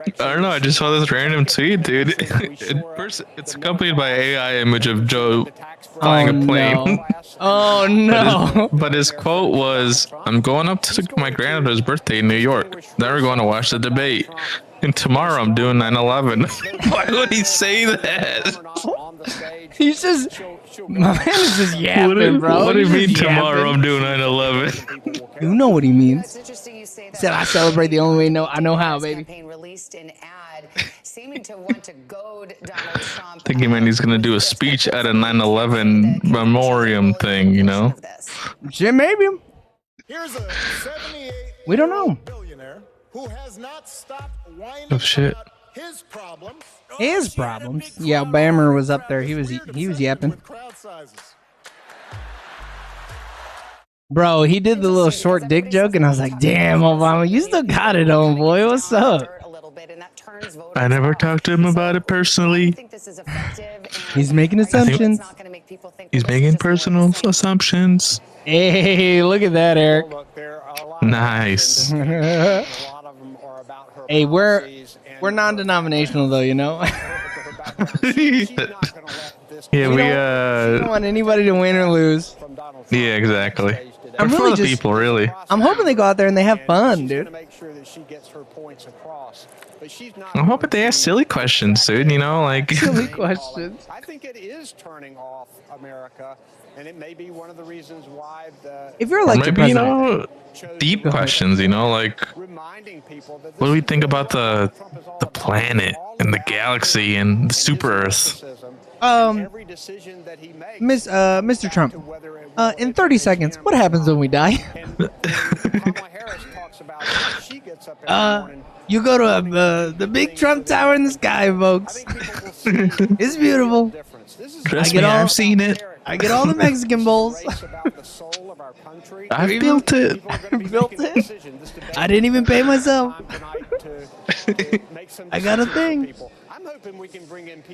I don't know. I just saw this random tweet, dude. First, it's accompanied by AI image of Joe flying Oh a plane. no! Oh no! But his quote was, "I'm going up to my granddaughter's birthday in New York. Then we're going to watch the debate. And tomorrow I'm doing 9/11." Why would he say that? He's just, my man is just yapping, bro. What do you He's mean just tomorrow yapping. I'm doing 9/11? You know what he means. He said, "I celebrate the only way I know how, baby." Released an ad seeming to want to goad Donald Trump. Thinking, man, he's gonna do a speech at a 9/11 memoriam thing, you know? Shit, maybe. Here's a 78 We don't know. billionaire who has not stopped whining Oh shit. about his problems. His problems. Yeah, Bammer was up there. He was yapping. With crowd sizes. Bro, he did the little short dick joke, and I was like, "Damn, Obama, you still got it on, boy. What's up?" I never talked to him about it personally. He's making assumptions. He's making personal assumptions. Hey, look at that, Eric. Nice. Hey, we're non-denominational though, you know. Yeah, We don't want anybody to win or lose. Yeah, exactly. I'm We're really for the just- people, really. I'm hoping they go out there and they have fun, dude. I'm hoping they ask silly questions, dude. You know, like Silly questions. I think it is turning off America, and it may be one of the reasons why the If you're or elected maybe you president, know, deep questions. You know, like reminding people that what do we think about the planet and the galaxy and the super Earth? every decision that he makes, Mr. Trump, in 30 seconds, what happens when we die? Kamala Harris talks about how she gets up every morning. You go to the big Trump Tower in the sky, folks. It's beautiful. Trust I get me, all- I've seen it. I get all the Mexican bowls. I've built it. Built it. I didn't even pay myself. I got a thing.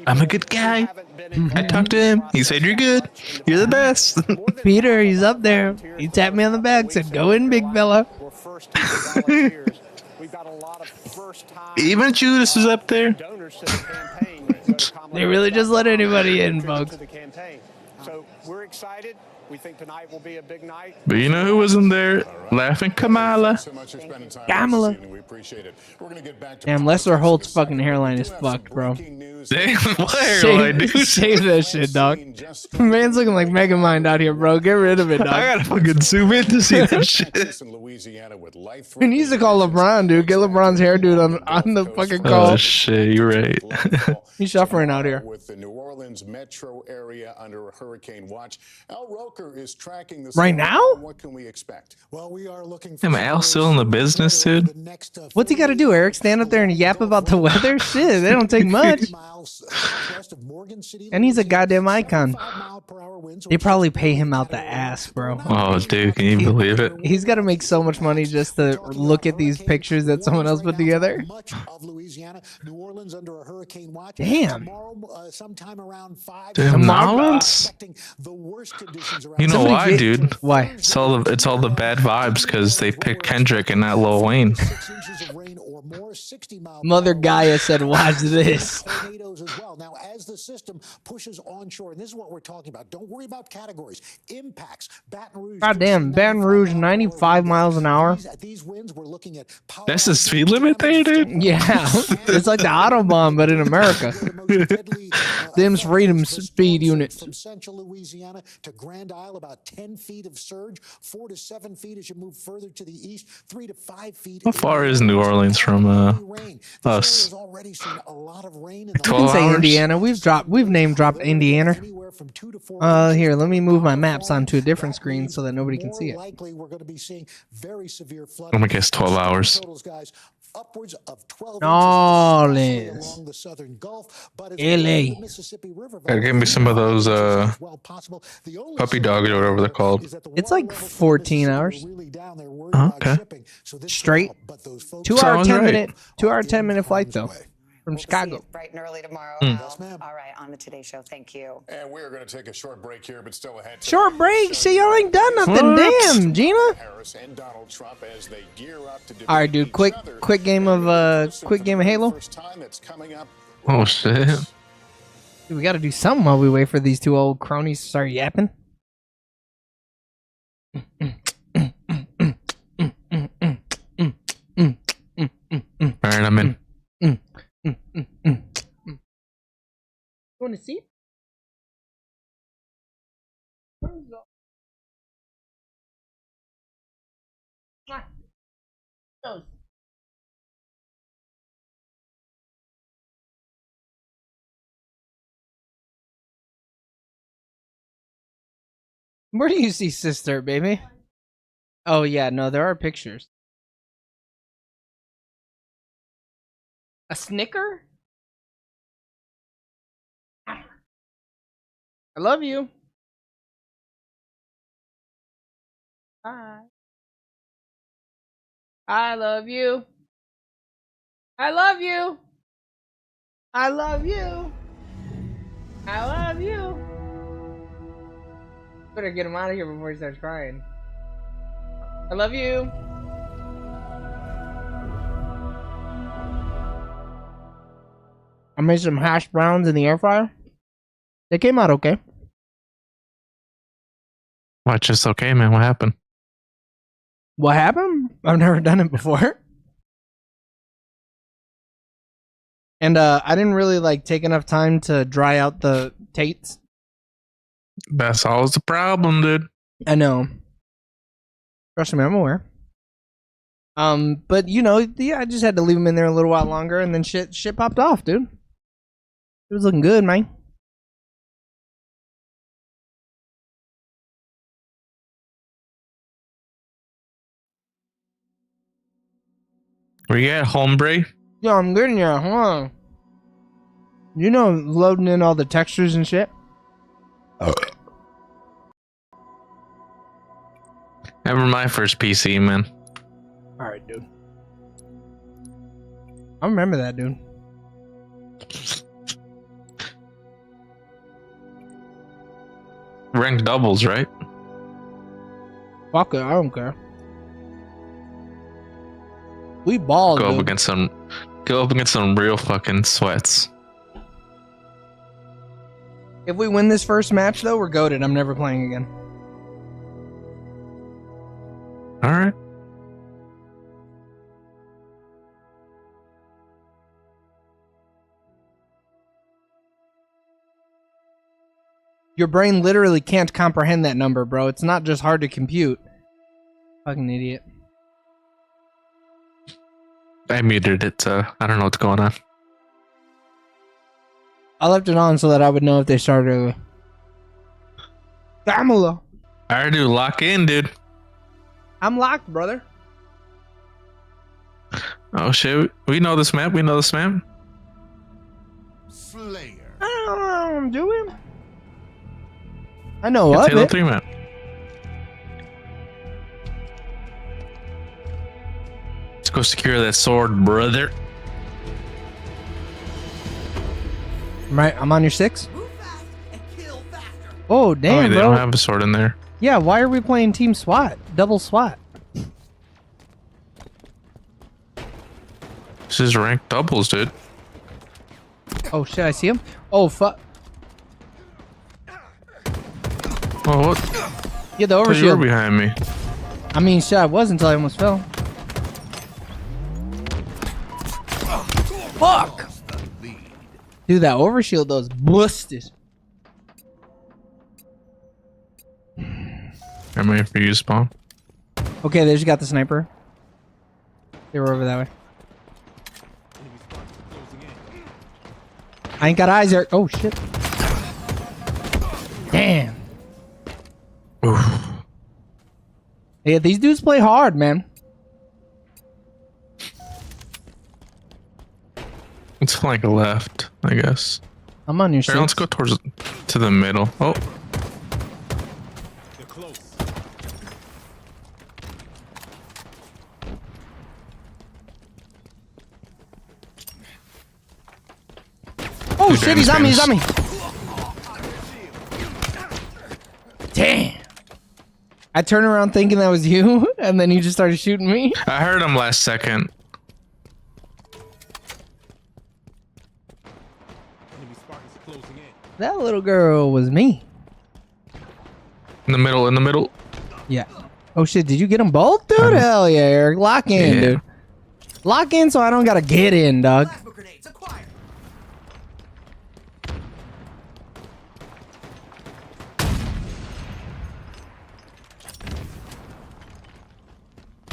I'm a good guy. I talked to him. He said, "You're good. You're the best." Peter, he's up there. He tapped me on the back, said, "Go in, big fella." Even Judas is up there. They really just let anybody in, folks. So we're excited. We think tonight will be a big night. But you know who wasn't there? Laughing Kamala. Kamala. Damn, Lester Holt's fucking hairline is fucked, bro. Damn, what hairline, dude? Shave that shit, dog. Man's looking like Megamind out here, bro. Get rid of it, I dog. gotta fucking zoom in to see that shit. He needs to call LeBron, dude. Get LeBron's hairdo on the fucking call. Oh shit, you're right. He's suffering out here. With the New Orleans metro area under a hurricane watch, Al Roker is tracking the Right storm. now? What can we expect? Well, we are looking Am Al still in the business, dude? What's he got to do, Eric? Stand up there and yap about the weather? Shit, they don't take much. And he's a goddamn icon. They probably pay him out the ass, bro. Oh, dude, can you believe it? He's got to make so much money just to look at these pictures that someone else put together. Much of Louisiana, New Orleans under a hurricane watch. Damn. Tomorrow, sometime around 5. Damn, Tomorrow? Nolans? Expecting the worst conditions around. You know Somebody why, get- dude? Why? It's all the bad vibes because they picked Kendrick and not Lil Wayne. 6 inches of rain or more, 60-mile Mother Gaia said, "Watch this." tornadoes as well. Now, as the system pushes onshore, and this is what we're talking about. Don't worry about categories. Impacts. Baton Rouge. Goddamn, Baton Rouge, 95 miles an hour. These winds, we're looking at power That's the speed limit there, dude? Yeah, it's like the Autobahn, but in America. Them's freedom speed units. From central Louisiana to Grand Isle, about 10 feet of surge, 4 to 7 feet as you move further to the east, 3 to 5 feet. How far is New Orleans from us? Already seen a lot of rain in You can 12 say hours? Indiana. We've name dropped Indiana. anywhere from 2 to 4 Here, let me move my maps onto a different screen so that nobody can see it. Likely, we're going to be seeing very severe flooding. I'm gonna guess 12 hours. Totals, guys, upwards of 12 New inches, Orleans. along the southern Gulf, but as LA. well as the Mississippi River Gotta give me some of those as well possible. The only puppy dogs or whatever they're called. is that the It's water like levels 14 are hours. really down. They're worried Oh, about okay. shipping. So this Straight. will help, but those folks 2 hour, Sounds 10 right. minute, 2 hour, 10 minute flight though. from We'll see Chicago. you bright and early tomorrow. Yes, ma'am. All right, on the Today Show. Thank you. And we're going to take a short break here, but still ahead. Short break. See, y'all ain't done nothing. What? Damn, Gina. Harris and Donald Trump as they gear up to All right, dude. Quick game of Halo. First time that's coming up. Oh shit. Dude, we got to do something while we wait for these two old cronies to start yapping. All right, I'm in. You want to see? Where do you see sister, baby? Oh yeah, no, there are pictures. A Snicker? I love you. Bye. I love you. I love you. I love you. I love you. Better get him out of here before he starts crying. I love you. I made some hash browns in the air fryer. They came out okay. What? Just okay, man. What happened? What happened? I've never done it before. And I didn't really like take enough time to dry out the tates. That's always the problem, dude. I know. Trust me, I'm aware. But you know, yeah, I just had to leave them in there a little while longer, and then shit popped off, dude. It was looking good, man. Where you at, hombre? Yo, I'm getting here. Hold on. You know, loading in all the textures and shit. Never my first PC, man. All right, dude. I remember that, dude. Ranked doubles, right? Fuck it, I don't care. We balled, Go up dude. against some real fucking sweats. If we win this first match, though, we're goated. I'm never playing again. All right. Your brain literally can't comprehend that number, bro. It's not just hard to compute. Fucking idiot. I muted it, so I don't know what's going on. I left it on so that I would know if they started early. Damala. I already lock in, dude. I'm locked, brother. Oh shit, we know this map. We know this map. Slayer. Do we? I know It's of Halo it. 3 map. Let's go secure that sword, brother. Right, I'm on your 6. Oh, damn, Oh, they bro. don't have a sword in there. Yeah, why are we playing Team SWAT? Double SWAT. This is ranked doubles, dude. Oh, shit, I see him. Oh, fuck. Oh, what? Yeah, the Oh, you were overshield. behind me. I mean, shit, I was until I almost fell. Fuck! Dude, that overshield, those busted. I'm waiting for you to spawn. Okay, they just got the sniper. They were over that way. I ain't got eyes there. Oh, shit. Damn. Oof. Yeah, these dudes play hard, man. Let's flank left, I guess. I'm on your Here, let's 6. go to the middle. Oh, They're close. Oh shit, he's on me, he's on me. Damn. I turned around thinking that was you, and then you just started shooting me. I heard him last second. That little girl was me. In the middle, in the middle. Yeah. Oh shit, did you get them both, dude? Hell yeah, Eric. Lock in, Yeah. dude. Lock in so I don't gotta get in, dog.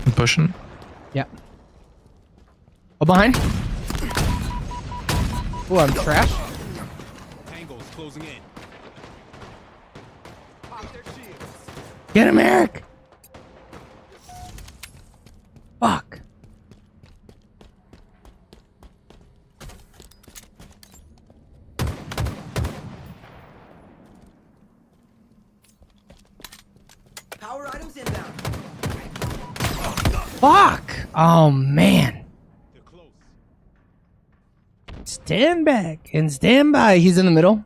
I'm pushing. Yeah. Oh, behind. Oh, I'm trash. Tangle's closing in. Get him, Eric. Fuck. Power items inbound. Fuck. Oh, man. They're close. Stand back and stand by. He's in the middle.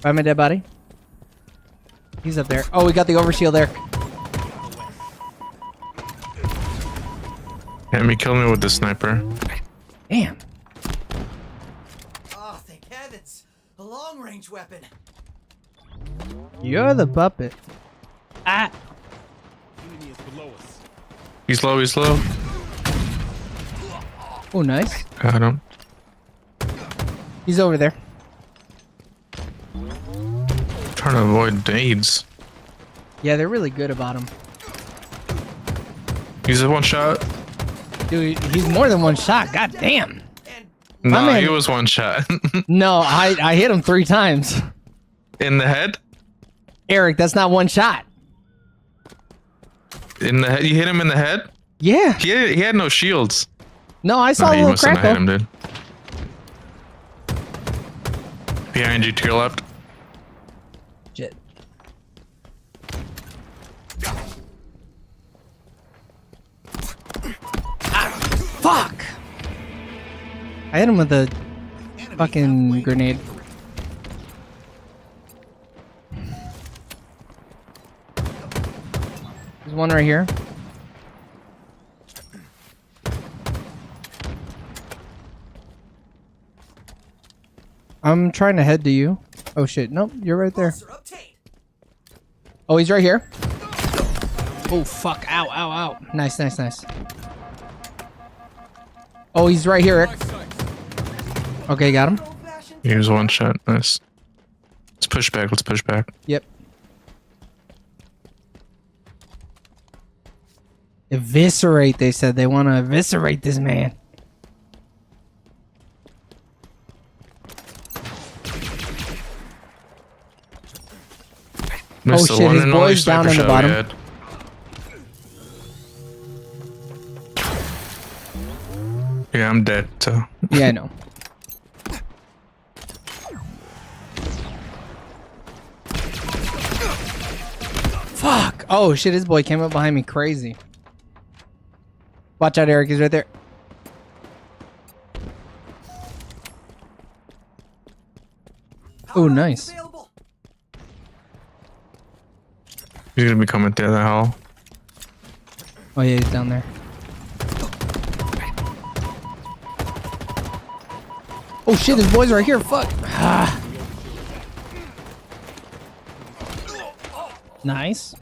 By my dead body. He's up there. Oh, we got the overshield there. Enemy killed me with the sniper. Damn. Oh, thank heavens. A long-range weapon. You're the puppet. Ah. Enemy is below us. He's low, he's low. Oh, nice. Got him. He's over there. Trying to avoid nades. Yeah, they're really good about him. He's a one shot. Dude, he's more than one shot. God damn. No, man- he was one shot. No, I hit him 3 times. In the head? Eric, that's not one shot. In the head? You hit him in the head? Yeah. He had no shields. No, I saw No, a you little must have crackle. hit him, dude. Behind you to your left. Shit. Fuck! I hit him with a fucking grenade. There's one right here. I'm trying to head to you. Oh shit, nope, you're right there. Sir, obtained. Oh, he's right here. Oh fuck, ow, ow, ow. Nice, nice, nice. Oh, he's right here, Rick. Okay, got him. Old-fashioned. He was one shot. Nice. Let's push back. Let's push back. Yep. Eviscerate, they said. They want to eviscerate this man. Missed the shit, one his and only boy's down sniper in the shot bottom. we had. Yeah, I'm dead, so. Yeah, I know. Fuck. Oh shit, his boy came up behind me crazy. Watch out, Eric. He's right there. Oh, nice. Available. He's gonna be coming through the hall. Oh yeah, he's down there. Oh shit, his boy's right here. Fuck. Ah. Nice.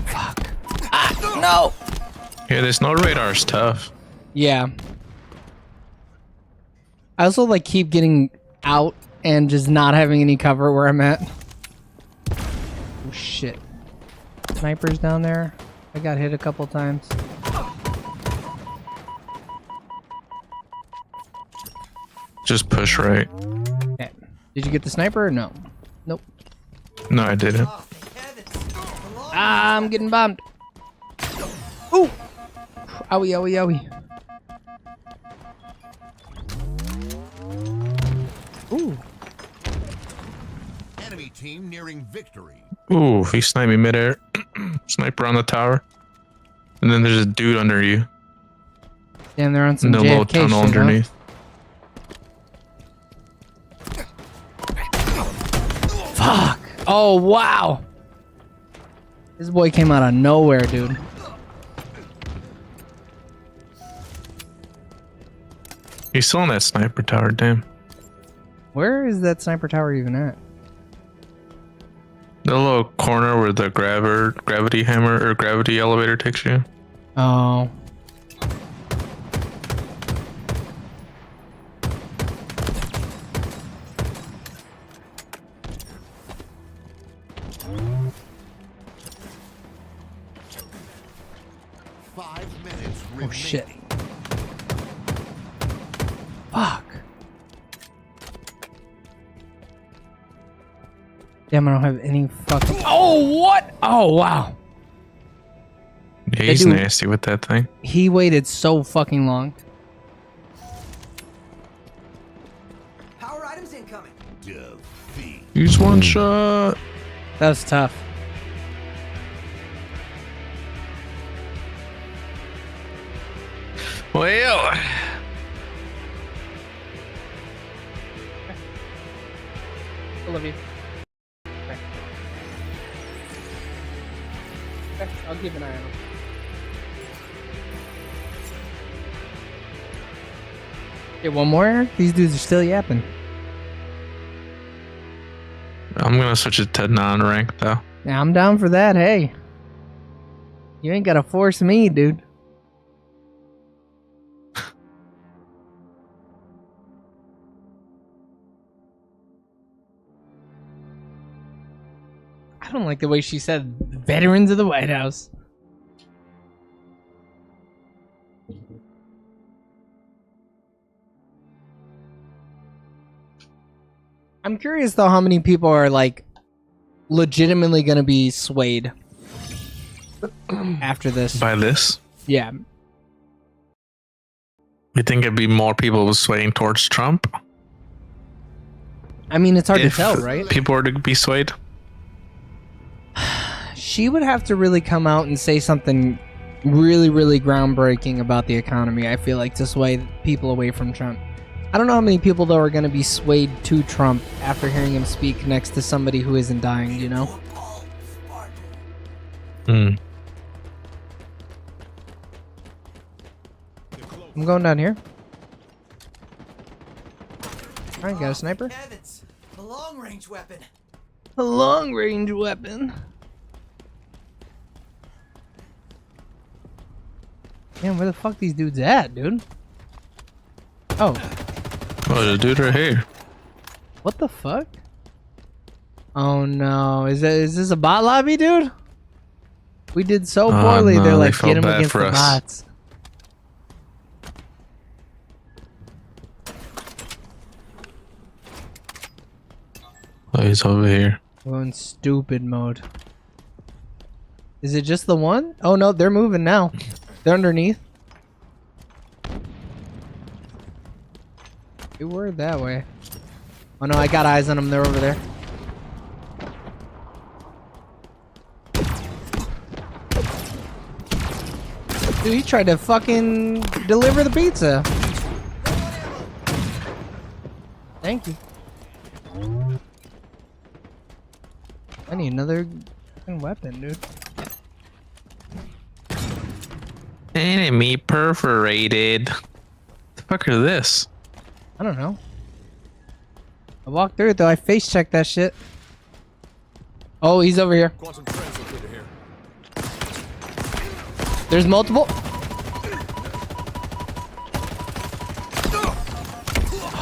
Fuck. Ah, no. Yeah, there's no radar stuff. Yeah. I also like keep getting out and just not having any cover where I'm at. Oh shit. Snipers down there. I got hit a couple times. Just push right. Okay. Did you get the sniper or no? Nope. No, I didn't. Oh, thank heavens. A long Ah, I'm getting bombed. Ooh. Owie, owie, owie. Ooh. Enemy team nearing victory. Ooh, he sniped me midair. Sniper on the tower. And then there's a dude under you Damn, they're on in some the little JFK tunnel shit, huh? underneath. Fuck. Oh, wow. This boy came out of nowhere, dude. He's still in that sniper tower, damn. Where is that sniper tower even at? The little corner where the gravity hammer or gravity elevator takes you. Oh. Oh shit. Fuck. Damn, I don't have any fucking. Oh, what? Oh, wow. Yeah, he's dude- nasty with that thing. He waited so fucking long. Power items incoming. He's one shot. That was tough. Well, I love you. Okay. Okay, I'll keep an eye on him. Get one more, Eric? These dudes are still yapping. I'm gonna switch it to non-rank though. Yeah, I'm down for that. Hey. You ain't gotta force me, dude. I don't like the way she said veterans of the White House. I'm curious though how many people are like legitimately gonna be swayed after this. By this, Yeah. you think it'd be more people swaying towards Trump? I mean, it's hard If to tell, right? people were to be swayed. She would have to really come out and say something really, really groundbreaking about the economy, I feel like, to sway people away from Trump. I don't know how many people, though, are going to be swayed to Trump after hearing him speak next to somebody who isn't dying, you know? Hmm. I'm going down here. Alright, got a sniper. Heavens, a long-range weapon. A long-range weapon. Damn, where the fuck these dudes at, dude? Oh, Oh, the dude right here. what the fuck? Oh no, is this a bot lobby, dude? We did so Oh, poorly. no, They're they like, felt get him bad against for the us. bots. Oh, he's over here. We're in stupid mode. Is it just the one? Oh no, they're moving now. They're underneath. They were that way. Oh no, I got eyes on them. They're over there. Dude, he tried to fucking deliver the pizza. Thank you. I need another fucking weapon, dude. Enemy perforated. The fuck are this? I don't know. I walked through it though. I face checked that shit. Oh, he's over here. Quantum translocator here. There's multiple.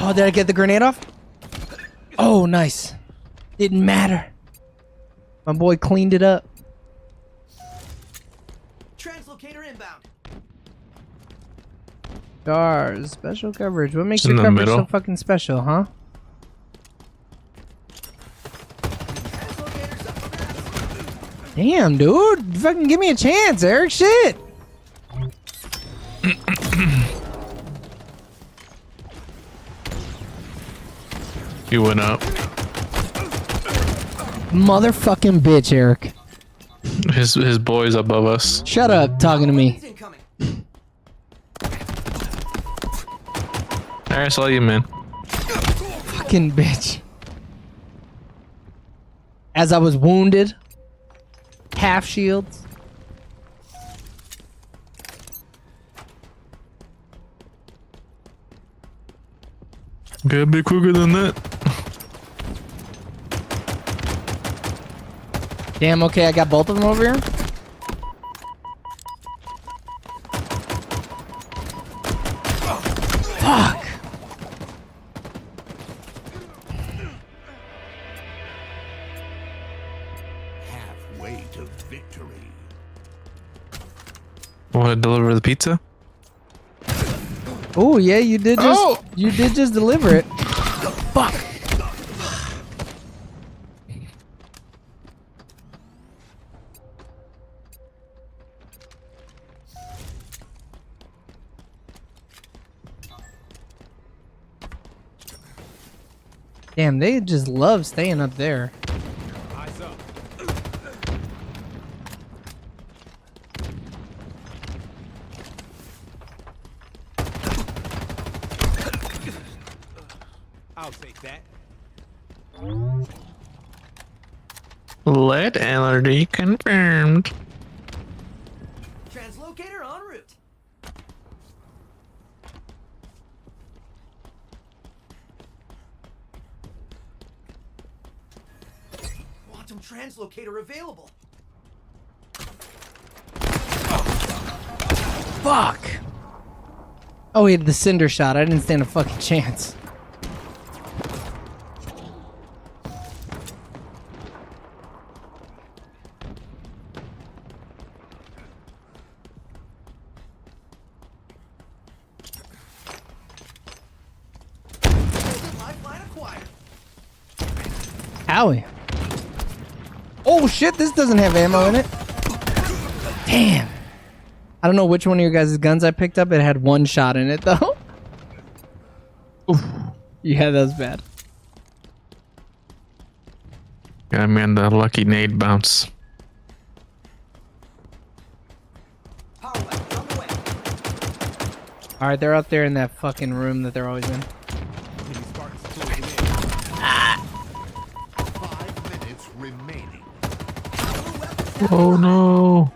Oh, did I get the grenade off? Oh, nice. Didn't matter. My boy cleaned it up. Translocator inbound. Stars, special coverage. What makes In your the coverage so middle. fucking special, huh? Translocator's up for grabs. Damn, dude. Fucking give me a chance, Eric. Shit. You went up. Motherfucking bitch, Eric. His boys above us. Shut up, talking to me. Incoming. I saw you, man. Fucking bitch. As I was wounded. Half shields. Gotta be quicker than that. Damn, okay, I got both of them over here. Fuck. Halfway to victory. Want to deliver the pizza? Oh yeah, you did just Oh! you did just deliver it. Fuck. Damn, they just love staying up there. Eyes up. I'll take that. Lead allergy confirmed. Translocator en route. Quantum translocator available. Fuck. Oh, he had the cinder shot. I didn't stand a fucking chance. Lifeline acquired. Howie. Oh shit, this doesn't have ammo in it. Damn. I don't know which one of your guys' guns I picked up. It had one shot in it though. Oof. Yeah, that was bad. Yeah, man, the lucky nade bounce. Power weapons on the way. Alright, they're up there in that fucking room that they're always in. Enemy Spartans closing in. 5 minutes remaining. Oh no.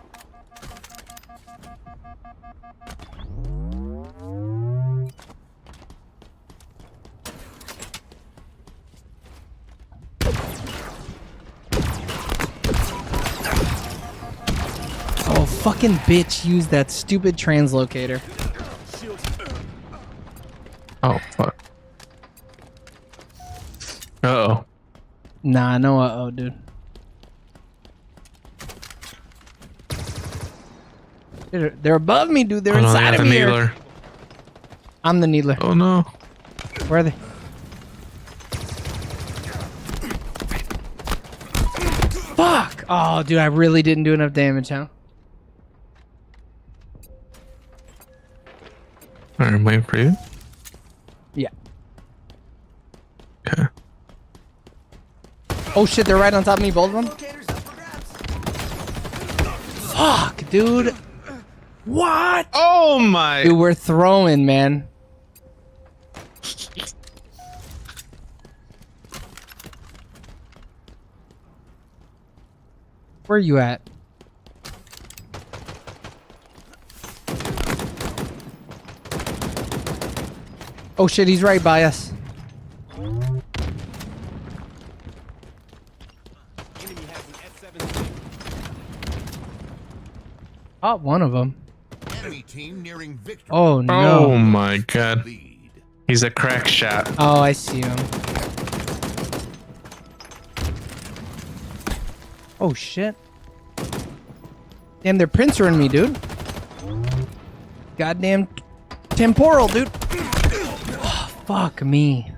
Oh, fucking bitch used that stupid translocator. Oh fuck. Uh-oh. Nah, no uh-oh, dude. They're above me, dude. They're Oh, no, they inside got of the me here. needler. I'm the needler. Oh no. Where are they? Fuck! Oh, dude, I really didn't do enough damage, huh? Alright, I'm waiting for you. Yeah. Okay. Oh shit, they're right on top of me, both of them? Locators up for grabs. Fuck, dude. What? Oh my. Dude, we're throwing, man. Where are you at? Oh shit, he's right by us. Enemy has an S-17. Oh, one of them. Enemy team nearing victory. Oh Oh no. my god. Lead. He's a crack shot. Oh, I see him. Oh shit. Damn, they're pincering me, dude. Goddamn temporal, dude. Oh, fuck me.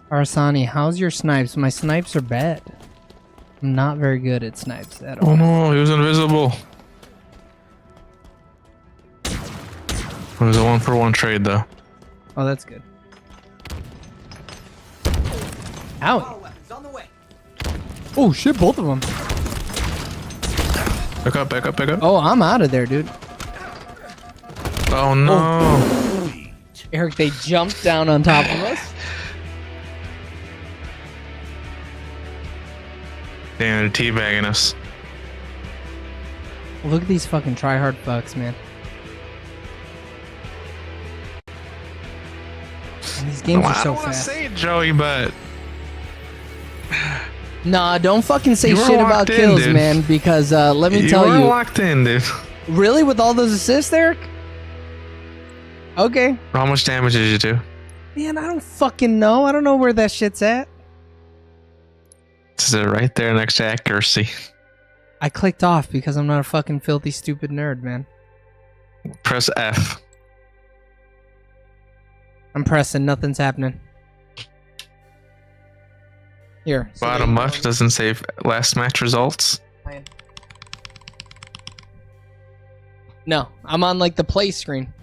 Arsani, how's your snipes? My snipes are bad. I'm not very good at snipes at all. Oh no, he was invisible. It was a 1-for-1 trade though. Oh, that's good. Owie. Power weapons on the way. Oh shit, both of them. Back up, back up, back up. Oh, I'm out of there, dude. Oh no. Eric, they jumped down on top of us. Damn, they're teabagging us. Look at these fucking tryhard fucks, man. And these games are I so don't want to fast. say it, Joey, but Nah, don't fucking say You were shit about locked in, kills, dude. man, because let me you tell were you. locked in, dude. Really? With all those assists, Eric? Okay. How much damage did you do? Man, I don't fucking know. I don't know where that shit's at. Is it right there next to accuracy? I clicked off because I'm not a fucking filthy, stupid nerd, man. Press F. I'm pressing. Nothing's happening. Here. so Bottom there you left doesn't save last match results. go. No, I'm on like the play screen.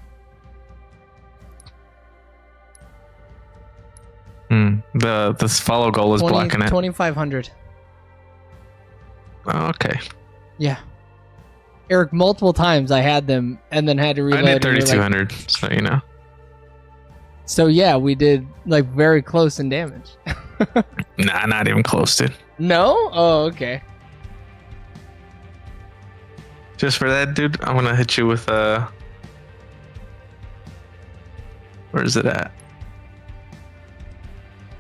The follow goal is blocking it. 2,500. Oh, okay. Yeah. Eric, multiple times I had them and then had to reload. I did and you're like- 3,200, so you know. So yeah, we did like very close in damage. Nah, not even close, dude. No? Oh, okay. Just for that, dude, I'm gonna hit you with where is it at?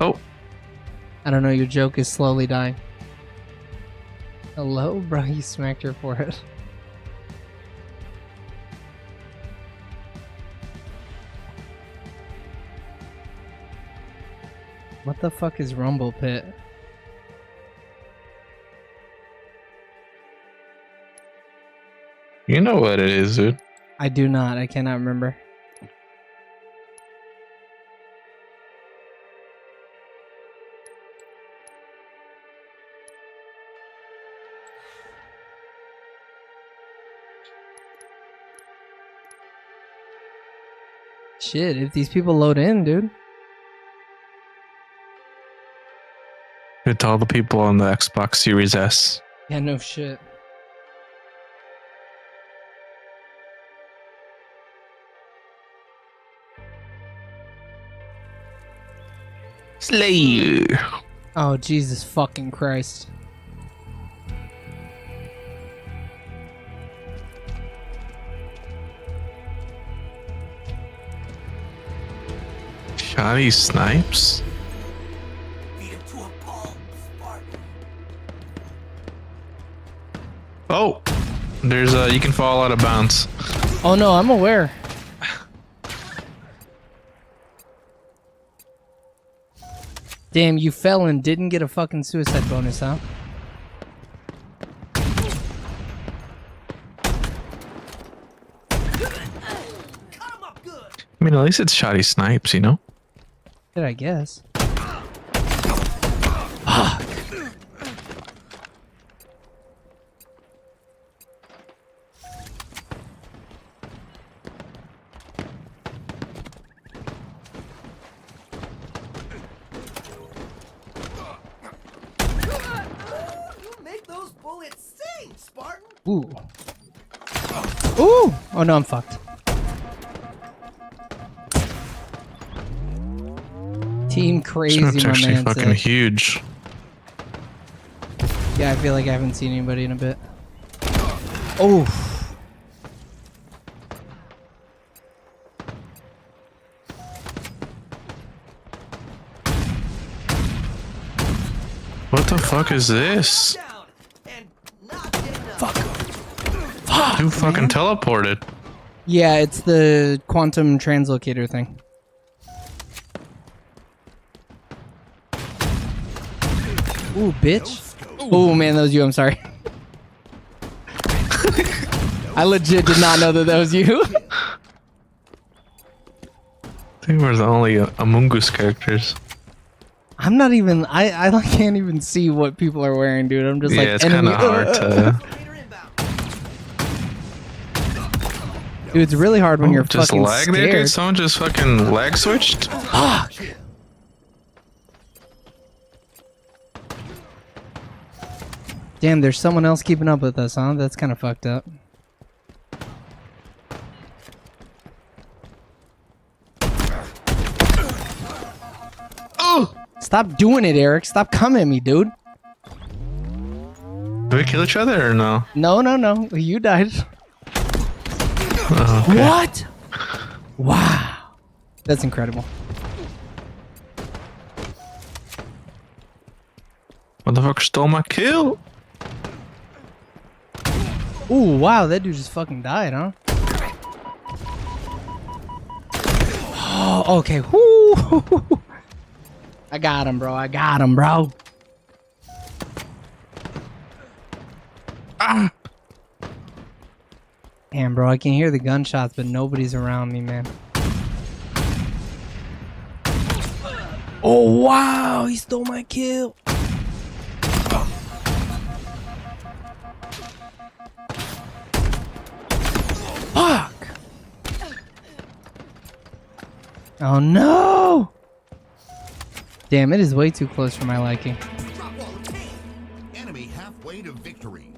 Oh, I don't know, your joke is slowly dying. Hello, bro, you smacked your forehead. What the fuck is Rumble Pit? you know what it is, dude. I do not. I cannot remember. Shit, if these people load in, dude. It's all the people on the Xbox Series S. Yeah, no shit. Slayer. Oh, Jesus fucking Christ. Shoddy snipes. Beat him to a pulp, Spartan. Oh, there's you can fall out of bounds. Oh no, I'm aware. Damn, you fell and didn't get a fucking suicide bonus, huh? Cut him up good. I mean, at least it's shoddy snipes, you know. Did I guess? You make those bullets sing, Spartan. Ooh. Ooh! Oh no, I'm fucked. Team crazy, It's my actually man fucking said. huge. Yeah, I feel like I haven't seen anybody in a bit. Oh. What the fuck is this? Down and not enough. Who fucking teleported? Yeah, it's the quantum translocator thing. Ooh, bitch. Oh man, that was you. I'm sorry. I legit did not know that that was you. They were the only Among Us characters. I'm not even. I like, can't even see what people are wearing, dude. I'm just Yeah, like it's kind enemy. of hard to. Escalator inbound. Dude, it's really hard when you're Just fucking lag there, scared. dude. Someone just fucking lag switched. Fuck. Damn, there's someone else keeping up with us, huh? That's kind of fucked up. Oh! Stop doing it, Eric. Stop coming at me, dude. Did we kill each other or no? No, no, no. You died. Oh, okay. What? Wow. That's incredible. Motherfucker stole my kill. Ooh, wow. That dude just fucking died, huh? Oh, okay. Whoo. I got him, bro. I got him, bro. Ah! Damn, bro. I can hear the gunshots, but nobody's around me, man. Oh, wow. He stole my kill. Fuck. Oh, no. Damn, it is way too close for my liking. Drop wall obtained. Enemy halfway to victory.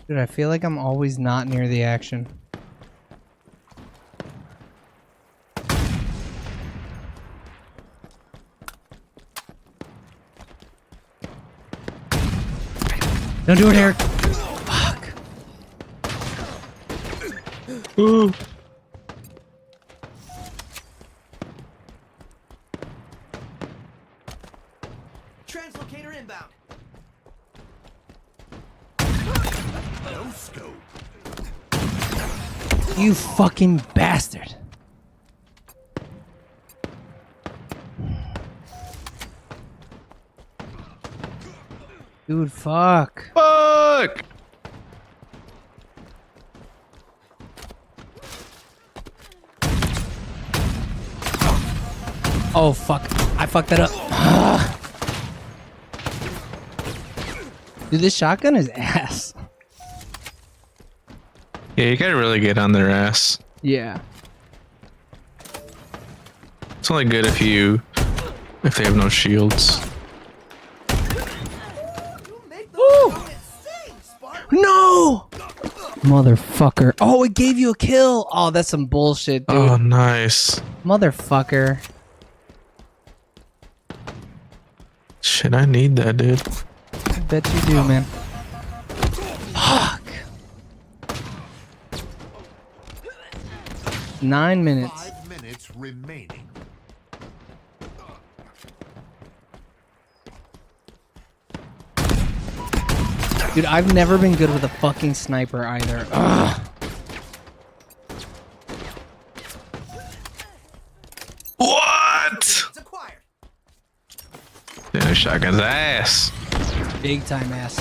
Dude, I feel like I'm always not near the action. Don't do it, Eric. Fuck. Ooh. Translocator inbound. No scope. You fucking bastard. Dude, fuck. Fuck! Oh, fuck. I fucked that up. Dude, this shotgun is ass. Yeah, you gotta really get on their ass. Yeah. It's only good if they have no shields. You make those bullets sing, Spartan. No! Motherfucker. Oh, it gave you a kill. Oh, that's some bullshit, dude. Oh, nice. Motherfucker. Shit, I need that, dude. I bet you do, man. Fuck. 9 minutes. 5 minutes remaining. Dude, I've never been good with a fucking sniper either. Ugh. What? It's acquired. Damn, shotgun's ass. Big time ass.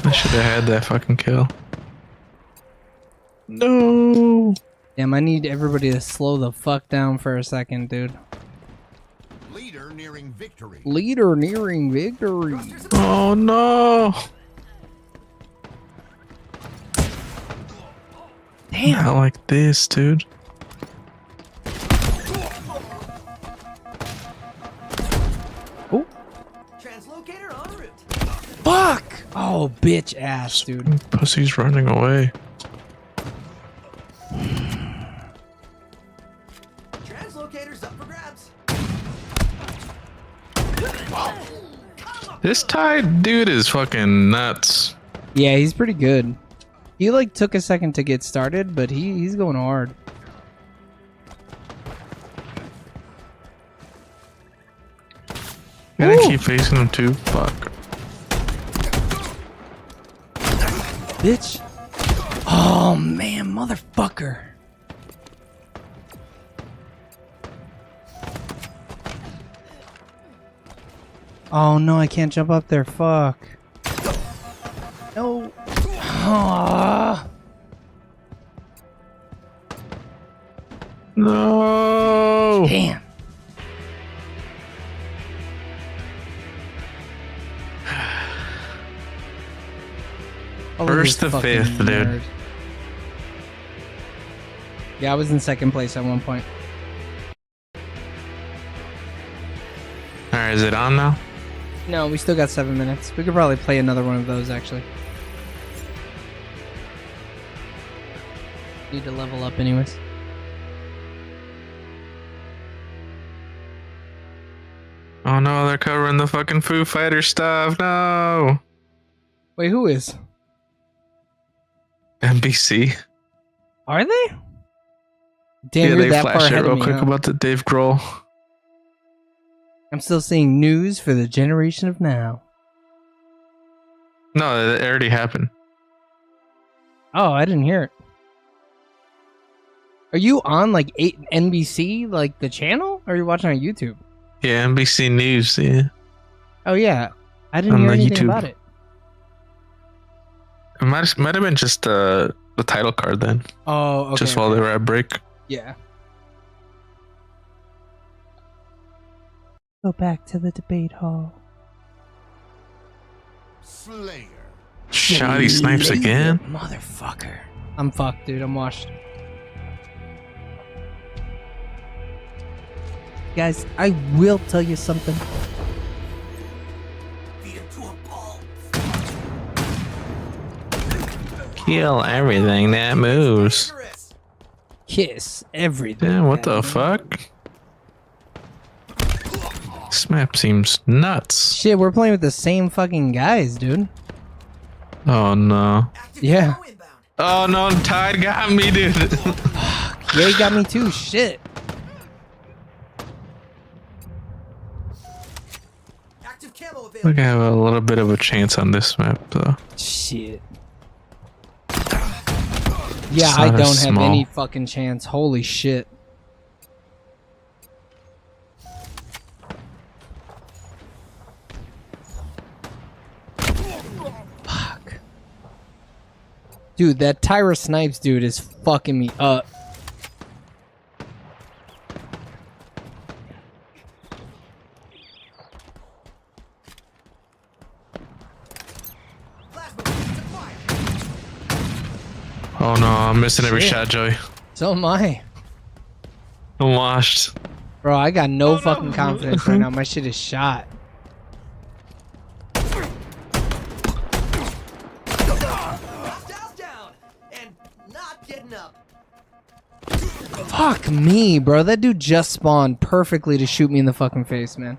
I should have had that fucking kill. No. Damn, I need everybody to slow the fuck down for a second, dude. Leader nearing victory. Leader nearing victory. Oh no. Damn. Not like this, dude. Oh, Translocator en route. fuck. Oh, bitch ass, dude. Pussy's running away. Translocator's up for grabs. This Tide dude is fucking nuts. Yeah, he's pretty good. He like took a second to get started, but he's going hard. Gotta Ooh. keep facing him too. Fuck. Bitch. Oh man, motherfucker. Oh no, I can't jump up there. Fuck. No. Ah. No. Damn. Oh, First you to fucking fifth, dude. nerd. Yeah, I was in second place at one point. All Alright, is it on now? No, we still got 7 minutes. We could probably play another one of those, actually. Need to level up anyways. Oh no, they're covering the fucking Foo Fighter stuff. No. Wait, who is? NBC. Are they? Damn, Yeah, you're they that far flash it ahead real of me, quick huh? about the Dave Grohl. I'm still seeing news for the generation of now. No, it already happened. Oh, I didn't hear it. Are you on like NBC, like the channel? Or are you watching on YouTube? Yeah, NBC News. Yeah, Oh yeah, I didn't On hear the anything YouTube. about it. it might have been just the title card then, Oh, okay. just while they were at break. Yeah. Go back to the debate hall. Slayer. Shoddy snipes again. Motherfucker. I'm fucked, dude. I'm washed. Guys, I will tell you something. Beat him to a pulp. Kill everything that moves. Dangerous. Kiss everything. Damn, what the fuck? This map seems nuts. Shit, we're playing with the same fucking guys, dude. Oh no. Active Yeah. camo inbound. Oh no, Tide got me, dude. Yeah, you got me too. Shit. Active camo available. Look, I have a little bit of a chance on this map, though. Shit. Yeah, It's I not don't as have small. any fucking chance. Holy shit. Fuck. Dude, that Tyra Snipes dude is fucking me up. Plasma beam to fire. Oh no, I'm missing every Shit. shot, Joey. So am I. I'm washed. Bro, I got no fucking confidence right now. My shit is shot. Hostiles down. And not getting up. Fuck me, bro. That dude just spawned perfectly to shoot me in the fucking face, man.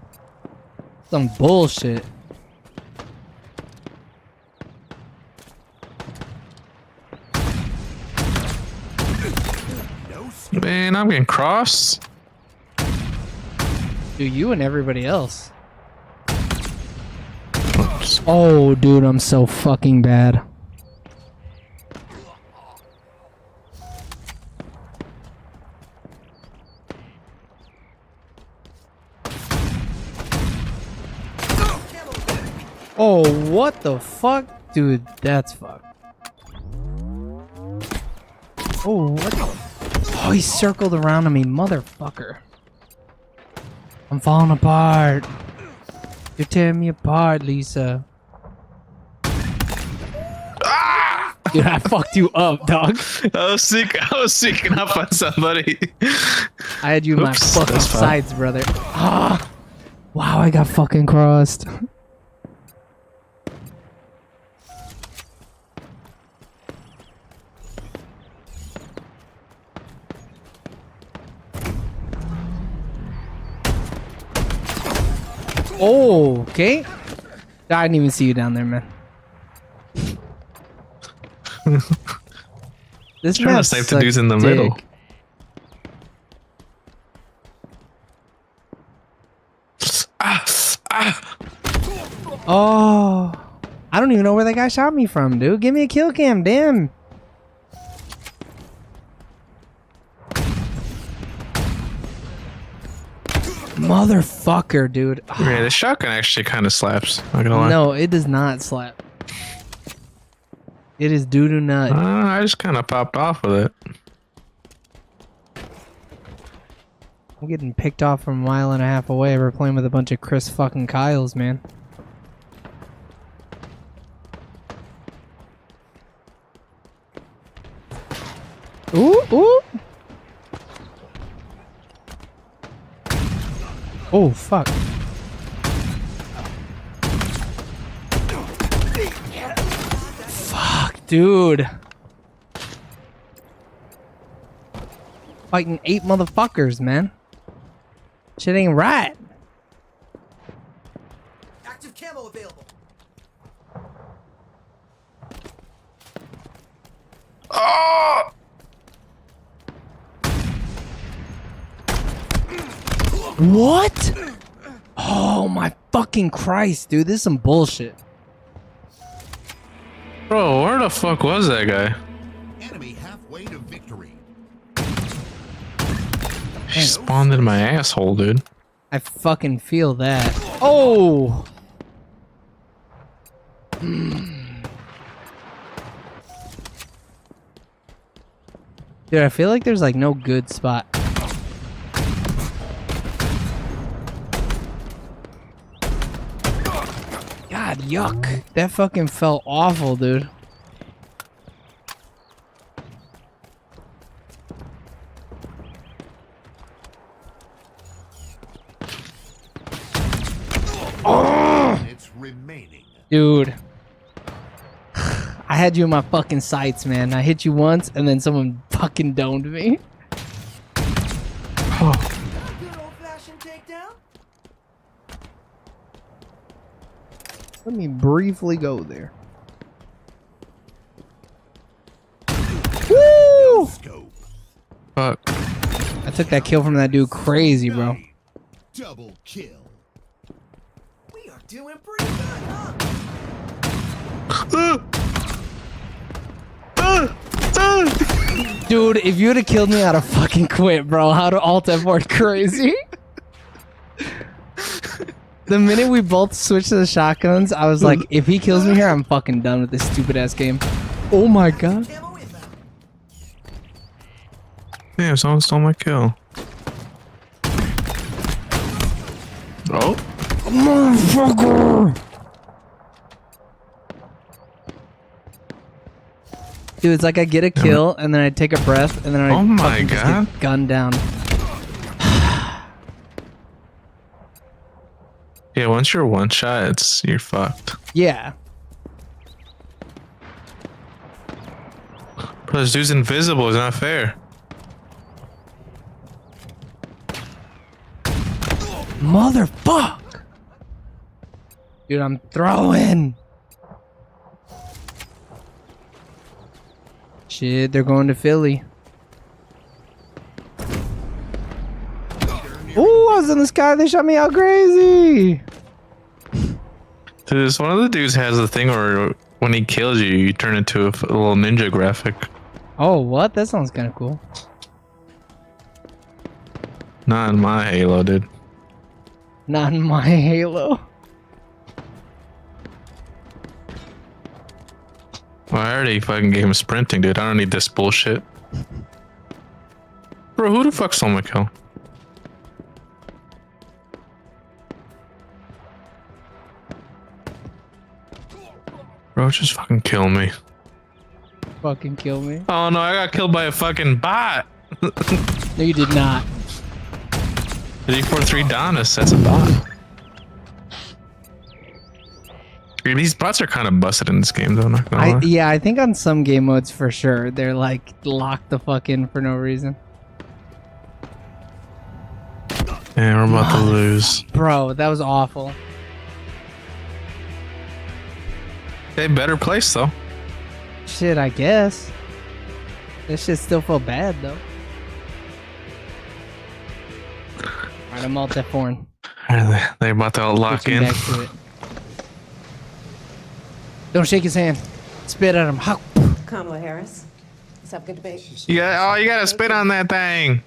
Some bullshit. Man, I'm getting crossed. Dude, you and everybody else. Oh, dude, I'm so fucking bad. Oh, what the fuck? Dude, that's fucked. Oh, what the? Oh, he circled around on me, motherfucker. I'm falling apart. You're tearing me apart, Lisa. Dude, I fucked you up, dog. I was sneaking up on somebody. I had you in my Oops, fucking that's fine. sides, brother. Ah! Wow, I got fucking crossed. Oh, okay. I didn't even see you down there, man. This Trying to map snipe the dudes in the middle. Oh, I don't even know where that guy shot me from, dude. Give me a kill cam, damn. Motherfucker, dude. Yeah, the shotgun actually kind of slaps. Not gonna lie. No, it does not slap. It is doo-doo nut. I just kind of popped off with it. I'm getting picked off from a mile and a half away. We're playing with a bunch of Chris fucking Kyles, man. Ooh, ooh. Oh, fuck. Dude. Fighting 8 motherfuckers, man. Shit ain't right. Active camo available. Oh! What? Oh my fucking Christ, dude. This is some bullshit. Bro, where the fuck was that guy? Enemy halfway to victory. He spawned in my asshole, dude. I fucking feel that. Oh! Dude, I feel like there's like no good spot. God, yuck. That fucking felt awful, dude. It's remaining. Dude. I had you in my fucking sights, man. I hit you once and then someone fucking domed me. Good old-fashioned takedown. Let me briefly go there. Woo! Scope. Fuck. I took that kill from that dude crazy, bro. Double kill. We are doing pretty good, huh? Dude, if you would have killed me, I'd have fucking quit, bro. How to alt F4 crazy? The minute we both switched to the shotguns, I was like, if he kills me here, I'm fucking done with this stupid ass game. Oh my god. Camo inbound. Damn, someone stole my kill. Oh, Motherfucker! Dude, it's like I get a kill and then I take a breath and then I Oh my fucking just God. get gunned down. yeah. Once you're one shot, you're fucked. Yeah. Bro, this dude's invisible. It's not fair. Motherfuck! Dude, I'm throwing. Shit, they're going to Philly. Ooh, I was in the sky. They shot me out crazy. Dude, this one of the dudes has a thing where when he kills you, you turn into a little ninja graphic. Oh, what? That sounds kind of cool. Not in my Halo, dude. Not in my Halo. Well, I already fucking gave him sprinting, dude. I don't need this bullshit. Bro, who the fuck stole my kill? Bro, just fucking kill me. Fucking kill me. Oh no, I got killed by a fucking bot. No, you did not. 343 Donis, that's a bot. Dude, these bots are kind of busted in this game, though. Not gonna lie. Yeah, I think on some game modes for sure they're like locked the fuck in for no reason. Yeah, we're about to lose. Bro, that was awful. They better place though. Shit, I guess. This shit still feel bad though. Alright, I'm alt F4. They're about to lock Switching in. back to it. Don't shake his hand. Spit at him. How? Kamala Harris. Let's have a good debate. You gotta spit on that thing.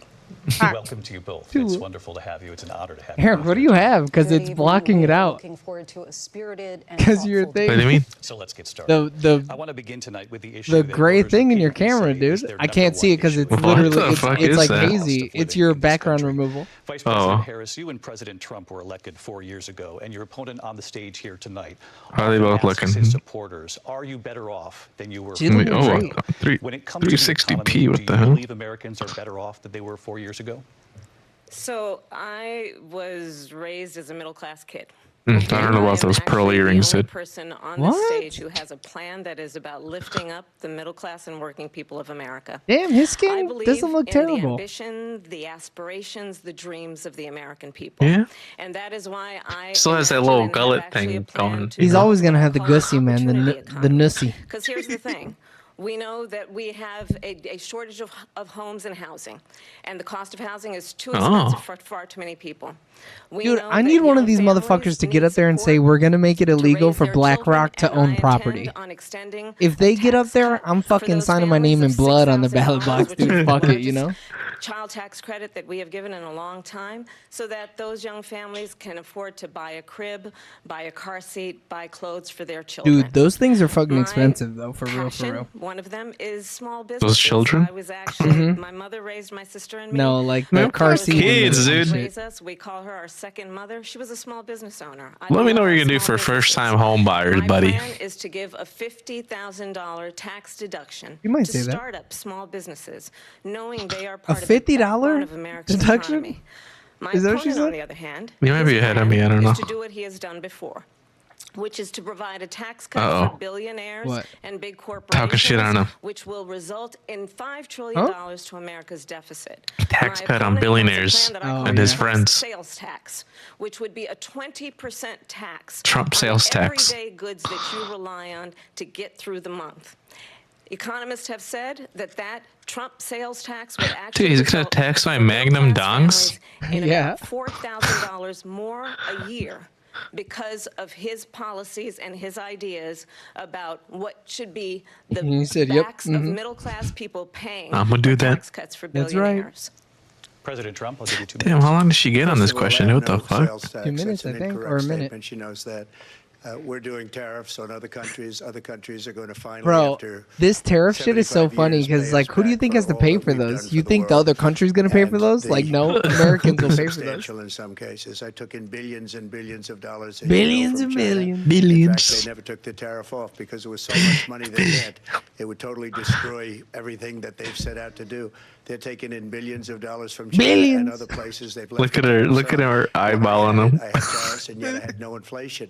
Welcome to you both. It's wonderful to have you. It's an honor to have you. Eric, what do you have? Because it's blocking it out. Looking forward to a spirited and Because you're a thoughtful What do you mean? So let's get started. the I want to begin tonight with the issue the that gray voters thing in your repeatedly camera, say dude. is their I can't number see it one because it's issue. What literally the fuck it's is like that? hazy. It's your background removal. Vice President Oh. Harris, you and President Trump were elected 4 years ago, and your opponent on the stage here tonight How are they both asks looking? his supporters, are you better off than you were She 4 looking years great. ago? Three, When it comes to the 360p, economy, what do the you hell? believe Americans are better off than they were 4 years ago? So I was raised as a middle-class kid. I don't know about those pearl earrings, The only dude. person on What? the stage who has a plan that is about lifting up the middle class and working people of America. Damn, his I skin believe doesn't look in the terrible. ambition, the aspirations, the dreams of the American people. Yeah. And that is why I Still has that imagine little and have gullet actually thing a plan going. to He's build always gonna what I have the call gussy, man, the opportunity the economy. nussy. Because here's the thing. We know that we have a shortage of homes and housing, and the cost of housing is too expensive for far too many people. We Dude, know I that need one of young these families motherfuckers to get need up there and say, support we're gonna make it to illegal raise for their BlackRock to children, and own I property. intend on extending If they a get up tax there, cut I'm for fucking those signing my name in families of blood on the $6,000, ballot box, which dude. is the Fuck it, you know? largest child tax credit that we have given in a long time, so that those young families can afford to buy a crib, buy a car seat, buy clothes for their children. Dude, those things are fucking My expensive, though, for real, for passion, real. one of them is small businesses. children? I was actually, my mother raised my sister and me. No, like Man, the car fuck seat. and kids, the- dude. Raise us. We call her our second mother. She was a small business owner. Let me know what you're gonna do for first-time home buyers, My buddy. plan is to give a $50,000 tax deduction You might to say that. start up small businesses, knowing they are part of $50 the backbone of American deduction? economy. My Is that what she opponent, on said? the other hand, You might his be ahead of me, I plan don't is know. to do what he has done before, which is to provide a tax cut Uh-oh. Oh. for billionaires What? and big corporations, Talking shit on him. which will result in $5 trillion Huh? to America's deficit. Tax My cut on opponent has a billionaires plan that I Oh, call and his Trump's friends. Sales tax, which would be a 20% tax Trump on sales tax. everyday goods that you rely on to get through the month. Economists have said that Trump sales tax would actually he's gonna result tax my for Magnum middle-class dongs? families in Yeah. about $4,000 more a year because of his policies and his ideas about what should be the You said, yep, backs of middle-class people paying I'ma do for that. tax cuts for That's right. billionaires. President Trump, I'll give you 2 Damn, minutes. how long did she get on this question? What the fuck? 2 minutes, I think, or a minute. She knows that we're doing tariffs on other countries. Other countries are going to finally, Bro, after this tariff shit is so 75 funny years, because, pay like, us who do you back think for has to all pay that for we've done those? for You the think the world. other country's gonna pay for And those? Like, the- no, Americans will pay for those. Substantial in some cases. I took in billions and billions of dollars. a year Billions from and China. billions. In fact, Billions. they never took the tariff off because there was so much money they had. It would totally destroy everything that they've set out to do. They're taking in billions of dollars from China Billions. and other places. They've left Look at it her, to look at themselves. her eyeball on him. I had tariffs, and yet I had no inflation.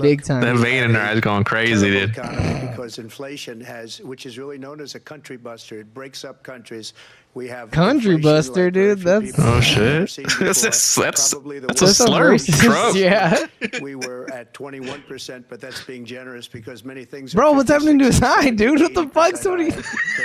Big time. That vein in her eyes going crazy, Terrible dude. economy because inflation which is really known as a country buster. It breaks up countries. We have Country inflation buster, like very dude, few that's- people Oh, have shit. ever seen before. That's Probably the a worst slur. racist. Trump. Yeah. We were at 21%, but that's being generous because many things. Bro, are what's happening to his 56%, eye, dude? What the fuck? 80% Somebody- higher than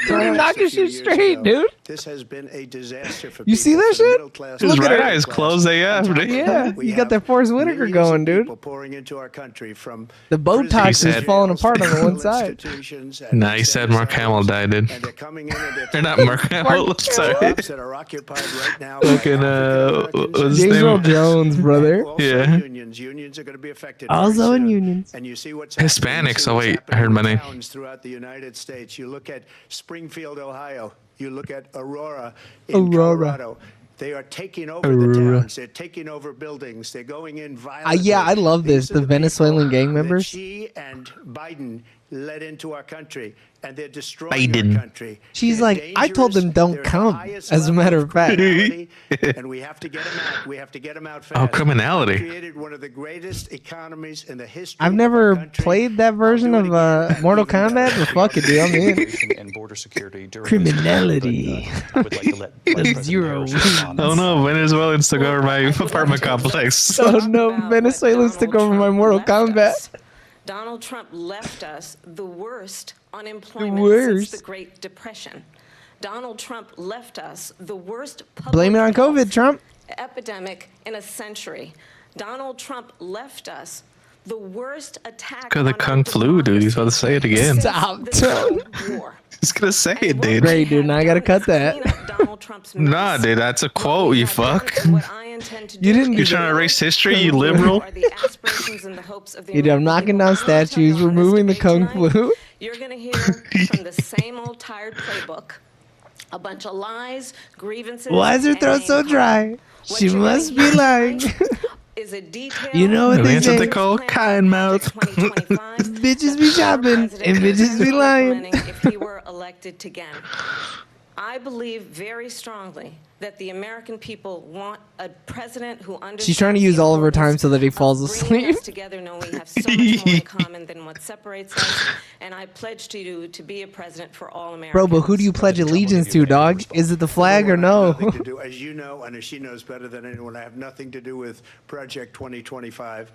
somebody the last knock his few shit years straight, ago. dude. This has been a disaster for You people, see that for the shit? middle class, His Look at right her. eye is closed AF, dude. Yeah, We you got have that Forrest Whitaker millions going, of dude. people pouring into our country from The Botox prisons, is jails, falling apart on the one mental side. institutions, and Nah, he said Mark Hamill died, dude. and they're coming in and they're Or not Mark Hamill. Mark Sorry. jobs that are occupied right now by Fucking, African-Americans. what's his James Earl name? Jones, brother. Also Yeah. unions are going to be affected. very Also in soon. unions. And you see what's Hispanics. happening. You see Oh, what's wait, I happening heard my in name. towns throughout the United States. You look at Springfield, Ohio. You look at Aurora in Aurora. Colorado. They are taking over the Aurora. towns. They're taking over buildings. They're going in violently. Yeah, I love this. These are The Venezuelan people gang that members. She and Biden led into our country, and they're destroying Biden. our country. She's They're like, I told them dangerous. don't They're at the come, highest as a level matter of fact. criminality, and we have to get them out. We have to get them out fast. Oh, criminality. Created one of the greatest economies in the history. I've of never our country. played that version I'll do of it again. Mortal Even better. Kombat, but fuck it, dude, I'm in. Immigration and border security during Criminality. This, I would like to let Vice President Zero Harris wins. respond. Oh no, Venezuelans took over my apartment complex. Oh no, Venezuelans took over my Mortal Kombat. Donald Trump left us the worst unemployment worst. since the Great Depression. Donald Trump left us the worst Blame it on public COVID, health Trump. epidemic in a century. Donald Trump left us the worst attack Got the on our Kung flu, dude. He's about to say it again. since Stop, the Trump. Civil War. He's gonna say And it, what dude. we Great, dude, have now I gotta done cut is that. clean up Donald Trump's Nah, mess. dude, that's a What quote, we you have done fuck. is what I intend to You do didn't is do You trying to that. erase history, you liberal? are the aspirations and the hopes of the Dude, I'm American knocking people. down I'm gonna tell you statues, on this removing the debate Kung tonight, Flu. You're going to hear from the same old tired playbook. A bunch of lies, grievances. Why is her and throat so name dry? What She you're gonna must be hear lying. tonight is a detailed You know what they That's what say. they call kind mouth. Bitches be shopping and bitches be lying. If he were elected again. I believe very strongly that the American people want a president who understands. She's trying to use the all of her time importance so that he of falls bringing asleep. us together, knowing we have so much more in common than what separates us. And I pledge to you to be a president for all Americans. Bro, but who do you pledge allegiance to, dog? Is it the flag or no? Nothing to do, as you know, and as she knows better than anyone, I have nothing to do with Project 2025.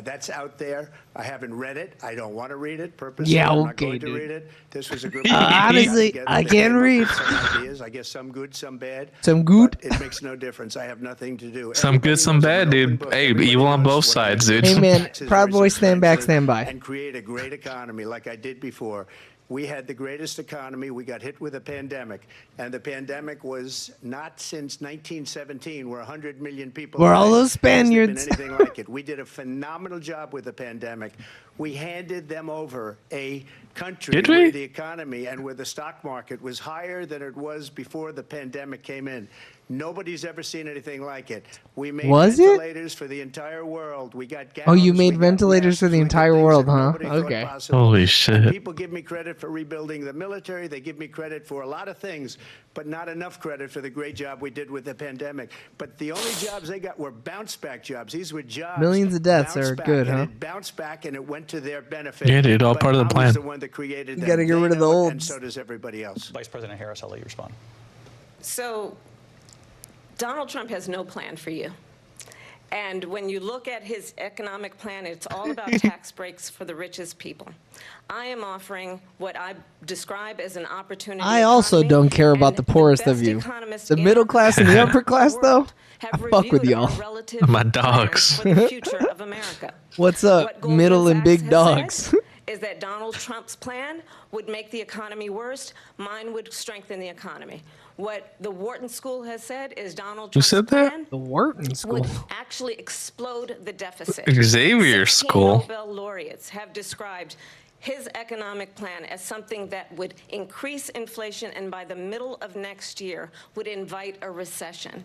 That's out there. I haven't read it. I don't want to read it purposely. Yeah, I'm not okay, going to dude. read it. This was a group. Honestly, I can't read. Some ideas. I guess some good, some bad. Some good? But it makes no difference. I have nothing to do. Some good, some bad, dude. Hey, evil on both sides, dude. Hey, man, Proud Boy, stand back, stand by. And create a great economy like I did before. We had the greatest economy. We got hit with a pandemic, and the pandemic was not since 1917, where 100 million people. Where all died. those Spaniards. Hasn't been anything like it. We did a phenomenal job with the pandemic. We handed them over a country Did we? where the economy and where the stock market was higher than it was before the pandemic came in. Nobody's ever seen anything like it. We made Was it? ventilators for the entire world. We got Oh, you gowns, made we got ventilators for the masks, we got entire things world, that huh? nobody thought Okay. possible. Holy And shit. people give me credit for rebuilding the military. They give me credit for a lot of things, but not enough credit for the great job we did with the pandemic. But the only jobs they got were bounce back jobs. These were jobs. Millions of deaths bounce are back, good, and huh? It bounced back and it went to their benefit. Yeah, dude, all But part of the I was plan. the one that created You them. gotta get They rid of the know it, olds. and so does everybody else. Vice President Harris, I'll let you respond. So Donald Trump has no plan for you. And when you look at his economic plan, it's all about tax breaks for the richest people. I am offering what I describe as an opportunity. I also economy, don't care about and the poorest best of you. economists The in middle our class and the country upper class, and though, have I fuck with reviewed our y'all. relative My plans dogs. For the future of America. What's up, What Goldman middle and Sachs big has dogs? said is that Donald Trump's plan would make the economy worse. Mine would strengthen the economy. What the Wharton School has said is Donald Who Trump's said that? plan The Wharton School. would actually explode the deficit. Xavier 16 School. Nobel laureates have described his economic plan as something that would increase inflation and by the middle of next year would invite a recession.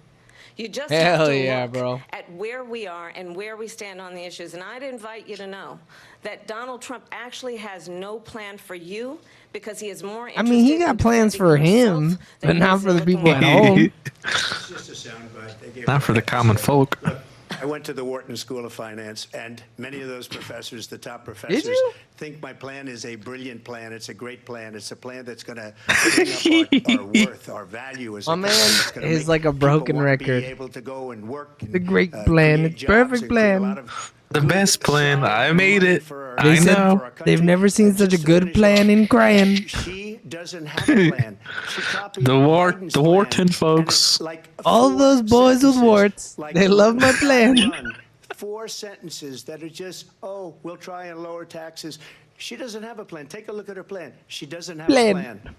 You just have Hell to yeah, look bro. at where we are and where we stand on the issues. And I'd invite you to know that Donald Trump actually has no plan for you because he is more I mean, he interested got in plans for defending him, himself but than he not is for in the looking people at out. home. It's just a soundbite. They gave Not me for the that. common folk. Look, I went to the Wharton School of Finance, and many of those professors, the top professors, you? think my plan is a brilliant plan. It's a great plan. It's a plan that's going to bring up our worth, our value as a My country. man It's gonna is make like a people broken wanna record. Be able to go and work and, The great plan. create It's jobs perfect and create a plan. lot of The good, best plan. solid I made money it. for our- I They said know. for our they've country. never seen And such a just to good finish plan off, in crying. She doesn't have a plan. She copied The Biden's plan, Wharton and folks. it's like All four those boys with sentences, warts, like they love my plan. run. 4 sentences that are just, oh, we'll try and lower taxes. She doesn't have a plan. Take a look at her plan. She doesn't have Plan. a plan.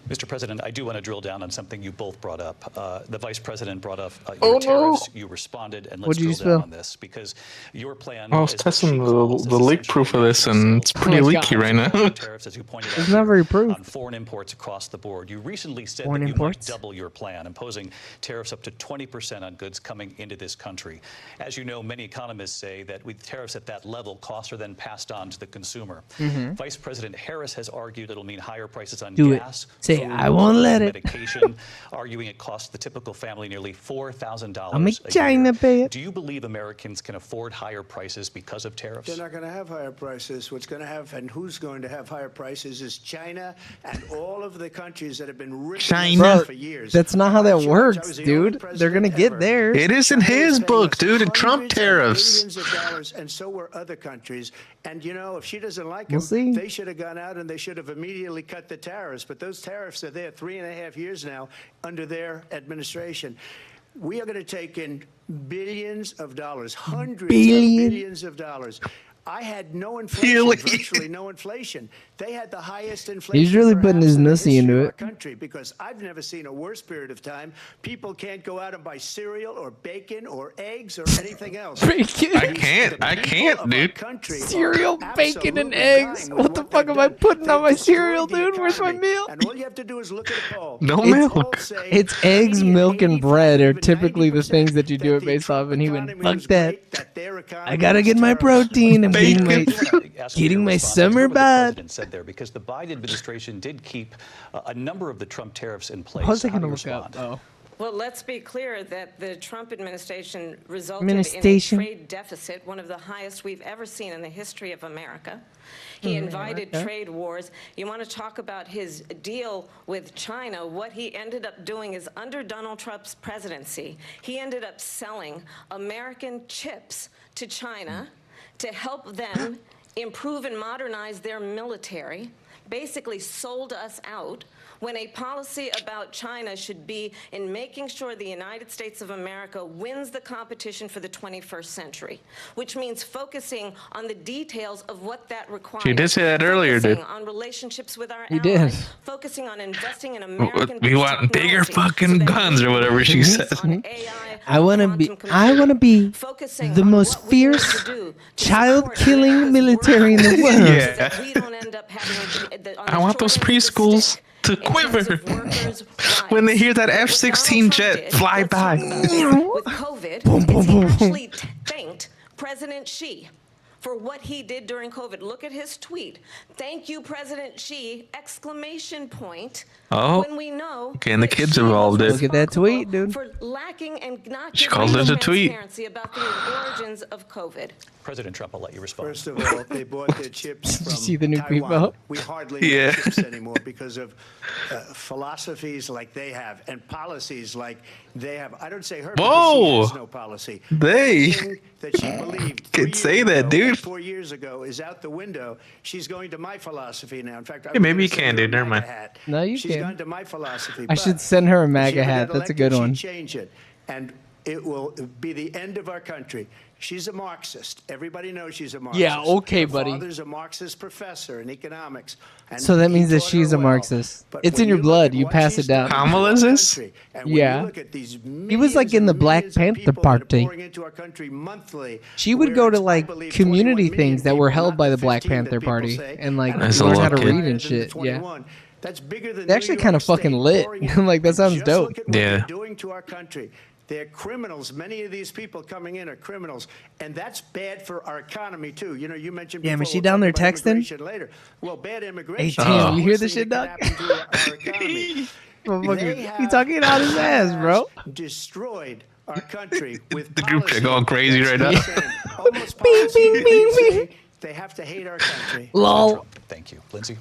Mr. President, I do want to drill down on something you both brought up. The Vice President brought up Oh, your no. tariffs. You responded, and let's What'd you drill down spill? on this because your plan. I was is what testing she the calls leak essentially proof of this, making and it's yourself pretty my leaky God. right now. tariffs, as you pointed out, It's not very proof. on foreign imports across the board. You recently said Foreign that you imports? might double your plan, imposing tariffs up to 20% on goods coming into this country. As you know, many economists say that with tariffs at that level, costs are then passed on to the consumer. Vice President Harris has argued it'll mean higher prices on Do it. gas, Say, food, I won't let it. medication, arguing it costs the typical family nearly $4,000 I'll make a China year. pay it. Do you believe Americans can afford higher prices because of tariffs? They're not going to have higher prices. What's going to have and who's going to have higher prices is China and all of the countries that have been ripping China. us Bro, off for years. that's not how that George, I works, was the only dude. They're gonna president get ever. there. It is in China his was book, paying us dude. Trump hundreds of tariffs. billions of dollars, and so were other countries. And you know, if she doesn't like We'll them, see. they should have gone out and they should have immediately cut the tariffs. But those tariffs are there 3.5 years now under their administration. We are going to take in billions of dollars, hundreds of billions of dollars. I had no inflation, Billions. virtually no inflation. They had the highest inflation. He's really putting perhaps his in the nussy history into of our it. country, because I've never seen a worse period of time. People can't go out and buy cereal or bacon or eggs or anything else. Bacon. I can't. The I people can't, of our dude. country Cereal, are bacon, and absolutely eggs. dying with What the fuck they've am I done. putting on They've my cereal, destroyed the dude? Where's my economy. meal? And all you have to do is look at a poll. No It's milk. all say It's eggs, 80, milk, and 85, bread are even typically the 90% things that you do it the based off, Trump and he went, economy fuck was that. great, that their I economy gotta was get my terrible. protein. I'm getting my, Ask you getting your my response. summer Here's what the bod. president said there, because the Biden administration did keep a number of the Trump tariffs in place. What was I How do gonna you look up? respond? Oh. Well, let's be clear that the Trump administration resulted in a trade deficit, one of the highest we've ever seen in the history of America. He invited trade wars. You want to talk about his deal with China? What he ended up doing is, under Donald Trump's presidency, he ended up selling American chips to China to help them improve and modernize their military, basically sold us out, when a policy about China should be in making sure the United States of America wins the competition for the 21st century, which means focusing on the details of what that requires. She did say that earlier, dude. Focusing on relationships with our You allies, did. focusing on investing in American We want bigger fucking guns or whatever she said. I want to be the most fierce, child-killing military in the world. Yeah. I want those preschools to quiver when they hear that F-16 jet fly by. With COVID, he actually thanked President Xi for what he did during COVID. Look at his tweet. Thank you, President Xi, exclamation point. Oh, when we know okay, and the kids involved it. Look at that tweet, dude. For lacking and not She giving called it a tweet. transparency about the origins of COVID. President Trump, I'll let you respond. First of all, they bought their chips from see the new Taiwan. people? We hardly Yeah. have chips anymore because of philosophies like they have and policies like they have. I don't say her Whoa. because she has no policy. They Everything that she believed can 3 say years that, ago, dude. 4 years ago is out the window. She's going to my philosophy now. In fact, I Yeah, maybe was you gonna can, send her dude. a Never MAGA mind. hat. No, you She's can. gone to my philosophy. I should but send her a if MAGA she ever hat. got That's a good elected, one. she'd change it, and it will be the end of our country. She's a Marxist. Everybody knows she's a Marxist. Yeah, okay, Her buddy. father's a Marxist professor in economics. And So that he means that taught she's her a well. Marxist. But It's when in your you look blood. at You what pass she's it down. done to Kamala our is this? country, and when Yeah. you look at these He was, like, millions in the and Black millions of Panther people that are Party. pouring into our country monthly, She would where go to it's, I like believe, community 21 things that million were people, held not by the Black 15 that Panther people Party say, and like That's a learn lot, how to kid. read higher and than shit. the Yeah. 21. That's bigger than They're actually New kinda York State fucking lit. pouring in. Like, that sounds Just dope. look at what Yeah. they're doing to our country. They're criminals. Many of these people coming in are criminals, and that's bad for our economy too. You know, you mentioned. Damn, before, is she we'll down talk there about texting? immigration later. Well, bad immigration. Hey, Tim, is the you hear worst this thing shit, that Doc? can happen to our economy. Motherfucker, They he talking out his ass, bro. Destroyed our country with The group chat policy going crazy that's right now. insane. Almost Bing, policy bing, that bing, you bing. say they have to hate our country. Lol. Thank you. Lindsay?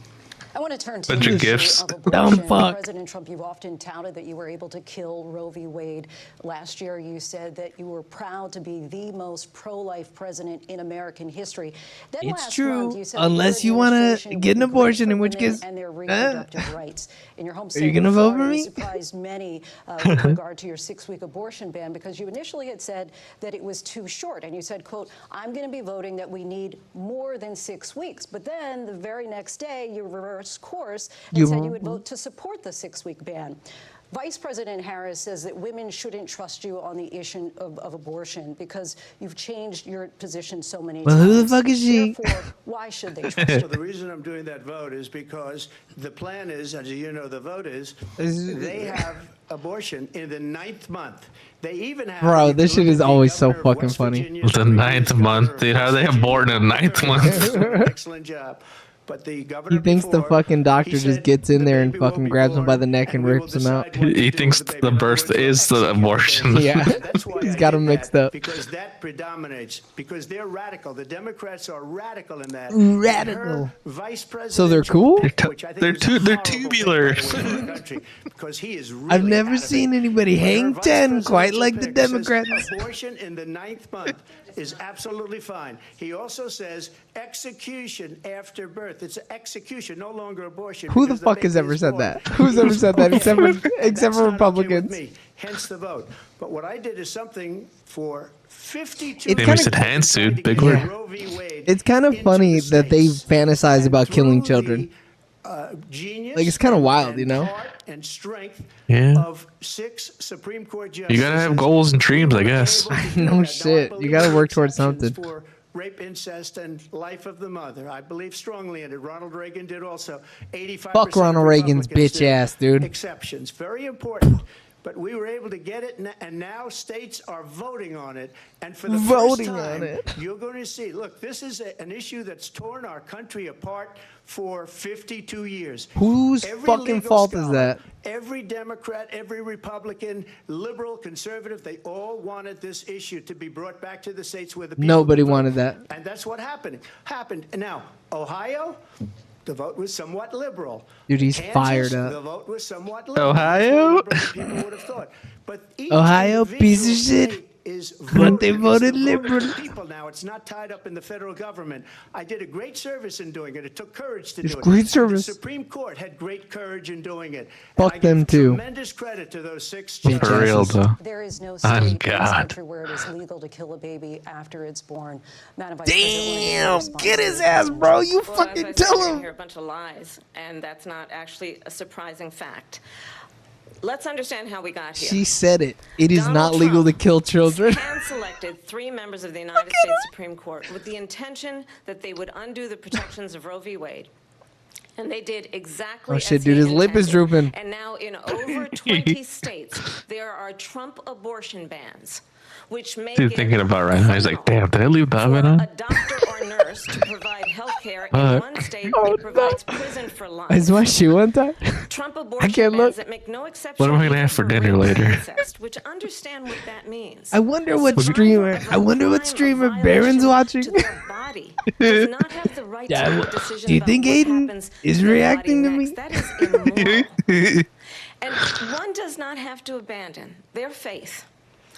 I want to turn to Bunch the of issue gifts. of Dumb abortion. fuck. President Trump, you've often touted that you were able to kill Roe v. Wade. Last year, you said that you were proud to be the most pro-life president in American history. Then It's last true, month, you said unless your you wanna administration get an would be great abortion, for in which women case, and their reproductive rights. In your home Are state you gonna of vote for Florida, me? you surprised many with regard to your 6-week abortion ban, because you initially had said that it was too short, and you said, quote, I'm going to be voting that we need more than 6 weeks. But then the very next day, you reversed course and said you would vote to support the 6-week ban. Vice President Harris says that women shouldn't trust you on the issue of abortion because you've changed your position so many Well, times. who the fuck is she? Therefore, why should they trust you? So the reason I'm doing that vote is because the plan is, as you know, the vote is, they have abortion in the 9th month. They even have. Bro, if this you shit look is at the always so governor of fucking West funny. Virginia's The previous 9th governor month, of dude. How are they West aborting in the 9th month? Excellent job. But the governor He thinks the before, fucking doctor he just said gets in the there and baby will fucking be grabs him by born the neck and we will rips him out. decide what to He do thinks with the baby. the In other birth words, we'll is the execute abortion. baby. Yeah. That's why He's I got did him mixed that, up. because that predominates, because they're radical. The Democrats are radical in that. Radical. And her vice president, So they're cool? which I think is They're horrible tubular. thing, by the way, for our country, because he is I've really never out of seen it. anybody But her hang vice 10 quite presidential like the pick says Democrats. Abortion in the 9th month is absolutely fine. He also says execution after birth. It's execution, no longer abortion. Who the because fuck baby has ever is said born. that? Who's ever said that except And for that's not okay with Republicans? me, hence the vote. But what I did is something for 52 It's They kinda- said hands, dude. to Big get word. Roe v. Wade It's kind of into funny the that they states. fantasize about And killing through children. the, genius Like, it's kinda wild, and you know? heart and strength Yeah. of 6 Supreme Court justices. You gotta have goals and dreams, I guess. No shit. You gotta work towards something. For rape, incest, and life of the mother. I believe strongly in it. Ronald Reagan did also. 85% Fuck Ronald of Reagan's Republicans bitch did. ass, dude. Exceptions. Very important. But we were able to get it, and now states are voting on it. And for the Voting first time, on it. you're going to see. Look, this is an issue that's torn our country apart for 52 years. Whose Every fucking legal fault is scholar, that? Every Democrat, every Republican, liberal, conservative, they all wanted this issue to be brought back to the states where the people Nobody could vote. wanted that. And that's what happened. And now, Ohio, the vote was somewhat liberal. Dude, he's Kansas, fired up. The vote was somewhat liberal. Ohio? That's what liberal people would have thought. But each Ohio, piece of individual shit. state is But they voting. voted It's the vote of liberal. the people now. It's not tied up in the federal government. I did a great service in doing it. It took courage to It's do it. great service. The Supreme Court had great courage in doing it. Fuck and I them give too. Tremendous credit to those 6 Bitch judges. For real though. There is no Oh, state in this God. country where it is legal to kill a baby after it's born. Madam Vice Damn, President, get his ass, bro. You Well, fucking as I said, tell you're gonna him. hear a bunch of lies, and that's not actually a surprising fact. Let's understand how we got here. She said it. It is Donald not legal to Trump kill children. hand-selected 3 members of the United States Supreme Court with the intention that they would undo the protections of Roe v. Wade. And they did exactly Oh, shit, as dude, he his lip is intended. drooping. And now in over 20 states, there are Trump abortion bans, which make Dude, it thinking about right now, he's like, criminal damn, did I leave the oven for on? a doctor or nurse to provide health care in Fuck. one state that provides prison for life. I watched you one time. Trump abortion can't bans look. that make no exception What am I gonna even have for dinner rape later? and incest, which understand what that means. I wonder what The streamer. survivor of I wonder a what crime streamer of Baron's violation watching. to their body does not have the right Yeah, to make well, decisions do you about think what Aiden happens is to their reacting body to me? next. That is immoral. And one does not have to abandon their faith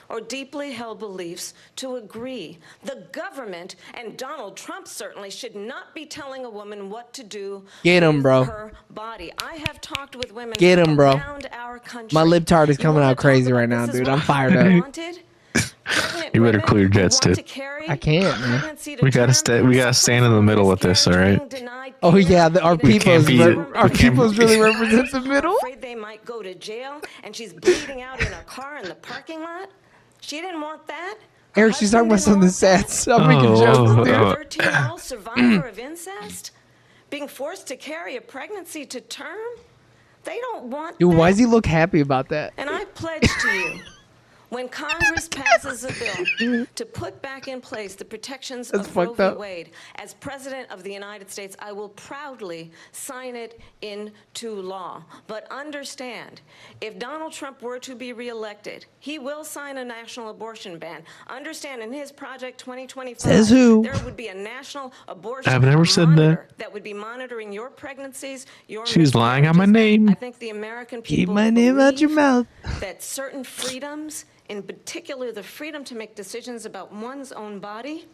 or deeply held beliefs to agree. The government, and Donald Trump certainly, should not be telling a woman what to do Get 'em, with bro. her body. I have talked with women Get 'em, bro. around our country. My libtard is You coming wanna out crazy talk right about now, this is dude. what I'm fired I up. wanted? Pregnant You better women clear who jets, want dude. to carry I can't, man. pregnancy to We gotta term stay. We gotta stand in the middle with this, all right? denied Oh care. yeah, our It is people's be- our we can't people's be- really represent the middle. afraid they might go to jail, and she's bleeding out in a car in the parking lot. She didn't want that. Her Eric, she's talking about husband something didn't want sad. that. I'm making jokes, Oh, dude. oh. A 13-year-old survivor of incest being forced to carry a pregnancy to term. They don't want Dude, that. why does he look happy about that? And I pledge to you, when Congress passes a bill to put back in place the protections That's of Roe fucked v. up. Wade, as President of the United States, I will proudly sign it into law. But understand, if Donald Trump were to be reelected, he will sign a national abortion ban. Understand, in his Project 2025, Says who? there would be a national abortion I've never said that. monitor that would be monitoring your pregnancies, your She's lying on my miscarriages. name. I think the American people Keep my name out your believe mouth. that certain freedoms, in particular the freedom to make decisions about one's own body,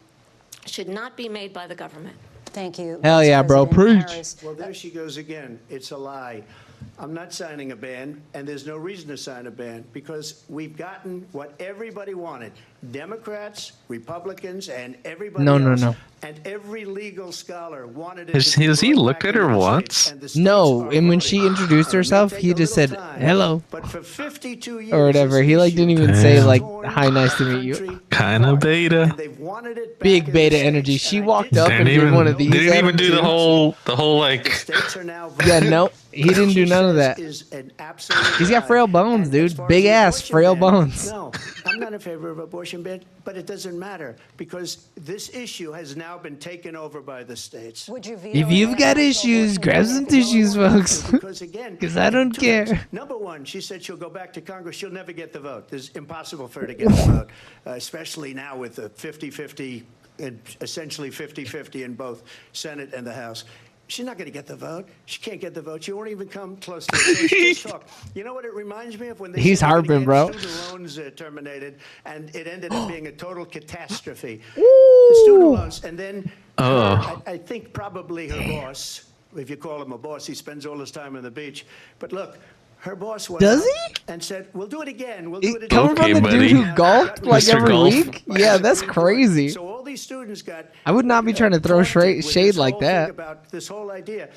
should not be made by the government. Thank you. Hell Vice yeah, bro. President Preach. Harris. Well, there she goes again. It's a lie. I'm not signing a ban, and there's no reason to sign a ban because we've gotten what everybody wanted. Democrats, Republicans, and everybody No, no, else. no. And every legal scholar wanted it. Has to be he brought looked back at her into the once? states, and the states No, are and when voting. she introduced It may herself, take he a just little said, time, "Hello," But for 52 years, or whatever. this He like issue didn't even has say like, torn "Hi, nice to our meet you." country Kinda apart, beta. and they've wanted it back Big in the beta states, energy. and She I walked did up say and did one of these. Didn't even at do him, the too. whole the like. states are now Yeah, voting. no, he didn't do She none of says that. is an absolute He's got lie. frail bones, And dude. as far Big as the ass, abortion frail ban, bones. No, I'm not in favor of abortion ban, but it doesn't matter because this issue has now been taken over by the states. Would you veto If you've a got national issues, abortion grab ban? some tissues, folks. Because again, 'Cause I don't two things. care. Number one, she said she'll go back to Congress. She'll never get the vote. It's impossible for her to get the vote, especially now with the 50-50, and essentially 50-50 in both Senate and the House. She's not going to get the vote. She can't get the vote. She won't even come close to it. So it's just talk. You know what it reminds me of when they He's said they were gonna harping, bro. get Student loans terminated, and it ended up being a total catastrophe. The student loans, and then I think probably her boss, if you call him a boss, he spends all his time on the beach. But look, her boss went Does out he? and said, "We'll do it again. We'll do it again." Coming Okay, from the buddy. dude who golfed like Mr. every Golf. week? Yeah, that's crazy. So all these students got. I would not be trying to throw taunted with shade this like whole thing that. About this whole idea,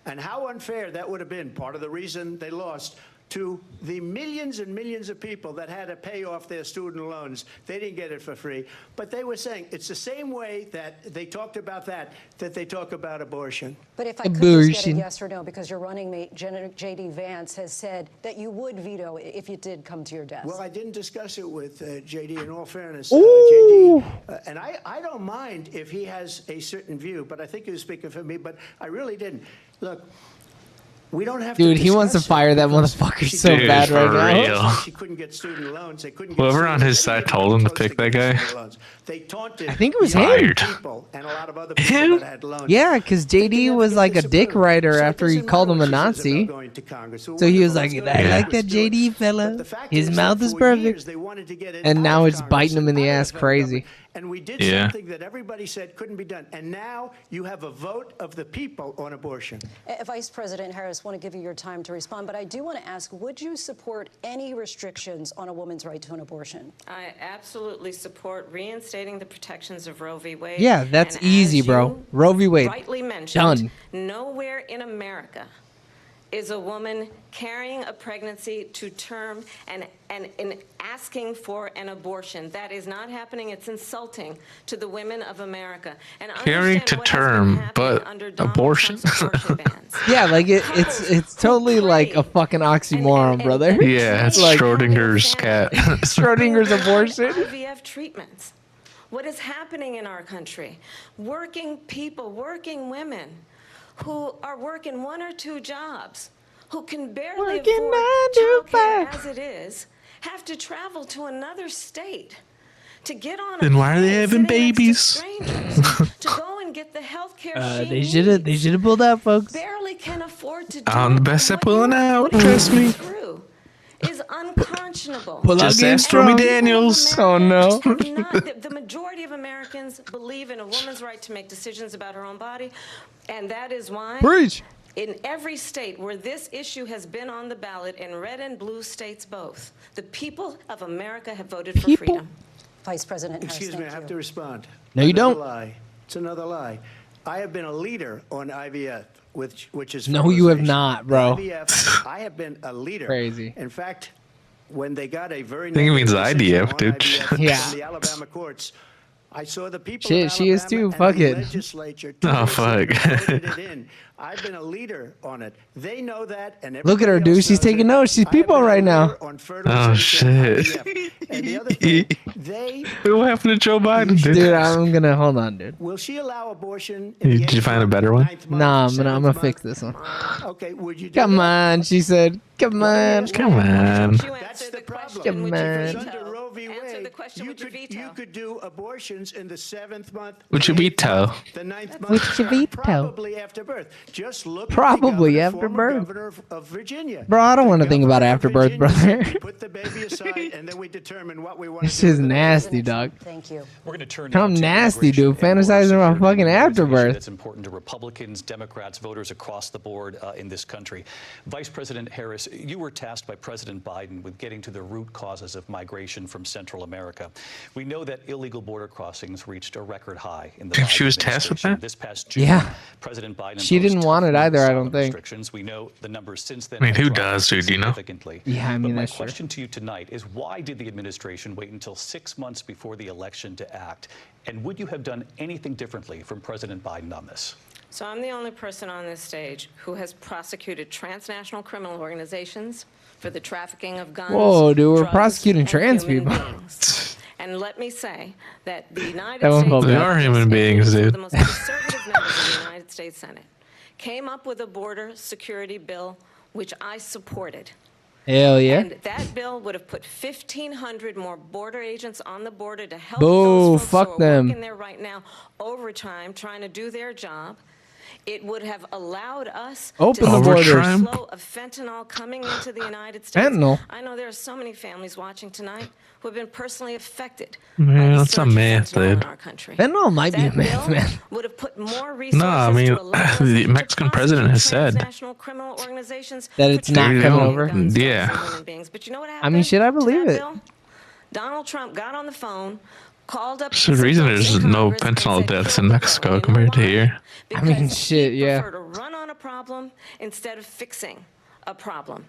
and how unfair that would have been. Part of the reason they lost. to the millions and millions of people that had to pay off their student loans. They didn't get it for free. But they were saying it's the same way that they talked about that they talk about abortion. But if I could just get a yes or no, because your running mate, J.D. Vance, has said that you would veto if it did come to your desk. Well, I didn't discuss it with J.D. in all fairness. J.D., and I don't mind if he has a certain view, but I think he was speaking for me, but I really didn't. Look, we don't have Dude, to he wants to discuss fire that because motherfucker she so did bad for right now. real. She couldn't get student loans. They couldn't get Whoever on his student- side told him to close pick that get guy. student loans. They taunted I think it was young him. people and a lot of other people Him? that had loans. Yeah, because They JD didn't was have to like a get dick disapproval. writer So it after he doesn't called him matter a what she says about Nazi. going to Congress. So he was Wonderful. like, Let's go I to like Congress, that do it. JD But fella. the fact His is mouth that is for perfect. years they wanted to get it And out now of it's Congress biting him in and the out of ass the federal crazy. government. And we did Yeah. something that everybody said couldn't be done. And now you have a vote of the people on abortion. Vice President Harris, want to give you your time to respond, but I do want to ask, would you support any restrictions on a woman's right to an abortion? I absolutely support reinstating the protections of Roe v. Wade. Yeah, that's And easy, as bro. you Roe v. Wade. rightly mentioned, Done. nowhere in America is a woman carrying a pregnancy to term and asking for an abortion. That is not happening. It's insulting to the women of America. And Carrying understand to what has been term, happening but under Donald abortion. Trump's abortion bans. Yeah, like it's totally like a fucking oxymoron, brother. Yeah, it's like Schrodinger's cat. Schrodinger's abortion. IVF treatments. What is happening in our country? Working people, working women who are working 1 or 2 jobs, who can barely Working afford 9 to childcare 5. as it is, have to travel to another state to get on a Then why are they plane having sitting next to babies? strangers to go and get the health care They should have pulled out, folks. barely can afford to do. I'm the best at What pulling you're out, putting trust me. through is unconscionable. Pull out Just game ask Stormy strong. Daniels. Oh no. The majority of Americans believe in a woman's right to make decisions about her own body, and that is why Preach. in every state where this issue has been on the ballot, in red and blue states both, the people of America have voted for freedom. Vice President Harris, Excuse me, I thank have you. to respond. No, you Another don't. Lie. It's another lie. I have been a leader on IVF, which is No, you have fertilization. not, bro. IVF, I have been a leader. Crazy. In fact, when they got a very think it means negative decision IDF, on dude. IVF Yeah. from the Alabama courts, I saw the people Shit, of she is Alabama too, and fuck the it. legislature Oh, voted fuck. it in. I've been a leader on it. They know that, and Look at her, everybody dude. else She's knows taking it. notes. She's I have people been a right now. leader on fertilization Oh, shit. IVF. And the other thing, they What happened to Joe Biden, dude? Dude, I'm gonna hold on, dude. will she allow abortion? In the Did you eighth find a month, better one? ninth month, Nah, I'm seventh gonna fix month? this one. Okay, would you do Come that? on, she said. Come on. Come on. That's the problem. Come Would you on. veto? Under Roe v. Answer Wade, the question, would you veto? you could do abortions in the 7th month, Would you the 8th veto? month, the 9th month, Would you veto? probably after birth. Just look Probably at the after former birth. governor of Virginia. Bro, I don't The want to think about governor of afterbirth, Virginia said, brother. "We put the baby aside, and then we determine what we want This to do is with the baby." nasty, dog. Thank you. We're going to turn I'm now to nasty, immigration dude. and border Fantasizing about security. fucking It's an issue afterbirth. That's important to Republicans, Democrats, voters across the board in this country. Vice President Harris, you were tasked by President Biden with getting to the root causes of migration from Central America. We know that illegal border crossings reached a record high in the She Biden was tasked with administration. that? This past June, Yeah. President Biden She imposed didn't want it tough either, I don't asylum think. restrictions. We know the numbers since then. I mean, have who dropped does, dude, you know? significantly. Yeah, I mean, but my that's true. question to you tonight is, why did the administration wait until 6 months before the election to act? And would you have done anything differently from President Biden on this? So I'm the only person on this stage who has prosecuted transnational criminal organizations for the trafficking of guns. Whoa, dude, we're drugs, prosecuting and trans human people. beings. And let me say that the United That one States felt They are human beings, Congress, dude. the most conservative members of the United States Senate, came up with a border security bill, which I supported. Hell yeah. And that bill would have put 1,500 more border agents on the border to help Boo, those folks fuck who are them. working there right now overtime trying to do their job. It would have allowed us Open to the stop borders. the flow of fentanyl coming into the United States. Fentanyl? I know there are so many families watching tonight who have been personally affected. Man, by the that's surge a of myth, fentanyl in dude. our country. Fentanyl might be a That myth, bill man. would have put more resources No, I mean, to allow us the to Mexican president has prosecute said transnational criminal organizations That for it's not trafficking coming in over. guns, Yeah. drugs, and human beings. But you know what happened? I mean, shit, I to believe that it. bill? Donald Trump got on the phone, called up. There's a some reason folks there's in no Congress and fentanyl said, deaths "Kill in the bill." Mexico You know compared to why? here. I mean, Because shit, he'd yeah. prefer to run on a problem instead of fixing a problem.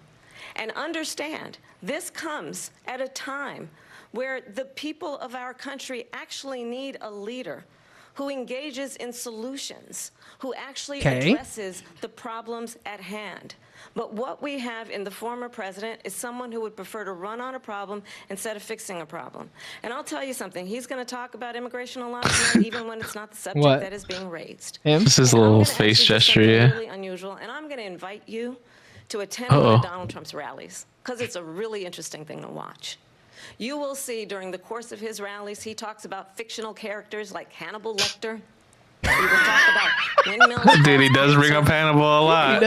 And understand, this comes at a time where the people of our country actually need a leader who engages in solutions, who actually addresses the problems at hand. But what we have in the former president is someone who would prefer to run on a problem instead of fixing a problem. And I'll tell you something, he's going to talk about immigration a lot tonight, even when it's not the subject that is being raised. This is a little face gesture, yeah. Really unusual, and I'm going to invite you to attend one of Donald Trump's rallies, because it's a really interesting thing to watch. You will see during the course of his rallies, he talks about fictional characters like Hannibal Lecter. He will talk about windmills. Dude, he does bring up Hannibal a lot.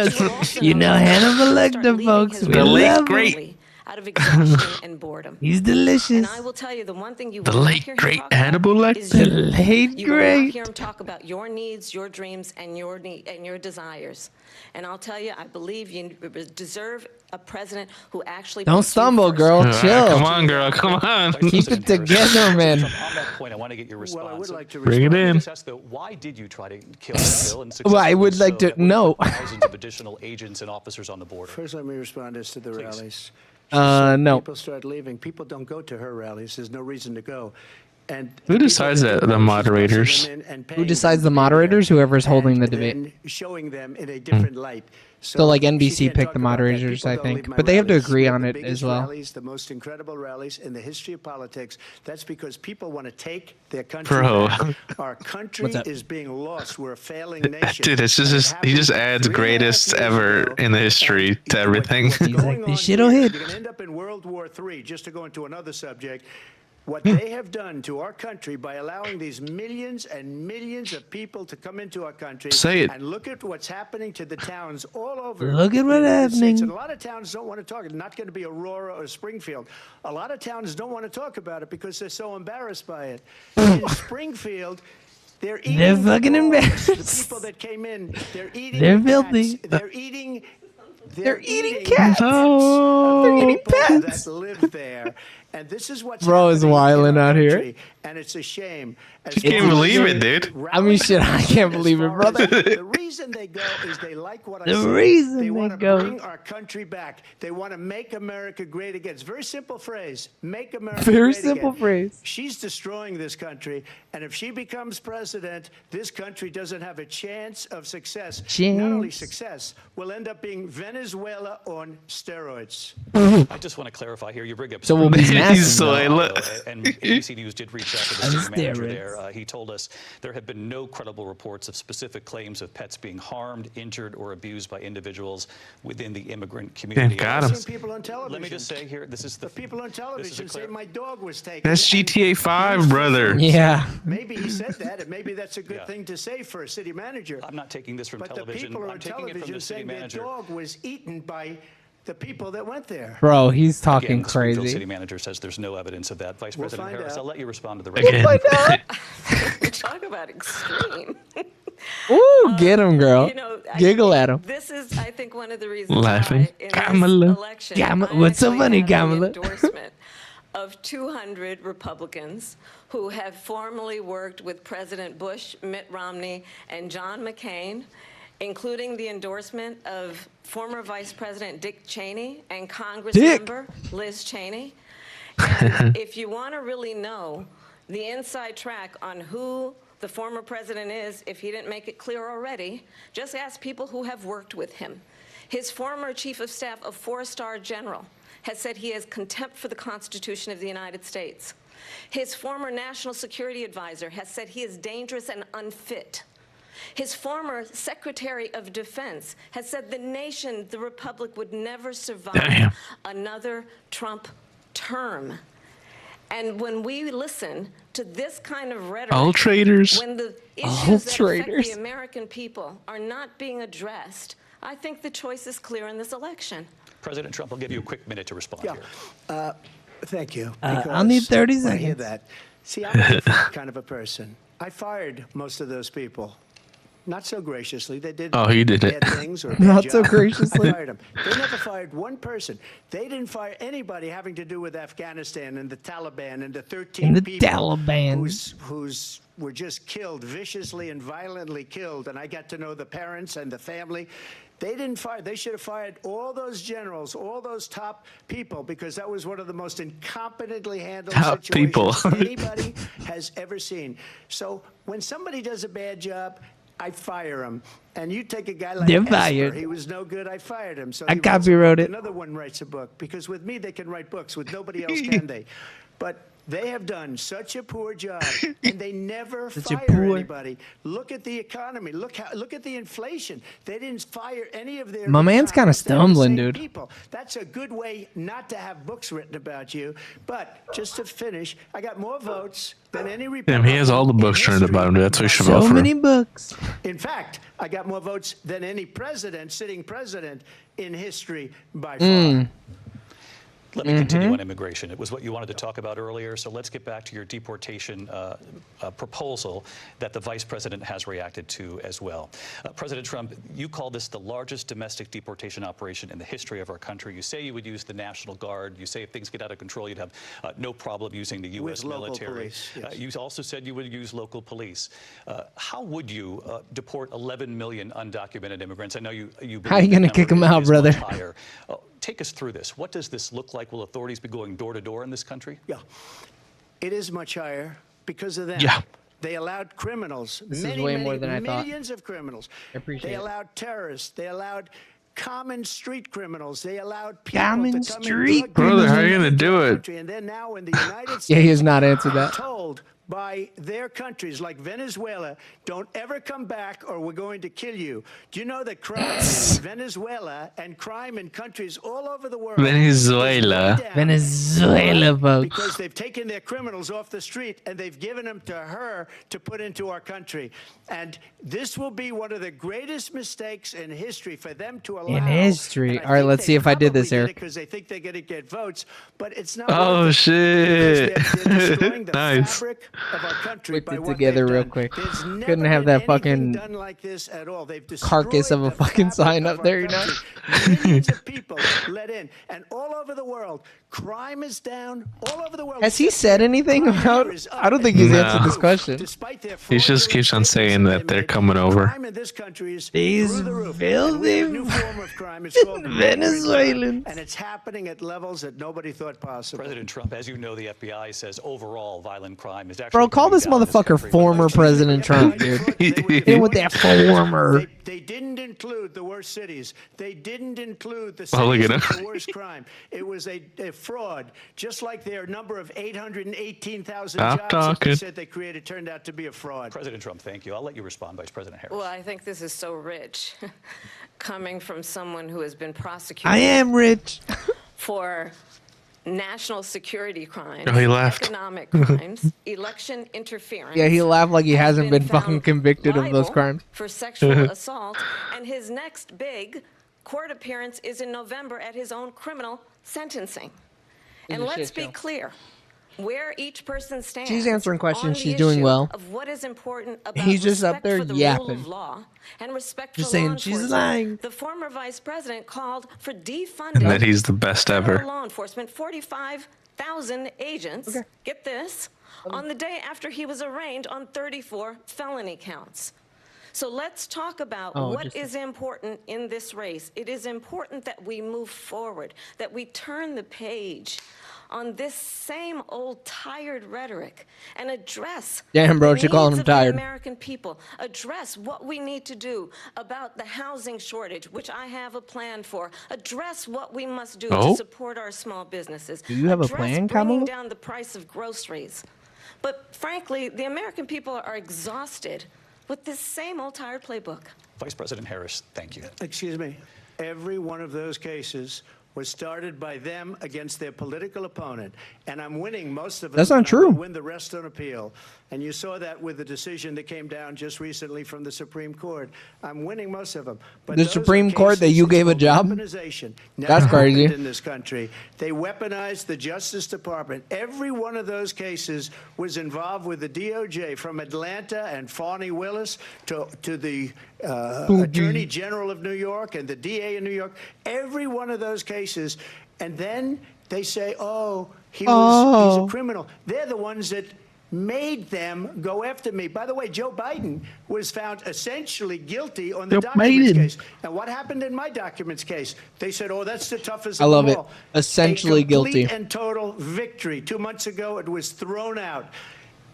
You know Hannibal Lecter, folks. The late great. Out of exhaustion and boredom. He's delicious. And I will tell you the one thing you will The not late hear him great talk about Hannibal Lecter. is The you. late You will great. not hear him talk about your needs, your dreams, and your desires. And I'll tell you, I believe you deserve a president who actually Don't puts you stumble, first. girl. Chill. Come on, girl. Come on. Keep it together, man. On that point, I want to get your response. Well, I would like to Bring it respond. in. Just ask, though, why did you try to kill that bill? And Well, I would successfully like to so that we know. put thousands of additional agents and officers on the border. First, let me respond as to the rallies. No. People start leaving. People don't go to her rallies. There's no reason to go. And Who decides that? The moderators. Who decides the moderators? Whoever's holding the debate. Showing them in a different light. So like she NBC can't picked talk the about that. moderators, People I don't think, leave my but they have to rallies. agree on The it biggest as well. Rallies, the most incredible rallies in the history of politics. That's because people want to take their country Bro. back. Our country What's up? is being lost. We're a failing nation. Dude, it's just he just adds greatest ever in the history to everything. He's like, this shit'll hit. You're going to end up in World War III, just to go into another subject. What they have done to our country by allowing these millions and millions of people to come into our country. Say it. And look at what's happening to the towns all over. Look at the what's United States. happening. And a lot of towns don't want to talk. It's not going to be Aurora or Springfield. A lot of towns don't want to talk about it because they're so embarrassed by it. In Springfield, they're eating. They're fucking the embarrassed. The people that came in, they're eating. They're cats. filthy. They're eating. They're eating cats. Oh. They're eating people pets. that live there. And this is what's Bro is happening in wilding our out here. country, and it's a shame. As Can't far believe as it, dude. I mean, shit, I can't as believe it, far as brother. The reason they go is they like what I The said. reason they want to go. bring our country back. They want to make America great again. It's a very simple phrase. Make America Very great simple again. phrase. She's destroying this country, and if she becomes president, this country doesn't have a chance of success. Not only Chance. success, will end up being Venezuela on steroids. I just want to clarify here. You bring up So we'll be massive. So I look. and ABC News did reach out to the On city manager steroids. there. He told us there have been no credible reports of specific claims of pets being harmed, injured, or abused by individuals within the immigrant community. got I've him. seen people on television. Let me just say here, this is The people on television say my dog was taken. That's and- GTA 5, brother. Yeah. Maybe he said that, and maybe that's a good Yeah. thing to say for a city manager. I'm not taking this from But the television. people are I'm on taking it from television the city saying their manager. dog was eaten by the people that went there. Bro, he's talking Again, the Springfield crazy. city manager says there's no evidence of that. Vice We'll President find Harris, out. I'll let you respond to the rest. Again. Talk about extreme. Ooh, get him, girl. You know, Giggle at him. This is, I think, one of the reasons Laughing. why in Kamala. this election, Kamala. I What's so actually funny, have the Kamala? endorsement of 200 Republicans who have formerly worked with President Bush, Mitt Romney, and John McCain, including the endorsement of former Vice President Dick Cheney and Congressmember Liz Cheney. And if you want to really know the inside track on who the former president is, if he didn't make it clear already, just ask people who have worked with him. His former chief of staff, a four-star general, has said he has contempt for the Constitution of the United States. His former national security advisor has said he is dangerous and unfit. His former Secretary of Defense has said the nation, the republic, would never survive Damn. another Trump term. And when we listen to this kind of rhetoric, All traitors. when the All issues that affect traitors. the American people are not being addressed, I think the choice is clear in this election. President Trump, I'll give you a quick minute to respond Yeah. here. Thank you. I'll need 30 because when I hear seconds. that. See, I'm a different kind of a person. I fired most of those people. not so graciously. They did Oh, he did it. bad things or a bad Not so job. graciously. I fired them. They never fired one person. They didn't fire anybody having to do with Afghanistan and the Taliban and the 13 And the people Taliban. who's were just killed, viciously and violently killed. And I got to know the parents and the family. They didn't fire. They should have fired all those generals, all those top people, because that was one of the most incompetently handled Top people. situations anybody has ever seen. So when somebody does a bad job, I fire him. And you take a guy like They're Esper, fired. he was no good, I fired him. So I he writes a copywrote book. it. Another one writes a book, because with me they can write books. With nobody else can they? But they have done such a poor job, and they never fire anybody. Look at the economy. Look at the inflation. They didn't fire any of their. My man's kinda economists. They're the stumbling, same dude. People. That's a good way not to have books written about you. But just to finish, I got more votes than any Damn, Republican. he has all the books in written about him. That's what you should So vote for. many books. In fact, I got more votes than any president, sitting president in history by far. Let me continue on immigration. It was what you wanted to talk about earlier, so let's get back to your deportation proposal that the vice president has reacted to as well. President Trump, you call this the largest domestic deportation operation in the history of our country. You say you would use the National Guard. You say if things get out of control, you'd have no problem using the U.S. With local military. police, yes. You also said you would use local police. How would you deport 11 million undocumented immigrants? I know you How you gonna kick 'em out, brother? Take us through this. What does this look like? Will authorities be going door to door in this country? Yeah, it is much higher because of them. Yeah. They allowed criminals, This is many, way many, more than I thought. millions of criminals. I appreciate They it. allowed terrorists. They allowed common street criminals. They allowed people Common to come street in, Brother, how are you gonna do it? And then now in the United States, Yeah, he has not answered that. told by their countries like Venezuela, don't ever come back or we're going to kill you. Do you know that crime in Venezuela and crime in countries all over the world Venezuela. is way down? Venezuela, folks. Because they've taken their criminals off the street and they've given them to her to put into our country. And this will be one of the greatest mistakes in history for them to allow. In history. All right, let's see if I did this, Eric. Because they think they're going to get votes, but it's not. Oh, worth it. shit. Because they're destroying the Nice. fabric of our country Whipped by it what together they've real done. quick. There's never Couldn't have been that fucking anything done like this at all. They've carcass of a destroyed the fucking sign fabric up of there, our you know? country. Millions of people let in, and all over the world, crime is down. All over the world. Has he said anything about? I don't think he's No. answered this question. Despite their He just keeps on saying that they're coming over. crime in this country is These through the roof. filthy And we have a new form of crime. It's called Venezuelans. and it's happening at levels that nobody thought possible. President Trump, as you know, the FBI says overall violent crime is actually. Bro, call coming this down in motherfucker country. former President Trump, dude. In with that former. They didn't include the worst cities. They didn't include the Oh, look cities at with him. the worst crime. It was a fraud, just like their number of 818,000 Stop jobs that they talking. said they created turned out to be a fraud. President Trump, thank you. I'll let you respond, Vice President Harris. Well, I think this is so rich, coming from someone who has been prosecuted I am rich. for national security crimes, Oh, he laughed. economic crimes, election interference. Yeah, he laughed like he has hasn't been found fucking convicted of those liable crimes. for sexual assault, and his next big court appearance is in November at his own criminal sentencing. And a let's shit be show. clear. Where each person stands. She's answering questions. on the She's doing issue well. Of what is important about He's just up respect there for the rule yapping. of law and respect Just for saying law she's enforcement. lying. The former vice president called for And defunding that he's the best federal ever. law enforcement, 45,000 agents. Get this, on the day after he was arraigned on 34 felony counts. So let's talk about what is important in this race. It is important that we move forward, that we turn the page on this same old tired rhetoric and address Damn, bro, the she calling needs him of the tired. American people, address what we need to do about the housing shortage, which I have a plan for, address what we must do Oh? to support our small businesses. Do you have a address plan, bringing Kamala? down the price of groceries. But frankly, the American people are exhausted with this same old tired playbook. Vice President Harris, thank you. Excuse me. Every one of those cases was started by them against their political opponent, and I'm winning most of them. That's not and I'm gonna true. win the rest on appeal. And you saw that with the decision that came down just recently from the Supreme Court. I'm winning most of them. But The those are Supreme Court that cases you gave a of job? weaponization. Never That's crazy. happened in this country. They weaponized the Justice Department. Every one of those cases was involved with the DOJ, from Atlanta and Fani Willis to the Attorney General of New York and the DA in New York. Every one of those cases. And then they say, oh, he's a criminal. They're the ones that made them go after me. By the way, Joe Biden was found essentially guilty on the Joe documents Biden. case. And what happened in my documents case? They said, oh, that's the toughest I of love them it. all. Essentially A complete guilty. and total victory. 2 months ago, it was thrown out.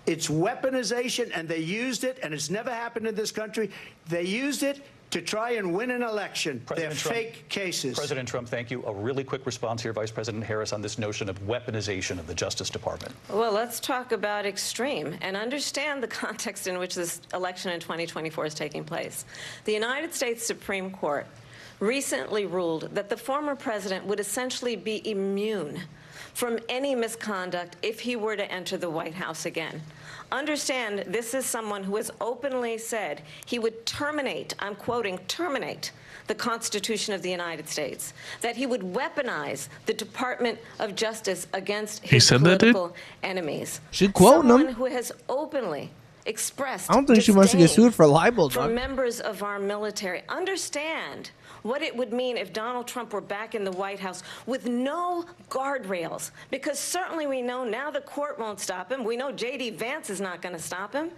It's weaponization, and they used it, and it's never happened in this country. They used it to try and win an election. They're fake cases. President Trump, thank you. A really quick response here, Vice President Harris, on this notion of weaponization of the Justice Department. Well, let's talk about extreme and understand the context in which this election in 2024 is taking place. The United States Supreme Court recently ruled that the former president would essentially be immune from any misconduct if he were to enter the White House again. Understand, this is someone who has openly said he would terminate, I'm quoting, terminate the Constitution of the United States, that he would weaponize the Department of Justice against his said that, dude? political enemies. She quoting him. Someone who has openly expressed I don't think she wants to get disdain sued for libel, for dog. members of our military. Understand what it would mean if Donald Trump were back in the White House with no guardrails, because certainly we know now the court won't stop him. We know J.D. Vance is not going to stop him.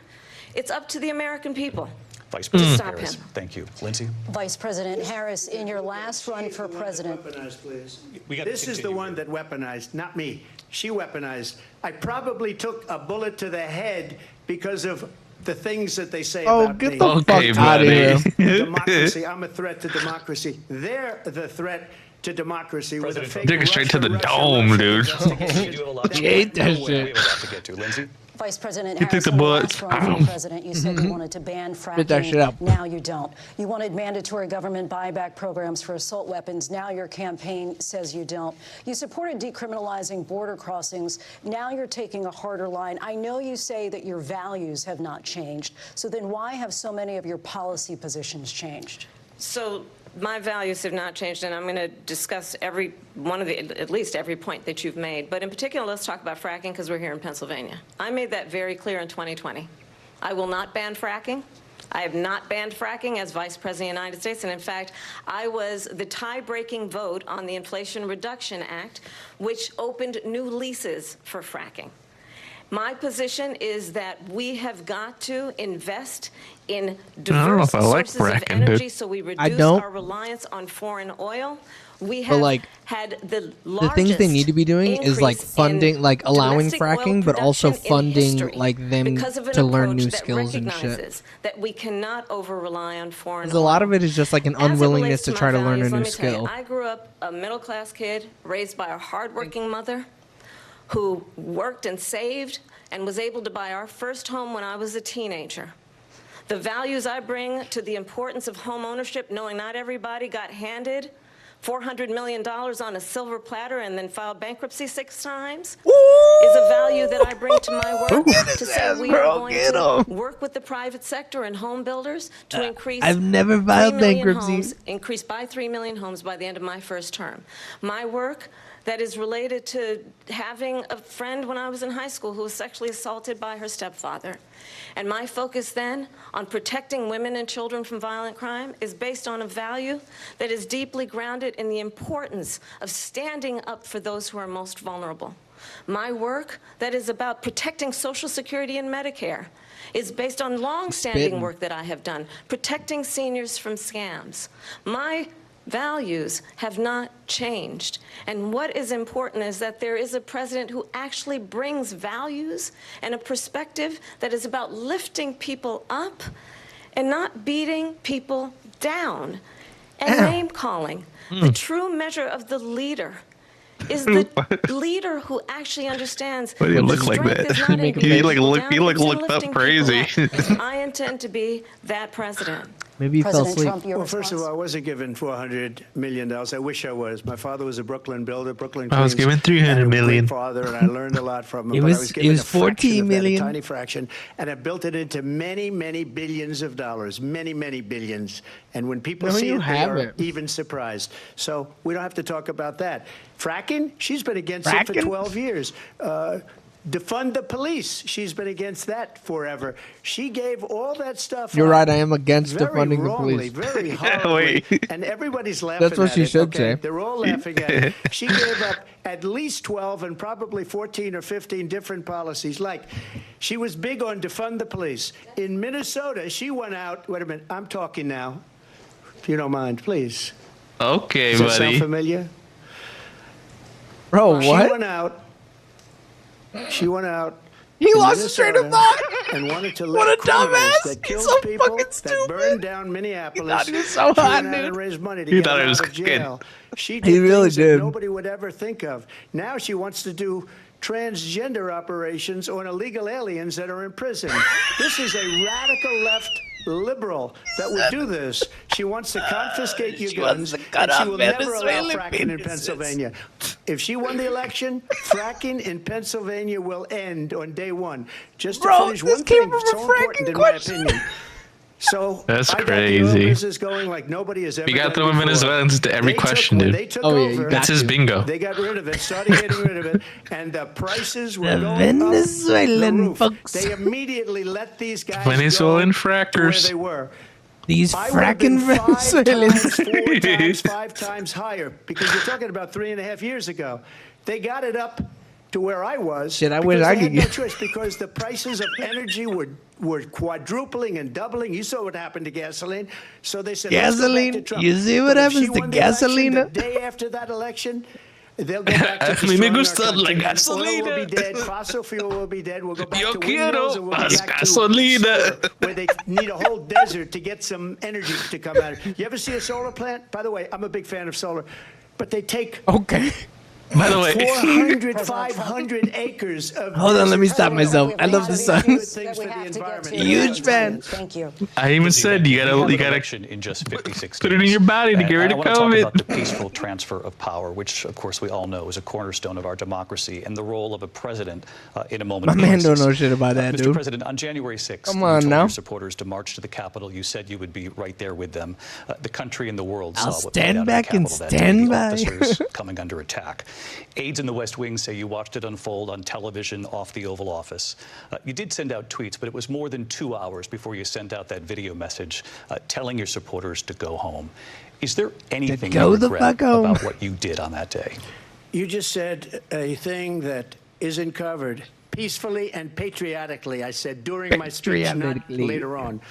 It's up to the American people. Vice President Stop Harris, him. thank you. Lindsay? Vice President Harris, in your last run for president. Weaponized, please. We gotta This is the continue one that weaponized, not me. She weaponized. I probably took a bullet to the head because of the things that they say Oh, about get me. the Okay, fuck out of buddy. here. Democracy. I'm a threat to democracy. They're the threat to democracy. With a President fake Take it straight to the Russia, dome, Russia dude. investigation. We do have a lot to hate that We shit. have a lot to get to. Lindsay? Vice President You took Harris, the in your bullets. last run for president, you said you wanted to ban Spit that shit fracking. out. Now you don't. You wanted mandatory government buyback programs for assault weapons. Now your campaign says you don't. You supported decriminalizing border crossings. Now you're taking a harder line. I know you say that your values have not changed. So then why have so many of your policy positions changed? So my values have not changed, and I'm going to discuss every one of the, at least every point that you've made. But in particular, let's talk about fracking, because we're here in Pennsylvania. I made that very clear in 2020. I will not ban fracking. I have not banned fracking as Vice President of the United States, and in fact, I was the tie-breaking vote on the Inflation Reduction Act, which opened new leases for fracking. My position is that we have got to invest in don't know diverse if I like sources of fracking, dude. energy so we reduce don't. our reliance on foreign oil. We But, have like, had the The things they need to be doing is like increase funding, in like allowing domestic oil fracking, but also production in funding history like them because of an to learn approach new that skills and shit. recognizes that we cannot over-rely on foreign Because a lot oil. of it is just like an As it unwillingness relates to my try to learn a values, new let me tell you, skill. I grew up a middle-class kid raised by a hardworking mother who worked and saved and was able to buy our first home when I was a teenager. The values I bring to the importance of home ownership, knowing not everybody got handed $400 million on a silver platter and then filed bankruptcy 6 times, is a value that I bring to my work to say we are going to work with the private sector and home builders to increase I've never 3 filed million bankruptcy. homes, increase by 3 million homes by the end of my first term. My work that is related to having a friend when I was in high school who was sexually assaulted by her stepfather. And my focus then on protecting women and children from violent crime is based on a value that is deeply grounded in the importance of standing up for those who are most vulnerable. My work that is about protecting Social Security and Medicare is based on long-standing work that I have done, protecting seniors from scams. My values have not changed. And what is important is that there is a president who actually brings values and a perspective that is about lifting people up and not beating people down and name-calling. The true measure of the leader is the leader who actually understands Why do you look like strength that? is not in Make him beating You like people look down, you like it's in looked up lifting people crazy. up. And I intend intend to be that president. Maybe he fell President asleep. Trump, your Well, first of response? all, I wasn't given $400 million. I wish I was. My father was a Brooklyn builder, Brooklyn. I was Queens, given 300 and a great million. father, and I learned a lot from him. It but was- I was it given was a fraction 14 of that, million. a tiny fraction, and I built it into many, many billions of dollars, many, many billions. And when people No, see you it, they are haven't. even surprised. So we don't have to talk about that. Fracking? She's been against it for Fracking? 12 years. Defund the police. She's been against that forever. She gave all that stuff You're up right. I am against very defunding the wrongly, police. very horribly, Wait. and everybody's laughing That's what at she it, should okay? say. They're all laughing at it. She gave up at least 12 and probably 14 or 15 different policies. Like, she was big on defund the police. In Minnesota, she went out. Wait a minute. I'm talking now. If you don't mind, please. Okay, Does that sound buddy. familiar? Bro, She what? went out. She went out. He in lost his train of Minnesota thought. and wanted to What let a criminals dumbass. that He's killed so people, fucking that stupid. burned down Minneapolis. thought he was so she hot, went out dude. and raised money to He get thought him he was out of cooking. jail. She did He really things that did. nobody would ever think of. Now she wants to do transgender operations on illegal aliens that are in prison. This is a radical left liberal that would do this. She wants to confiscate your She wants guns, to cut and she off will never allow Venezuelan fracking in penises. Pennsylvania. If she won the election, fracking in Pennsylvania will end on day one. Just to Bro, finish this one came thing from a so important fracking in question. my opinion. So That's I got the oil crazy. business going like nobody has ever You got done throwing before. Venezuelans into every They question, when dude. They took Oh, yeah, you over, got That's his bingo. they got rid of it, started getting rid of it, and the prices were The going Venezuelan up the roof. folks. They immediately let these guys Venezuelan go to where frackers. they were. These I would have fracking been Venezuelans. 4 times, 5 times higher, because you're talking about 3.5 years ago. They got it up to where I was. Shit, I wish because I they could had no get- choice, because the prices of energy were quadrupling and doubling. You saw what happened to gasoline. So they said, let's go back Gasoline? to Trump. You see what But if she happens to won the election, gasolina? The day after that election, they'll go back to A mí me destroying our gusta la country. Oil gasolina. will be dead. Fossil fuel will be dead. We'll go back Yo to quiero windmills, and we'll go más back to gasolina. solar, where they need a whole desert to get some energy to come out. You ever see a solar plant? By the way, I'm a big fan of solar, but they take Okay. By the way, 400, 500 acres of Hold on, let me desert stop soil. myself. I love the Lots of sun. good That things we for the have to get environment. to. Huge fan. Thank you. I even said you have gotta an gotta election in just 56 put it in days. your body to get rid I of want to talk COVID. about the peaceful transfer of power, which, of course, we all know is a cornerstone of our democracy, and the role of a president in a moment My of man crisis. don't know shit about that, Mr. dude. President, on January 6th, Come you on told now. your supporters to march to the Capitol. You said you would be right there with them. The country and the world I'll saw what played stand out in the back and Capitol that day, stand the by. officers coming under attack. Aides in the West Wing say you watched it unfold on television off the Oval Office. You did send out tweets, but it was more than 2 hours before you sent out that video message telling your supporters to go home. Is there anything go you the regret fuck home. about what you did on that day? You just said a thing that isn't covered. Peacefully and patriotically, I said during my speech, not Patriotically. later on.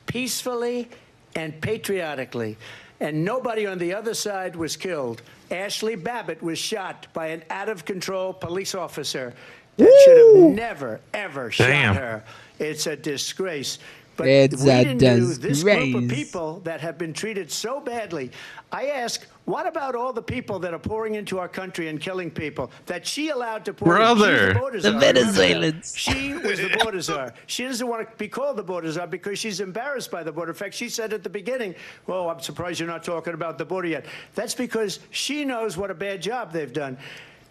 Peacefully and patriotically. And nobody on the other side was killed. Ashley Babbitt was shot by an out-of-control police officer that should have never, ever Damn. shot her. It's a disgrace. But It's we a didn't do this group of disgrace. people that have been treated so badly. I ask, what about all the people that are pouring into our country and killing people that she allowed to pour in? She was Brother. border The czar, remember that? Venezuelans. She was the border czar. She doesn't want to be called the border czar because she's embarrassed by the border. In fact, she said at the beginning, well, I'm surprised you're not talking about the border yet. That's because she knows what a bad job they've done.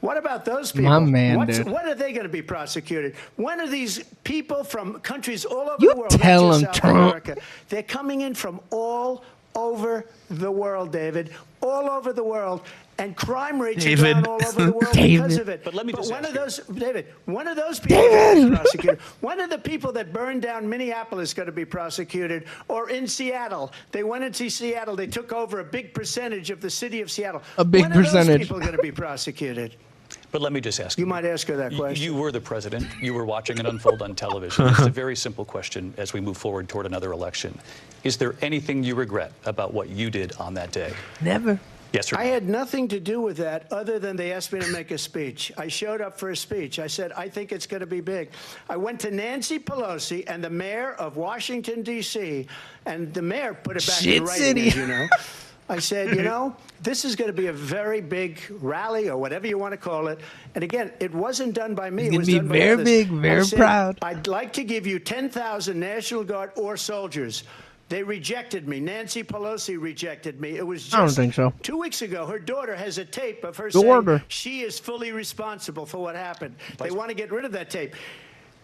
What about those people? My man, dude. When are they going to be prosecuted? When are these people from countries all over You the world, not tell just him, South Trump. America, they're coming in from all over the world, David, all over the world. And crime rates are David. down all over the world David. because of it. But let me just when ask are you. those, David, when are those people going to be prosecuted? When are the people that burned down Minneapolis going to be prosecuted? Or in Seattle? They went into Seattle. They took over a big percentage of the city of Seattle. A big when are percentage. those people going to be prosecuted? But let me just ask You might ask her that question. You were the president. You were watching it unfold on television. It's a very simple question as we move forward toward another election. Is there anything you regret about what you did on that day? Never. Yes or no? I had nothing to do with that other than they asked me to make a speech. I showed up for a speech. I said, I think it's going to be big. I went to Nancy Pelosi and the mayor of Washington, D.C., and the mayor put it back Shit in writing, city. as you know. I said, you know, this is going to be a very big rally or whatever you want to call it. And again, it wasn't done by me. It's It gonna was be done by very others. big, I very said, proud. I'd like to give you 10,000 National Guard or soldiers. They rejected me. Nancy Pelosi rejected me. It was just I don't think so. 2 weeks ago. Her daughter has a tape of her Daughter. saying she is fully responsible for what happened. They want to get rid of that tape.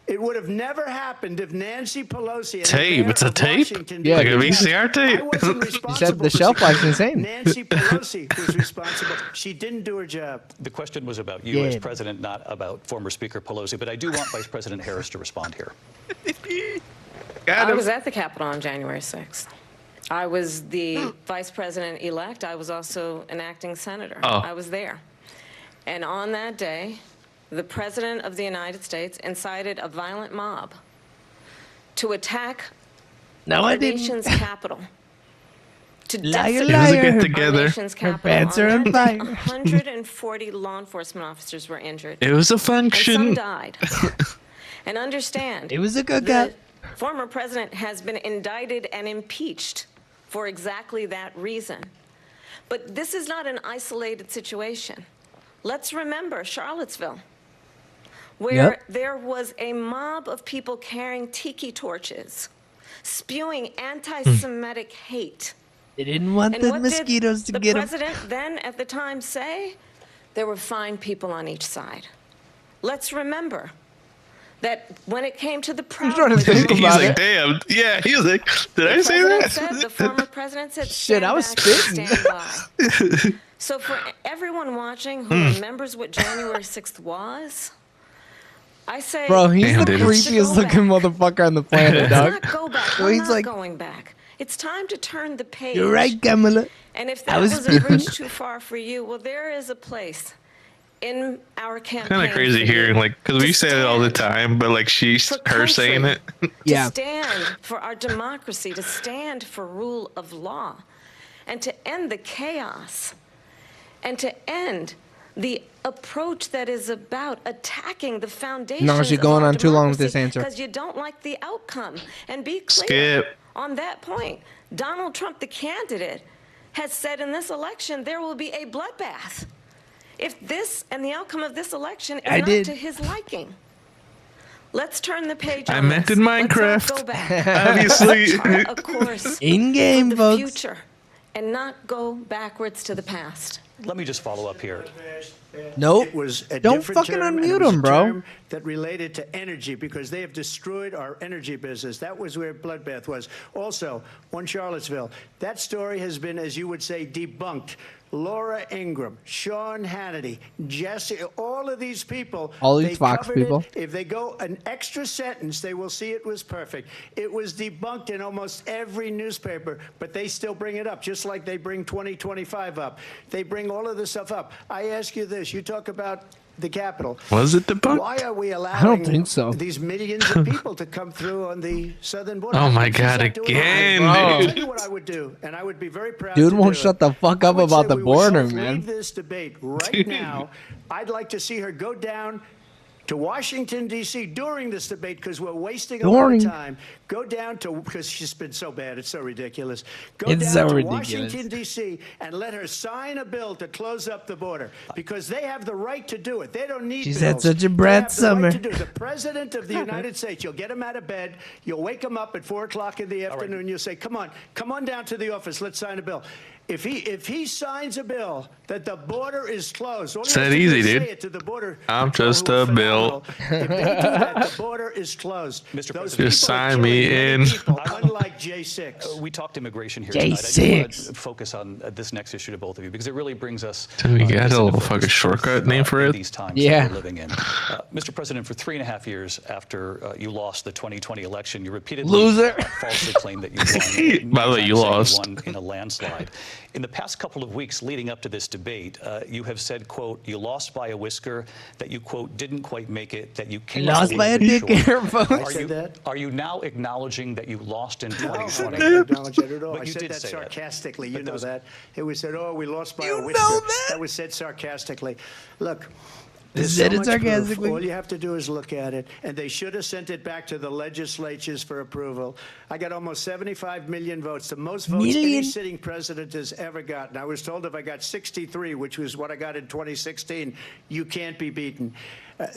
It would have never happened if Nancy Pelosi and the Tape? mayor It's a of tape? Washington Yeah, Like a dude. VCR tape? I wasn't He responsible said the for shelf life's security. insane. Nancy Pelosi was responsible. She didn't do her job. The question was about you as Yeah. president, not about former Speaker Pelosi. But I do want Vice President Harris to respond here. Got I him. was at the Capitol on January 6th. I was the vice president-elect. I was also an acting senator. Oh. I was there. And on that day, the President of the United States incited a violent mob to attack No, our I didn't. nation's capital. To Liar, decimate It was a liar. get our together. nation's Her capital. pants are On on that day, fire. 140 law enforcement officers were injured. It was a And function. some died. And understand, It was a good the guy. former president has been indicted and impeached for exactly that reason. But this is not an isolated situation. Let's remember Charlottesville, where Yep. there was a mob of people carrying tiki torches, spewing anti-Semitic hate. They didn't want And the what mosquitoes to did the get them. president then at the time say? There were fine people on each side. Let's remember that when it came to the Proud trying to Boys think He's about like, it. damn. Yeah, he was like, did I say president that? said, the former president said, Shit, stand I was back and spitting. stand by. So for everyone watching who remembers what January 6th was, I say, Bro, he's Damn, the dude. let's creepiest go looking back. motherfucker on the planet, Let's dog. not go back. So We're he's not like- going back. It's time to turn the page. You're right, Kamala. And if I that was was a spitting. bridge too far for you, well, there is a place in our campaign. Kind of crazy for hearing, you like, because we to say it all the stand time, but like she's for her saying it. country, Yeah. To stand for our democracy, to stand for rule of law, and to end the chaos, and to end the approach that is about attacking the foundations. No, she's going on too long with this answer. Because you don't like the outcome. And be clear Skip. on that point. Donald Trump, the candidate, has said in this election there will be a bloodbath if this and the outcome of this election is I not did. to his liking. Let's turn the page I on meant this. in Let's not Minecraft. go back. Obviously. Chart a course In-game, for the folks. future and not go backwards to the past. Let me just follow up here. Nope. It was a Don't different fucking term, and unmute it was him, a bro. term that related to energy because they have destroyed our energy business. That was where bloodbath was. Also, on Charlottesville, that story has been, as you would say, debunked. Laura Ingraham, Sean Hannity, Jesse, all of these people. All these they Fox covered it. people. If they go an extra sentence, they will see it was perfect. It was debunked in almost every newspaper, but they still bring it up, just like they bring 2025 up. They bring all of this stuff up. I ask you this. You talk about the Capitol. Was it debunked? Why are we allowing think so. these millions of people to come through on the southern border? Oh my She's God, not doing it. again, I'll dude. tell you what I would do, and I would be very proud Dude to won't do shut it. the fuck I up would about say the we would border, both man. Leave this debate right now. I'd like to see her go down to Washington, D.C. during this debate because we're wasting a lot During. of time. Go down to, because she's been so bad, it's so ridiculous. Go It's down so to ridiculous. Washington, D.C. and let her sign a bill to close up the border because they have the right to do it. They don't need She's bills. had such a They Brad have the right Summer. to do it. The President of the United States, you'll get him out of bed, you'll wake him up at 4 o'clock in the afternoon, you'll say, come on down to the office, let's sign a bill. If he signs a bill that the border is closed, all he It's has that to do easy, is say dude. it to the border I'm people just who are a bill. phenomenal. If they do that, the border is closed. Mr. Those President. Just people are sign me killing many in. people, unlike J6. We talked immigration here J6. tonight. I just want to focus on this next issue to both of you because it really brings us. Dude, we got this a into little focus fucking shortcut both, name for in it. These times Yeah. that we're living in. Mr. President, for 3.5 years after you lost the 2020 election, you repeatedly Loser. falsely claimed that you won. By the way, you Many times lost. saying you won in a landslide. In the past couple of weeks leading up to this debate, you have said, quote, you lost by a whisker, that you, quote, didn't quite make it, that you came up Lost a by a little bit dick short. here, folks. I said that? Are you now acknowledging that you lost in No, 2020? I didn't acknowledge that at all. But I you said did that say that. sarcastically. But You that know was- that. It was said, oh, we lost by You a whisker. know that? That was said sarcastically. Look, There's Said so it much proof. sarcastically. All you have to do is look at it, and they should have sent it back to the legislatures for approval. I got almost 75 million votes, the most votes any sitting president has ever gotten. I was told if I got 63, which was what I got in 2016, you can't be beaten.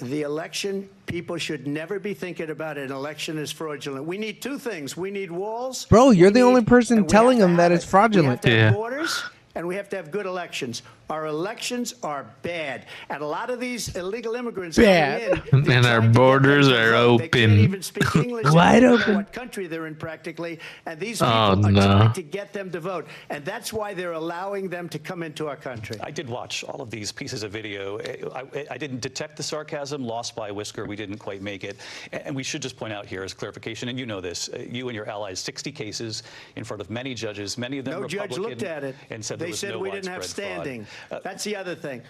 The election, people should never be thinking about an election as fraudulent. We need two things. We need walls. Bro, you're we the only need- person and we telling have to them that have it's it. fraudulent. We have to have Yeah. borders, and we have to have good elections. Our elections are bad, and a lot of these illegal immigrants Bad. coming in, they're And our trying to get them borders to are vote. They can't open. even speak English. Wide They don't know open. what country they're in practically, and these people Oh, are no. trying to get them to vote, and that's why they're allowing them to come into our country. I did watch all of these pieces of video. I didn't detect the sarcasm, lost by a whisker. We didn't quite make it. And we should just point out here as clarification, and you know this, you and your allies, 60 cases in front of many judges, many of them No Republican. judge looked at it. And said They there was said no we didn't have widespread fraud. standing. That's the other thing.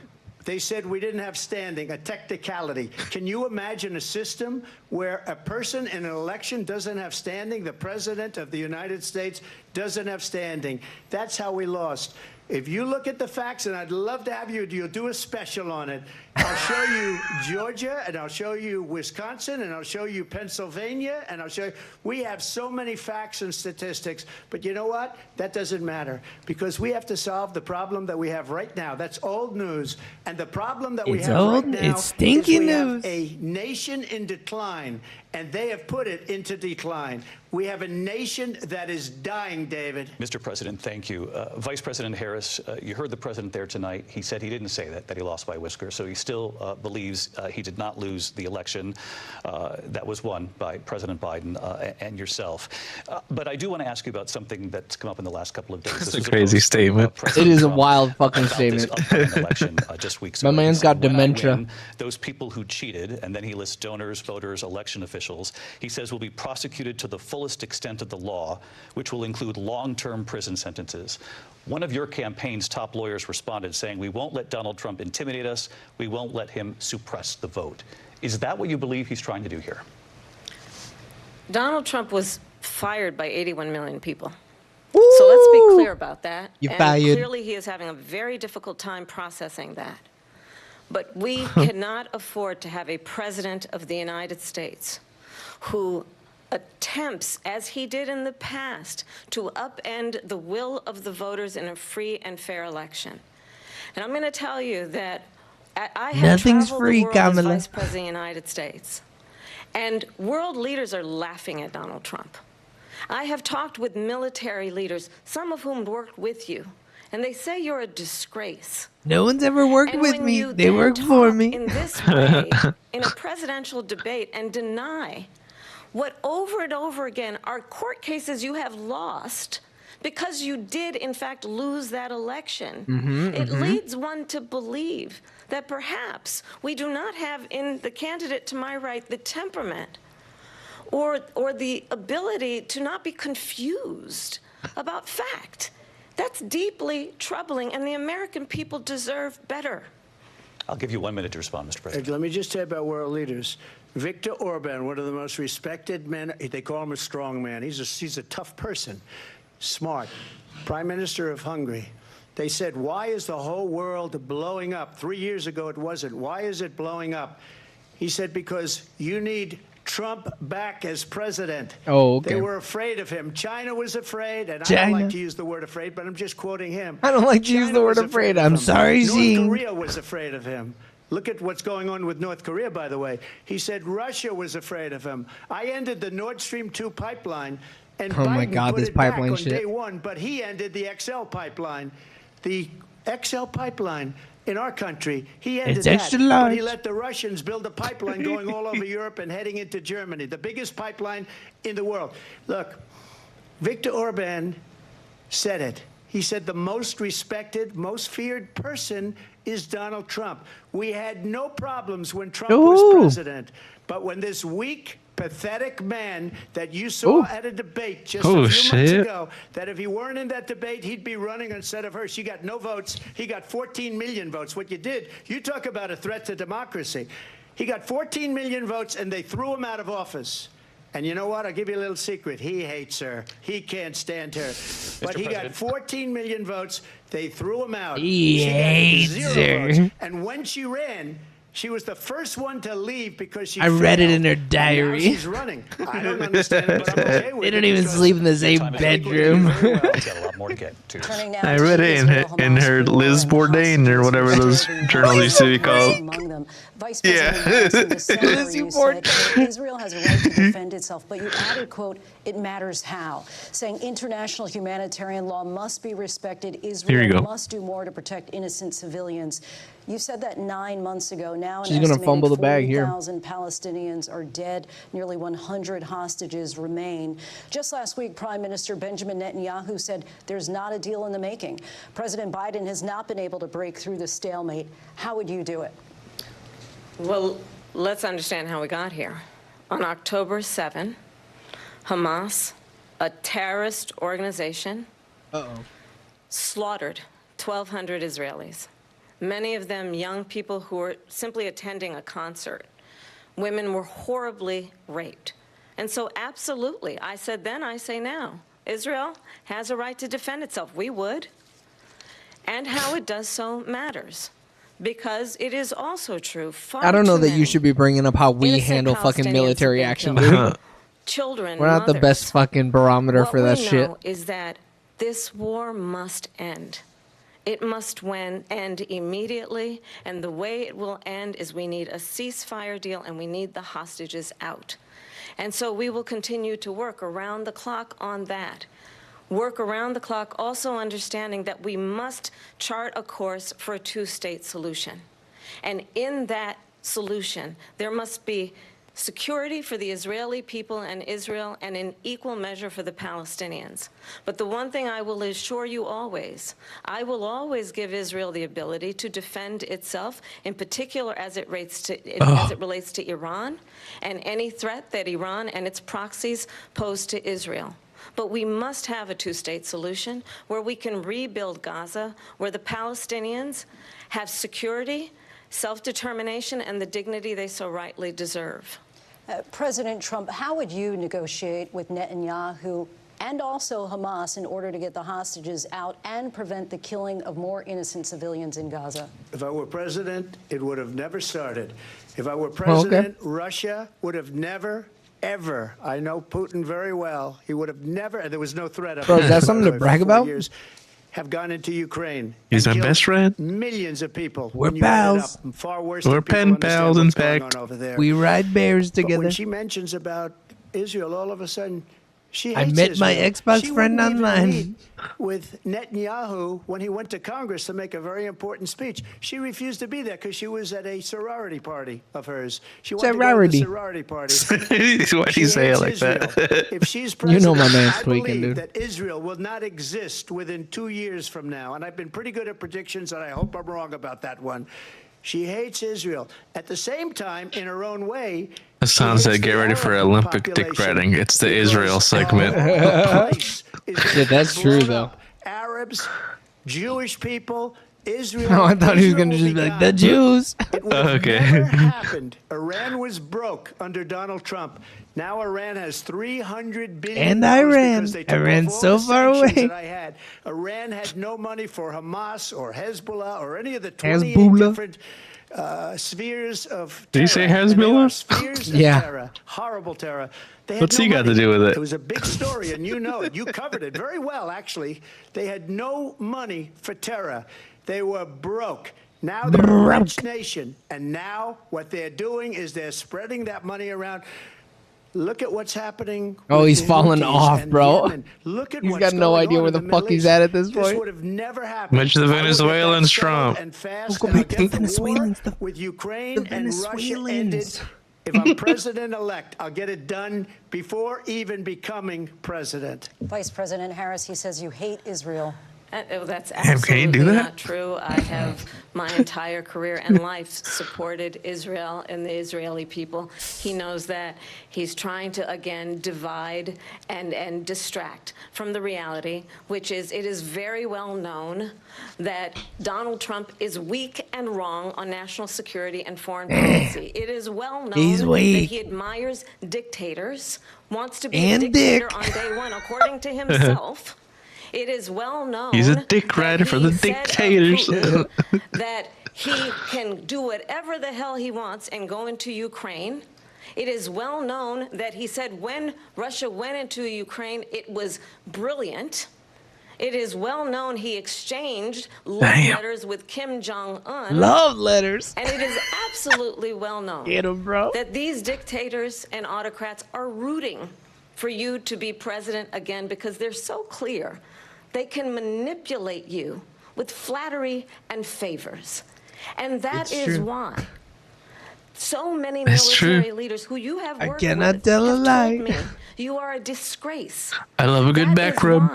They said we didn't have standing, a technicality. Can you imagine a system where a person in an election doesn't have standing? The president of the United States doesn't have standing. That's how we lost. If you look at the facts, and I'd love to have you'll do a special on it. I'll show you Georgia, and I'll show you Wisconsin, and I'll show you Pennsylvania, and I'll show you. We have so many facts and statistics, but you know what? That doesn't matter because we have to solve the problem that we have right now. That's old news, and the problem that we It's have old, right now it's stinky is we news. have a nation in decline, and they have put it into decline. We have a nation that is dying, David. Mr. President, thank you. Vice President Harris, you heard the president there tonight. He said he didn't say that he lost by a whisker. So he still believes he did not lose the election that was won by President Biden and yourself. But I do want to ask you about something that's come up in the last couple of days. That's This a was crazy post from, statement. President It is a Trump wild fucking about this statement. upcoming election just weeks My ago. He man's said, got "When I dementia." win, those people who cheated," and then he lists donors, voters, election officials, he says will be prosecuted to the fullest extent of the law, which will include long-term prison sentences. One of your campaign's top lawyers responded saying, "We won't let Donald Trump intimidate us. We won't let him suppress the vote." Is that what you believe he's trying to do here? Donald Trump was fired by 81 million people. So let's be clear about that. You and fired. clearly he is having a very difficult time processing that. But we cannot afford to have a president of the United States who attempts, as he did in the past, to upend the will of the voters in a free and fair election. And I'm going to tell you that I have Nothing's traveled free, the world Kamala. as Vice President of the United States, and world leaders are laughing at Donald Trump. I have talked with military leaders, some of whom worked with you, and they say you're a disgrace. No one's ever worked And with when me. you They then work for talk me. in this way, in a presidential debate, and deny what over and over again are court cases you have lost because you did, in fact, lose that election. It leads one to believe that perhaps we do not have in the candidate to my right the temperament or the ability to not be confused about fact. That's deeply troubling, and the American people deserve better. I'll give you 1 minute to respond, Mr. President. Let me just say about world leaders. Viktor Orban, one of the most respected men, they call him a strong man. He's a tough person, smart. Prime Minister of Hungary. They said, why is the whole world blowing up? 3 years ago it wasn't. Why is it blowing up? He said, because you need Trump back as president. Oh, okay. They were afraid of him. China was afraid, and I China. don't like to use the word afraid, but I'm just quoting him. I don't like to use the word was afraid. of I'm him. sorry, North Xing. Korea was afraid of him. Look at what's going on with North Korea, by the way. He said Russia was afraid of him. I ended the Nord Stream 2 pipeline, and Oh my Biden God, put this it back pipeline on shit. day one, but he ended the XL pipeline. The XL pipeline in our country, he ended It's that. extra But large. he let the Russians build a pipeline going all over Europe and heading into Germany, the biggest pipeline in the world. Look, Viktor Orban said it. He said the most respected, most feared person is Donald Trump. We had no problems when Trump was president. But when this weak, pathetic man that you saw at a debate just a few months ago, that if he weren't in that debate, he'd be running instead of her. She got no votes. He got 14 million votes. What you did, you talk about a threat to democracy. He got 14 million votes, and they threw him out of office. And you know what? I'll give you a little secret. He hates her. He can't stand her. But he got 14 million votes. They threw him out. He She got hates 0 her. votes. And when she ran, She was the first one to leave because she I read it failed. in her And now diary. she's running. I don't understand it, but I'm okay with They it. don't even because sleep in the same bedroom. We've got a lot more to get to. Turning now I to read it in her Liz Bourdain or whatever those journals used to be called. among them. Vice Yeah. President Harris, in December, Lizzie you said quote, Israel has a right to defend itself, but you added, quote, it matters how, saying international humanitarian law must be respected. Here you Israel go. must do more to protect innocent civilians. You said that 9 months ago. Now an She's gonna estimated fumble the bag here. 40,000 Palestinians are dead. Nearly 100 hostages remain. Just last week, Prime Minister Benjamin Netanyahu said there's not a deal in the making. President Biden has not been able to break through the stalemate. How would you do it? Well, let's understand how we got here. On October 7, Hamas, a terrorist organization, slaughtered 1,200 Israelis, many of them young people who were simply attending a concert. Women were horribly raped. And so absolutely, I said then, I say now, Israel has a right to defend itself. We would. And how it does so matters. Because it is also true. I don't know that you should be bringing up how we innocent handle fucking Palestinians military have been action, killed. dude. Children, We're not the mothers. best fucking barometer What for that we shit. know is that this war must end. It must end immediately, and the way it will end is we need a ceasefire deal and we need the hostages out. And so we will continue to work around the clock on that. Work around the clock, also understanding that we must chart a course for a two-state solution. And in that solution, there must be security for the Israeli people and Israel, and in equal measure for the Palestinians. But the one thing I will assure you always, I will always give Israel the ability to defend itself, in particular as it relates to Iran, and any threat that Iran and its proxies pose to Israel. But we must have a two-state solution where we can rebuild Gaza, where the Palestinians have security, self-determination, and the dignity they so rightly deserve. President Trump, how would you negotiate with Netanyahu and also Hamas in order to get the hostages out and prevent the killing of more innocent civilians in Gaza? If I were president, it would have never started. If I were president, Russia would have never, ever, I know Putin very well, he would have never, and there was no threat of Bro, is that something to brag about? Years, have gone into Ukraine. He's and my killed best friend. Millions of people. We're when you add it pals. up. Far worse We're than people pen pals, understand in what's going fact. on over there. We ride bears But together. when she mentions about Israel, all of a sudden, she I hates met my Israel. Xbox She friend wouldn't even online. meet with Netanyahu when he went to Congress to make a very important speech. She refused to be there because she was at a sorority party of hers. She wanted Sorority. to go to the sorority party. Why'd She you say it hates like Israel. that? If she's You president, know my man's I tweaking, believe dude. that Israel will not exist within 2 years from now. And I've been pretty good at predictions, and I hope I'm wrong about that one. She hates Israel. At the same time, in her own way, That sounds like get ready for Olympic dick riding. It's the Israel segment. Yeah, that's true, though. Arabs, Jewish people, Israel. No, I thought he was Israel gonna will just be be like, gone. the Jews. It would have Okay. never happened. Iran was broke under Donald Trump. Now Iran has $300 billion. And Iran. because they took Iran's off so all the far sanctions away. that I had. Iran had no money for Hamas or Hezbollah or any of the 28 Hezbollah. different spheres of terror. Did you say And they are Hezbollah? spheres of Yeah. terror. Horrible terror. They had What's no he got to money. do with it? It was a big story, and you know it. You covered it very well, actually. They had no money for terror. They were broke. Now they're a rich nation, and now what they're doing is they're spreading that money around. Look at what's happening. Oh, with he's the falling Houthis off, and bro. Yemen. Look at He's what's got no going idea on where in the fuck Middle he's East. at this This point. would have never happened. Mention the I will get that Venezuelans, settled Trump. and fast, Go and I'll back to get the the war Venezuelans, with Ukraine the and Russia ended. Venezuelans. If I'm president-elect, I'll get it done before even becoming president. Vice President Harris, he says you hate Israel. That's can you absolutely do that? not true. I have my entire career and life supported Israel and the Israeli people. He knows that. He's trying to, again, divide and distract from the reality, which is it is very well known that Donald Trump is weak and wrong on national security and foreign policy. It is well known He's that weak. he admires dictators, wants to be And a dictator dick. on day one, according to himself. It is well known. He's a dick that rider for he the said of dictators. Putin that He can do whatever the hell he wants and go into Ukraine. It is well known that he said when Russia went into Ukraine, it was brilliant. It is well known he exchanged love letters with Kim Jong-un. Love letters. And it is absolutely well known Get 'em, bro. that these dictators and autocrats are rooting for you to be president again because they're so clear. They can manipulate you with flattery and favors. And that is why so many military leaders who you have worked with have told me you are a disgrace. I love a good back rub.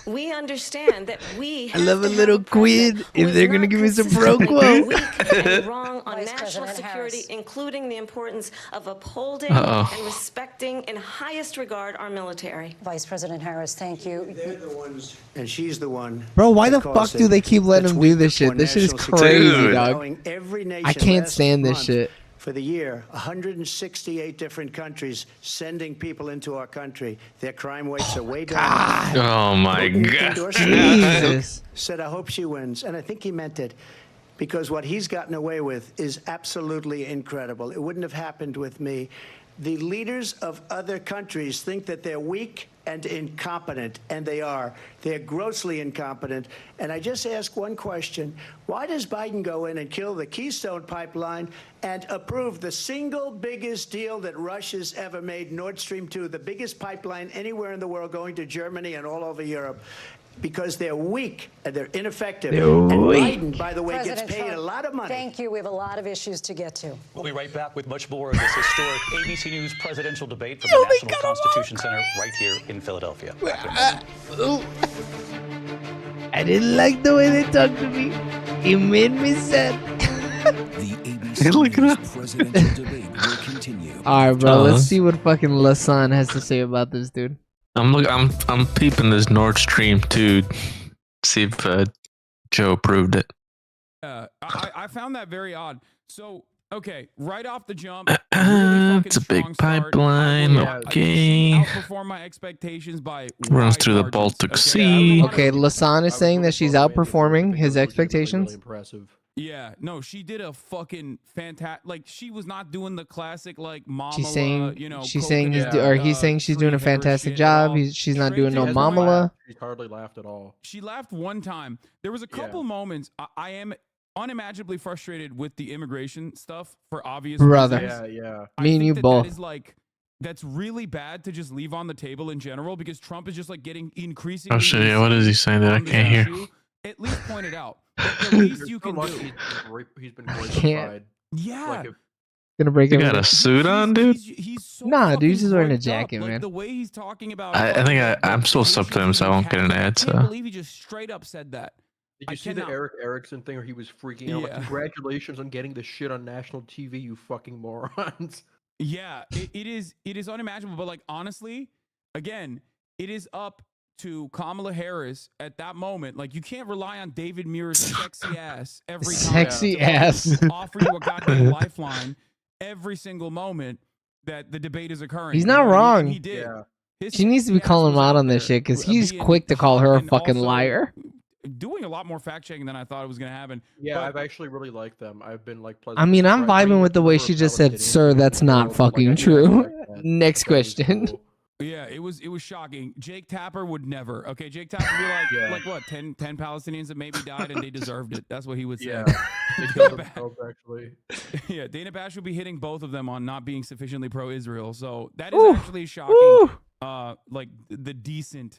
We understand that we I love a little quid if they're gonna give me some pro quo. weak and wrong on national security, including the importance of upholding and respecting in highest regard our military. Vice President Harris, thank you. They're the ones, and she's the one. Bro, why the that fuck do they keep letting him do this shit? This shit is crazy, dog. I can't stand this shit. For the year, 168 different countries sending people into our country. Their crime rates are way down. Oh my God. Jesus. Said, I hope she wins. And I think he meant it. Because what he's gotten away with is absolutely incredible. It wouldn't have happened with me. The leaders of other countries think that they're weak and incompetent, and they are. They're grossly incompetent. And I just ask one question. Why does Biden go in and kill the Keystone Pipeline and approve the single biggest deal that Russia's ever made, Nord Stream 2, the biggest pipeline anywhere in the world going to Germany and all over Europe? Because they're weak and they're ineffective. And Biden, by the way, President gets paid Trump, a lot of money. Thank you. We have a lot of issues to get to. We'll be right back with much more of this historic ABC News presidential debate from the National Constitution Center right here in Philadelphia. I didn't like the way they talked to me. It made me sad. The ABC News presidential debate will continue. All right, bro. Let's see what fucking Lasan has to say about this dude. I'm peeping this Nord Stream 2. See if Joe approved it. I found that very odd. So, okay, right off the jump, it's a big pipeline. Okay. Outperform my expectations by runs through the Baltic Sea. Okay, Lasan is saying that she's outperforming his expectations. Impressive. Yeah, no, she did a fucking fantastic. Like, she was not doing the classic like mama. She's saying, you know, he's saying he's saying she's doing a fantastic job. She's not doing no mamala. She hardly laughed at all. She laughed one time. There was a couple moments. I am unimaginably frustrated with the immigration stuff for obvious Brother. reasons. Yeah. Me and you both. That is like, that's really bad to just leave on the table in general because Trump is just like getting increasingly. Oh shit! Yeah, what is he saying that I can't hear? At least point it out. The least you can do. He's been glorified. Yeah. Like Gonna break You got a suit on, dude? He's so nah, dude, he's just wearing a up. jacket, Like, man. the way he's talking about. I think I'm still subbed to him, so I won't get an ad. I can't So believe he just straight up said that. Did you see the Eric Erickson thing where he was freaking out? Like, congratulations on getting this shit on national TV, you fucking morons. Yeah, it is unimaginable. But like honestly, again, it is up to Kamala Harris at that moment. Like you can't rely on David Muir's sexy ass every time. Sexy ass. Offer you a goddamn lifeline every single moment that the debate is occurring. He's not wrong. He did. Yeah. She needs to be calling him out on this shit because he's quick to call her a fucking liar. Doing a lot more fact checking than I thought it was going to happen. Yeah, but I've actually really liked them. I've been like I mean, I'm vibing with the way she just said, "Sir, that's not fucking true." Next question. Yeah, it was shocking. Jake Tapper would never. Okay, Jake Tapper would be like what, 10 Palestinians that maybe died and they deserved it. That's what he would say. Yeah, they killed themselves actually. Yeah, Dana Bash would be hitting both of them on not being sufficiently pro-Israel. So that is actually shocking. Like the decent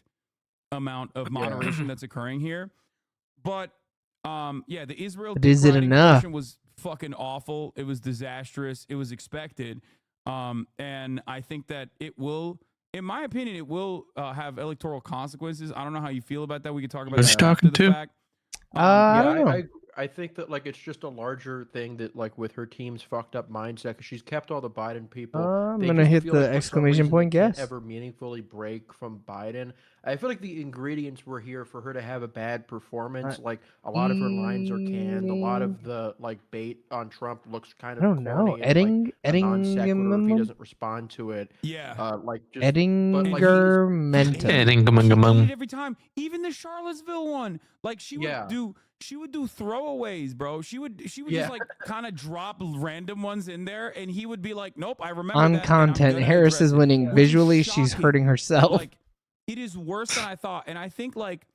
amount of moderation that's occurring here. But yeah, the Israel question was fucking awful. It was disastrous. It was expected. And I think that it will, in my opinion, it will have electoral consequences. I don't know how you feel about that. We could talk about that after the fact. I think that like it's just a larger thing that like with her team's fucked up mindset because she's kept all the Biden people. I'm gonna hit the exclamation point guess. Ever meaningfully break from Biden? I feel like the ingredients were here for her to have a bad performance. Like a lot of her lines are canned. A lot of the like bait on Trump looks kind of. I don't know. If he doesn't respond to it. Yeah. Like just Edingermentum. Every time, even the Charlottesville one, like she would do. she would do throwaways, bro. She would just like kind of drop random ones in there, and he would be like, "Nope, I remember." On that, and I'm content, gonna Harris address is it." winning. Which is Visually, she's shocking. hurting herself. Like, it is worse than I thought, and I think like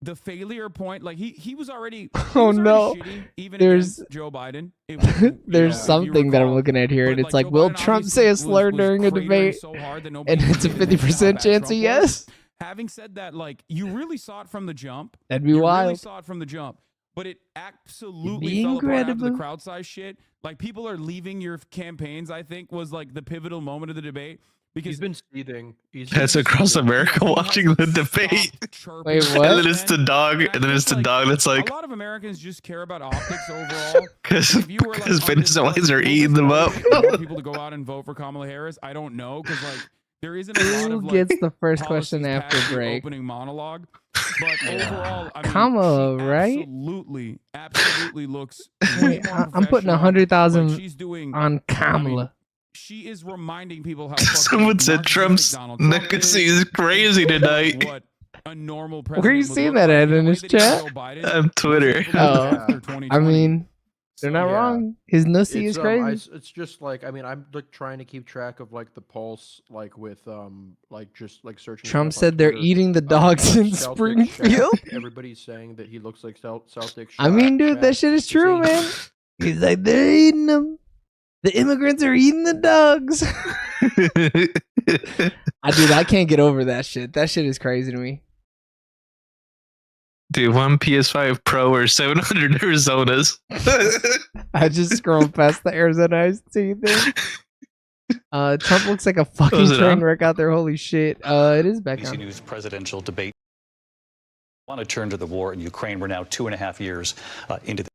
the failure point, like he was already. Oh no! Shitty, even there's against Joe Biden. It was, there's if you something that I'm recall. looking at here, and But, it's like, Joe will Biden Trump obviously say a was slur during a cratering debate? so hard that And nobody it's a believed how 50% bad chance Trump of yes. was. Having said that, like you really saw it from the jump. That'd be You really wild. saw it from the jump, but it absolutely Be fell apart after the incredible. crowd size shit. Like people are leaving your campaigns. I think was like the pivotal moment of the debate because He's been seething. That's across America watching the debate. Wait, And what? then it's the dog, and then it's the dog that's like, a lot of Americans just care about optics overall. because If you were, like, on this Venezuelans are will eating this them up. motivate more people to go out and vote for Kamala Harris? I don't know because like there isn't a lot Who of like gets the first question policies after past the break? opening monologue. But overall, I mean, Kamala, she right? absolutely looks. Way more I'm putting professional. 100,000 Like, she's doing on Kamala. she is reminding people how fucking Someone said narcissistic Trump's Donald Trump legacy is, is crazy tonight. what a normal president Where are you would seeing look that like, at and the in way his that he chat? Joe Biden On Twitter. was able to Oh, after I 2020. mean, they're not Yeah. wrong. His nussy is crazy. It's just like I mean I'm like trying to keep track of like the pulse like with like just like searching. Trump stuff on said they're Twitter. eating the dogs in Celtic Springfield. Shaq, everybody's saying that he looks like Celtic. I mean, dude, Shaq. that shit is true, man. He's like, they're eating them. The immigrants are eating the dogs. I can't get over that shit. That shit is crazy to me. Dude, one PS5 Pro or 700 Arizonas. I just scrolled past the Arizona Iced Tea thing. Trump looks like a fucking Was it train on? wreck out there. Holy shit. It is back ABC on. News presidential debate. I want to turn to the war in Ukraine. We're now 2.5 years into the.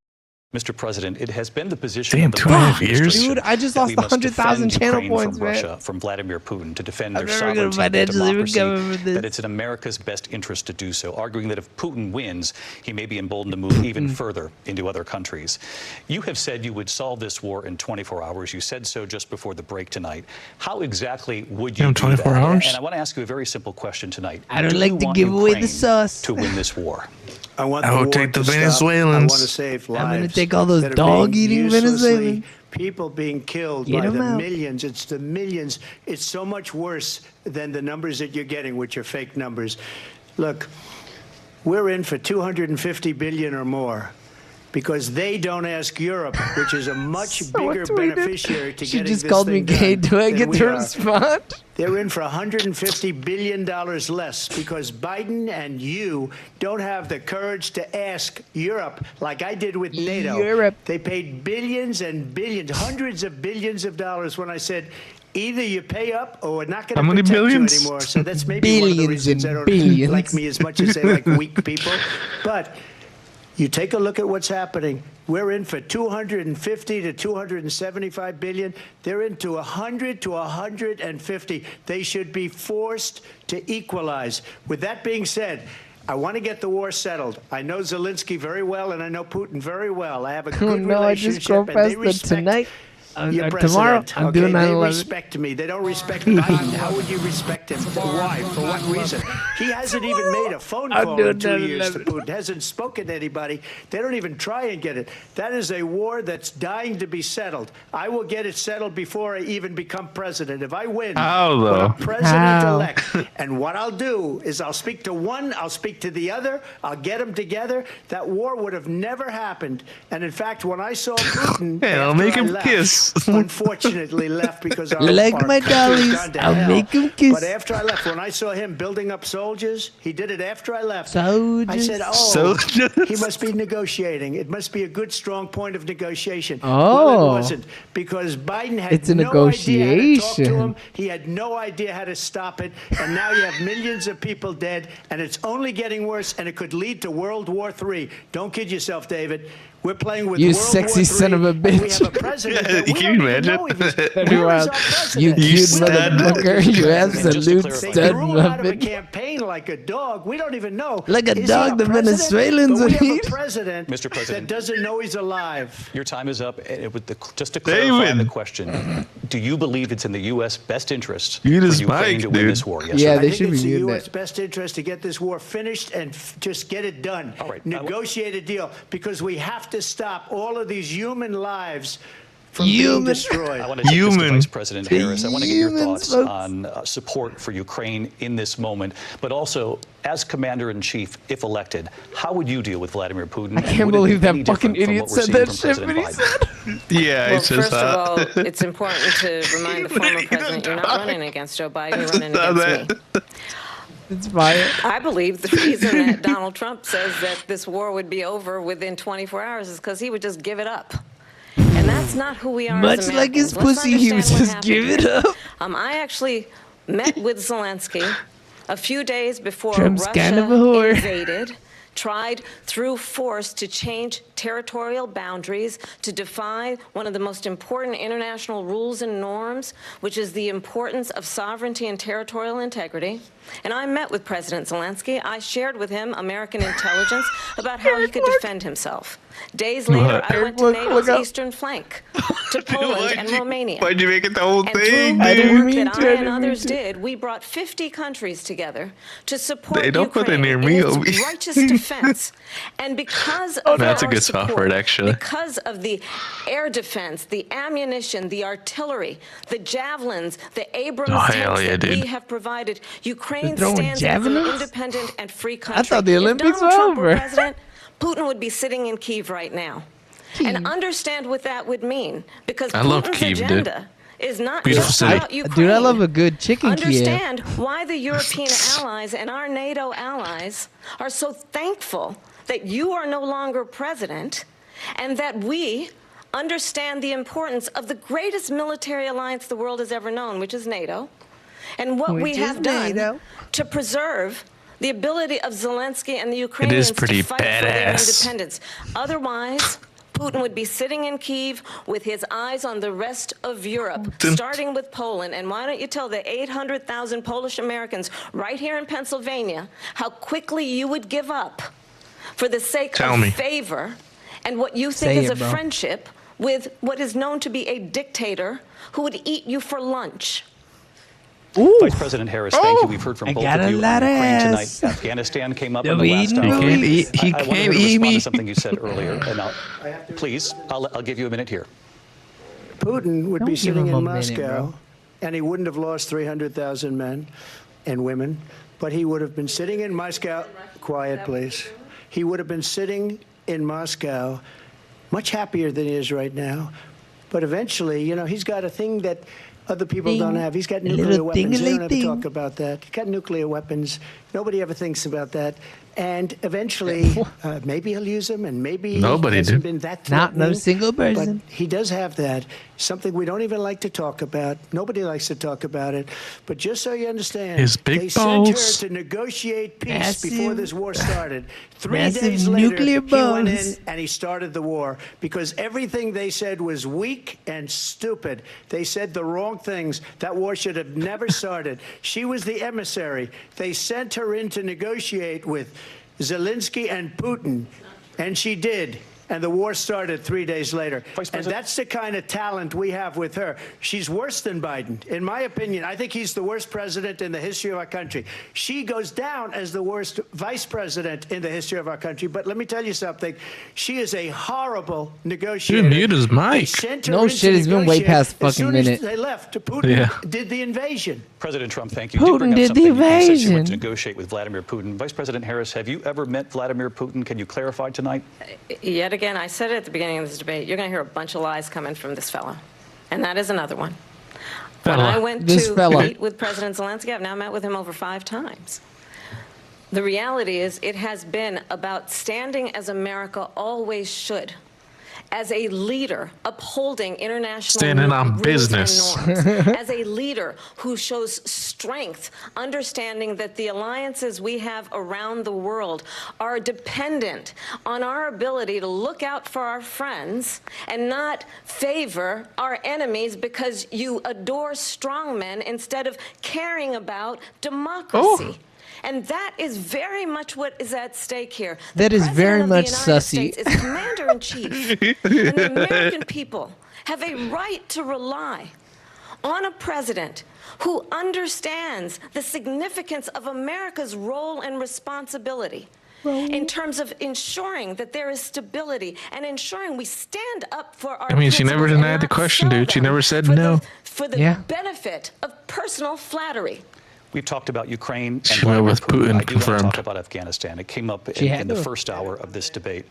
Mr. President, it has been the position Damn, of the 2.5 Biden years? administration Dude, I just that lost we must 100,000 defend channel Ukraine points, from man. Russia, from Vladimir Putin, to defend I'm their never gonna sovereignty and financially democracy, recover from this. that it's in America's best interest to do so, arguing that if Putin wins, he may be emboldened to move even further into other countries. You have said you would solve this war in 24 hours. You said so just before the break tonight. How exactly would you Damn, do 24 that? hours? And I want to ask you a very simple question tonight. I don't Do like you to want give away the Ukraine sauce. to win this war? I want I the will war take the to stop. Venezuelans. I want to save lives. I'm gonna take all those that are being dog-eating uselessly- Venezuelans. People being killed Get by 'em the out. millions. It's the millions. It's so much worse than the numbers that you're getting, which are fake numbers. Look, we're in for 250 billion or more, because they don't ask Europe, which is a much Someone bigger tweeted, beneficiary to she getting just this called me thing gay. done Do I than get we to are. respond? They're in for $150 billion less because Biden and you don't have the courage to ask Europe like I did with NATO. Europe. They paid billions and billions, hundreds of billions of dollars when I said, either you pay up or we're not going How to many protect billions? you anymore. So that's maybe one of the Billions reasons and they don't billions. like me as much as they like weak people. But you take a look at what's happening. We're in for 250 to 275 billion. They're into 100 to 150. They should be forced to equalize. With that being said, I want to get the war settled. I know Zelensky very well, and I know Putin very well. I have a Oh good no, I just relationship, scrolled and they past the respect tonight. your Tomorrow, president, I'm doing okay? They 9/11. respect me. They don't respect Biden. How would you respect him? Why? For what reason? He hasn't even made a phone I'm call doing in 2 years to 9/11. Putin. Hasn't spoken to anybody. They don't even try and get it. That is a war that's dying to be settled. I will get it settled before I even become president. If I win, How, though? when I'm president-elect, and what I'll do is I'll speak to one, I'll speak to the other, I'll get them together. That war would have never happened. And in fact, when I saw Putin, Hey, I'll after make I him left, kiss. unfortunately left because our, Like our my country has dollies, gone to I'll hell. make 'em kiss. But after I left, when I saw him building up soldiers, he did it after I left. Soldiers. I said, oh, Soldiers. he must be negotiating. It must be a good, strong point of negotiation. Well, Oh. it wasn't, because Biden had It's a no idea how to talk to negotiation. him. He had no idea how to stop it. And now you have millions of people dead, and it's only getting worse, and it could lead to World War III. Don't kid yourself, David. We're playing with You World sexy War son of a III, and we bitch. have a president that we Can don't you even imagine? know if he's- That'd be where is wild. our You president? You cute stud. motherfucker. You absolute clarify, They stud threw him out of a muffin. campaign like a dog. We don't even know. Like a Is he dog the president? Venezuelans But we would have eat. a president, Mr. President. that doesn't know he's alive. Your time is up. Just to clarify David. the question, Do you believe it's in the U.S. best interest Mute for his Ukraine mic, to win dude. this war? Yes, Yeah, sir. they I should think be it's the muting U.S. it. best interest to get this war finished and just get it done. All right. Negotiate a deal, because we have to stop all of these human lives from being destroyed. I want to take this to Human. Vice President Harris. I want to get your Humans, thoughts folks. on support for Ukraine in this moment, but also as Commander-in-Chief, if elected, how would you deal with Vladimir Putin? I can't believe that fucking idiot said that shit when when he said. Yeah, Well, it's just first of all, it's important to remind the former president you're not running against Joe Biden, you're running against me. It's fire. I believe the reason that Donald Trump says that this war would be over within 24 hours is because he would just give it up. And that's not who we are as Much like his Americans. Let's pussy, he would understand what just happened give it here. up. I actually met with Zelensky a few days before Trump's Russia kind of a whore. invaded, tried through force to change territorial boundaries, to defy one of the most important international rules and norms, which is the importance of sovereignty and territorial integrity. And I met with President Zelensky. I shared with him American intelligence about how he could defend himself. Days later, I went to NATO's eastern flank, to Poland and Romania. Why'd you make it the whole And thing, through the dude? work that I and others did, we brought 50 countries together to support They don't put that Ukraine near me, in its Obi. righteous defense. And because of That's a our good spot for support, it, actually. because of the air defense, the ammunition, the artillery, the javelins, the Abrams Oh, tanks hell yeah, that we dude. have provided, Ukraine throwing stands as an javelins? independent and free country. I thought the Olympics if Donald were Trump were over. president, Putin would be sitting in Kyiv right now. And understand what that would mean, because I love Putin's Kyiv, dude. agenda is not Beautiful just city. about Ukraine. Dude, I love a good chicken Kiev. Understand why the European allies and our NATO allies are so thankful that you are no longer president, and that we understand the importance of the greatest military alliance the world has ever known, which is NATO, and what we Which is have done NATO. to preserve the ability of Zelensky and the Ukrainians pretty to fight for their badass. independence. Otherwise, Putin would be sitting in Kyiv with his eyes on the rest of Europe, starting with Poland. And why don't you tell the 800,000 Polish Americans right here in Pennsylvania how quickly you would give up for the sake Tell of me. favor and what you think Say is it, a bro. friendship with what is known to be a dictator who would eat you for lunch. Vice President Harris, thank you. We've heard from I both got of a you lot on of Ukraine tonight. ass. Afghanistan came up in Don't the last eat hour. me. He can't eat- he I want can't to eat respond me. to something you said earlier, and please, I'll give you a minute here. Putin would Don't be give sitting him a in minute, Moscow, bro. and he wouldn't have lost 300,000 men and women, but he would have been sitting in Moscow. Quiet, please. He would have been sitting in Moscow, much happier than he is right now. But eventually, you know, he's got a thing that other people don't have. He's got A little nuclear weapons. They don't ever ding-a-ling-ding. talk about that. He's got nuclear weapons. Nobody ever thinks about that. And eventually, maybe he'll use them, and maybe Nobody he hasn't did. been that Not no threatening, single but person. he does have that, something we don't even like to talk about. Nobody likes to talk about it. But just so you understand, His big they sent her balls. to negotiate peace Massive- before this war started. 3 massive days later, nuclear he went in bombs. and he started the war because everything they said was weak and stupid. They said the wrong things. That war should have never started. She was the emissary. They sent her in to negotiate with Zelensky and Putin, and she did. And the war started 3 days later. And that's the kind of talent we have with her. She's worse than Biden. In my opinion, I think he's the worst president in the history of our country. She goes down as the worst vice president in the history of our country. But let me tell you something. She is a horrible negotiator. Dude, mute his They mic. sent her No in shit, to it's been way negotiate. past As fucking soon as minute. they left, Putin Yeah. did the invasion. President Trump, thank you. Putin did bring up did the something. You said you invasion. went to negotiate with Vladimir Putin. Vice President Harris, have you ever met Vladimir Putin? Can you clarify tonight? Yet again, I said it at the beginning of this debate, you're going to hear a bunch of lies coming from this fellow. And that is another one. When Fella. I went This to fella. meet with President Zelensky, I've now met with him over 5 times. The reality is it has been about standing as America always should, as a leader upholding international Standing on rules and business. norms, as a leader who shows strength, understanding that the alliances we have around the world are dependent on our ability to look out for our friends and not favor our enemies because you adore strongmen instead of caring about democracy. And that is very much what is at stake here. That is very much sussy. sussy. Is commander-in-chief, and the American people have a right to rely on a president who understands the significance of America's role and responsibility in terms of ensuring that there is stability and ensuring we stand up for our I mean, she never principles and denied the not question, sell dude. She them never said for no. for the benefit of personal flattery. We've talked about Ukraine and She met with Putin, I do want to confirmed. talk about Afghanistan. It came up She in had the to. first hour of this debate.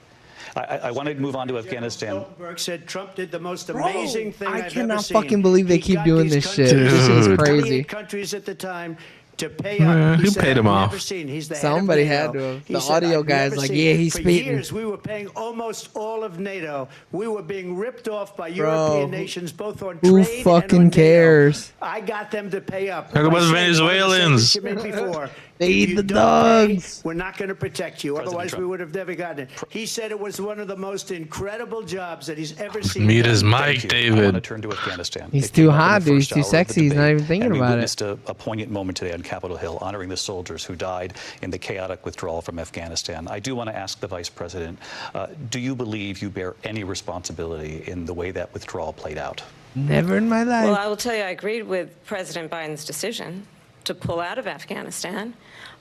I want to move on to Afghanistan. Stoltenberg said Trump did the most amazing thing I I've ever cannot seen. fucking believe they He keep got doing these this shit. countries, This is Dude. crazy. 28 countries at the time, to pay Yeah, up. He who said, paid him "I've off?" never seen." He's the head of Somebody NATO. had to have. He The said, audio "I've guy's never like, seen." yeah, he's For spitting. years, we were paying almost all of NATO. We were being ripped off by Bro, European nations, both on who trade fucking and on NATO. cares? I got them to pay up. Talk about I the said, Venezuelans. "One of the statements you made before, They if eat you the don't pay, dogs. we're not going to protect you. President Otherwise, Trump. we would have never gotten it." He said it was one of the most incredible jobs that he's ever seen. Meet his done. mic, Thank you. I want to David. turn to Afghanistan. He's It came too up in the hot, dude. He's first too hour of the sexy. He's not debate, even thinking and we about it. witnessed a poignant moment today on Capitol Hill, honoring the soldiers who died in the chaotic withdrawal from Afghanistan. I do want to ask the Vice President, do you believe you bear any responsibility in the way that withdrawal played out? Never in my life. Well, I will tell you, I agreed with President Biden's decision to pull out of Afghanistan.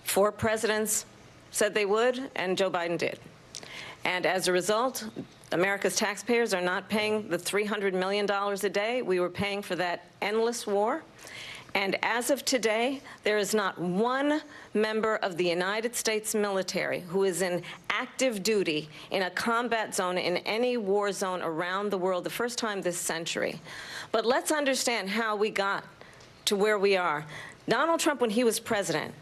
4 presidents said they would, and Joe Biden did. And as a result, America's taxpayers are not paying the $300 million a day we were paying for that endless war. And as of today, there is not one member of the United States military who is in active duty in a combat zone in any war zone around the world, the first time this century. But let's understand how we got to where we are. Donald Trump, when he was president,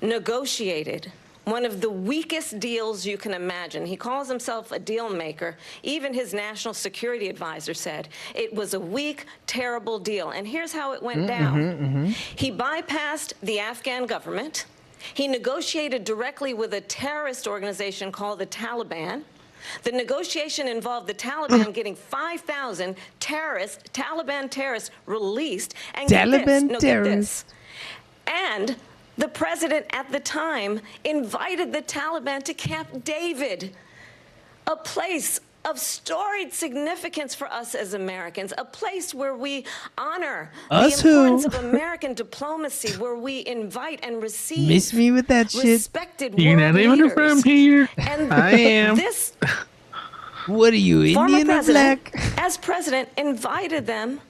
negotiated one of the weakest deals you can imagine. He calls himself a deal maker. Even his national security advisor said it was a weak, terrible deal. And here's how it went down. He bypassed the Afghan government. He negotiated directly with a terrorist organization called the Taliban. The negotiation involved the Taliban getting 5,000 Taliban terrorists released. And get this. And the president at the time invited the Taliban to Camp David, a place of storied significance for us as Americans, a place where we honor Us the who? importance of American diplomacy, where we invite and receive Miss me with that shit. respected You're world not even leaders. from here. And I am. This What are you, former Indian or president, black? as president, invited them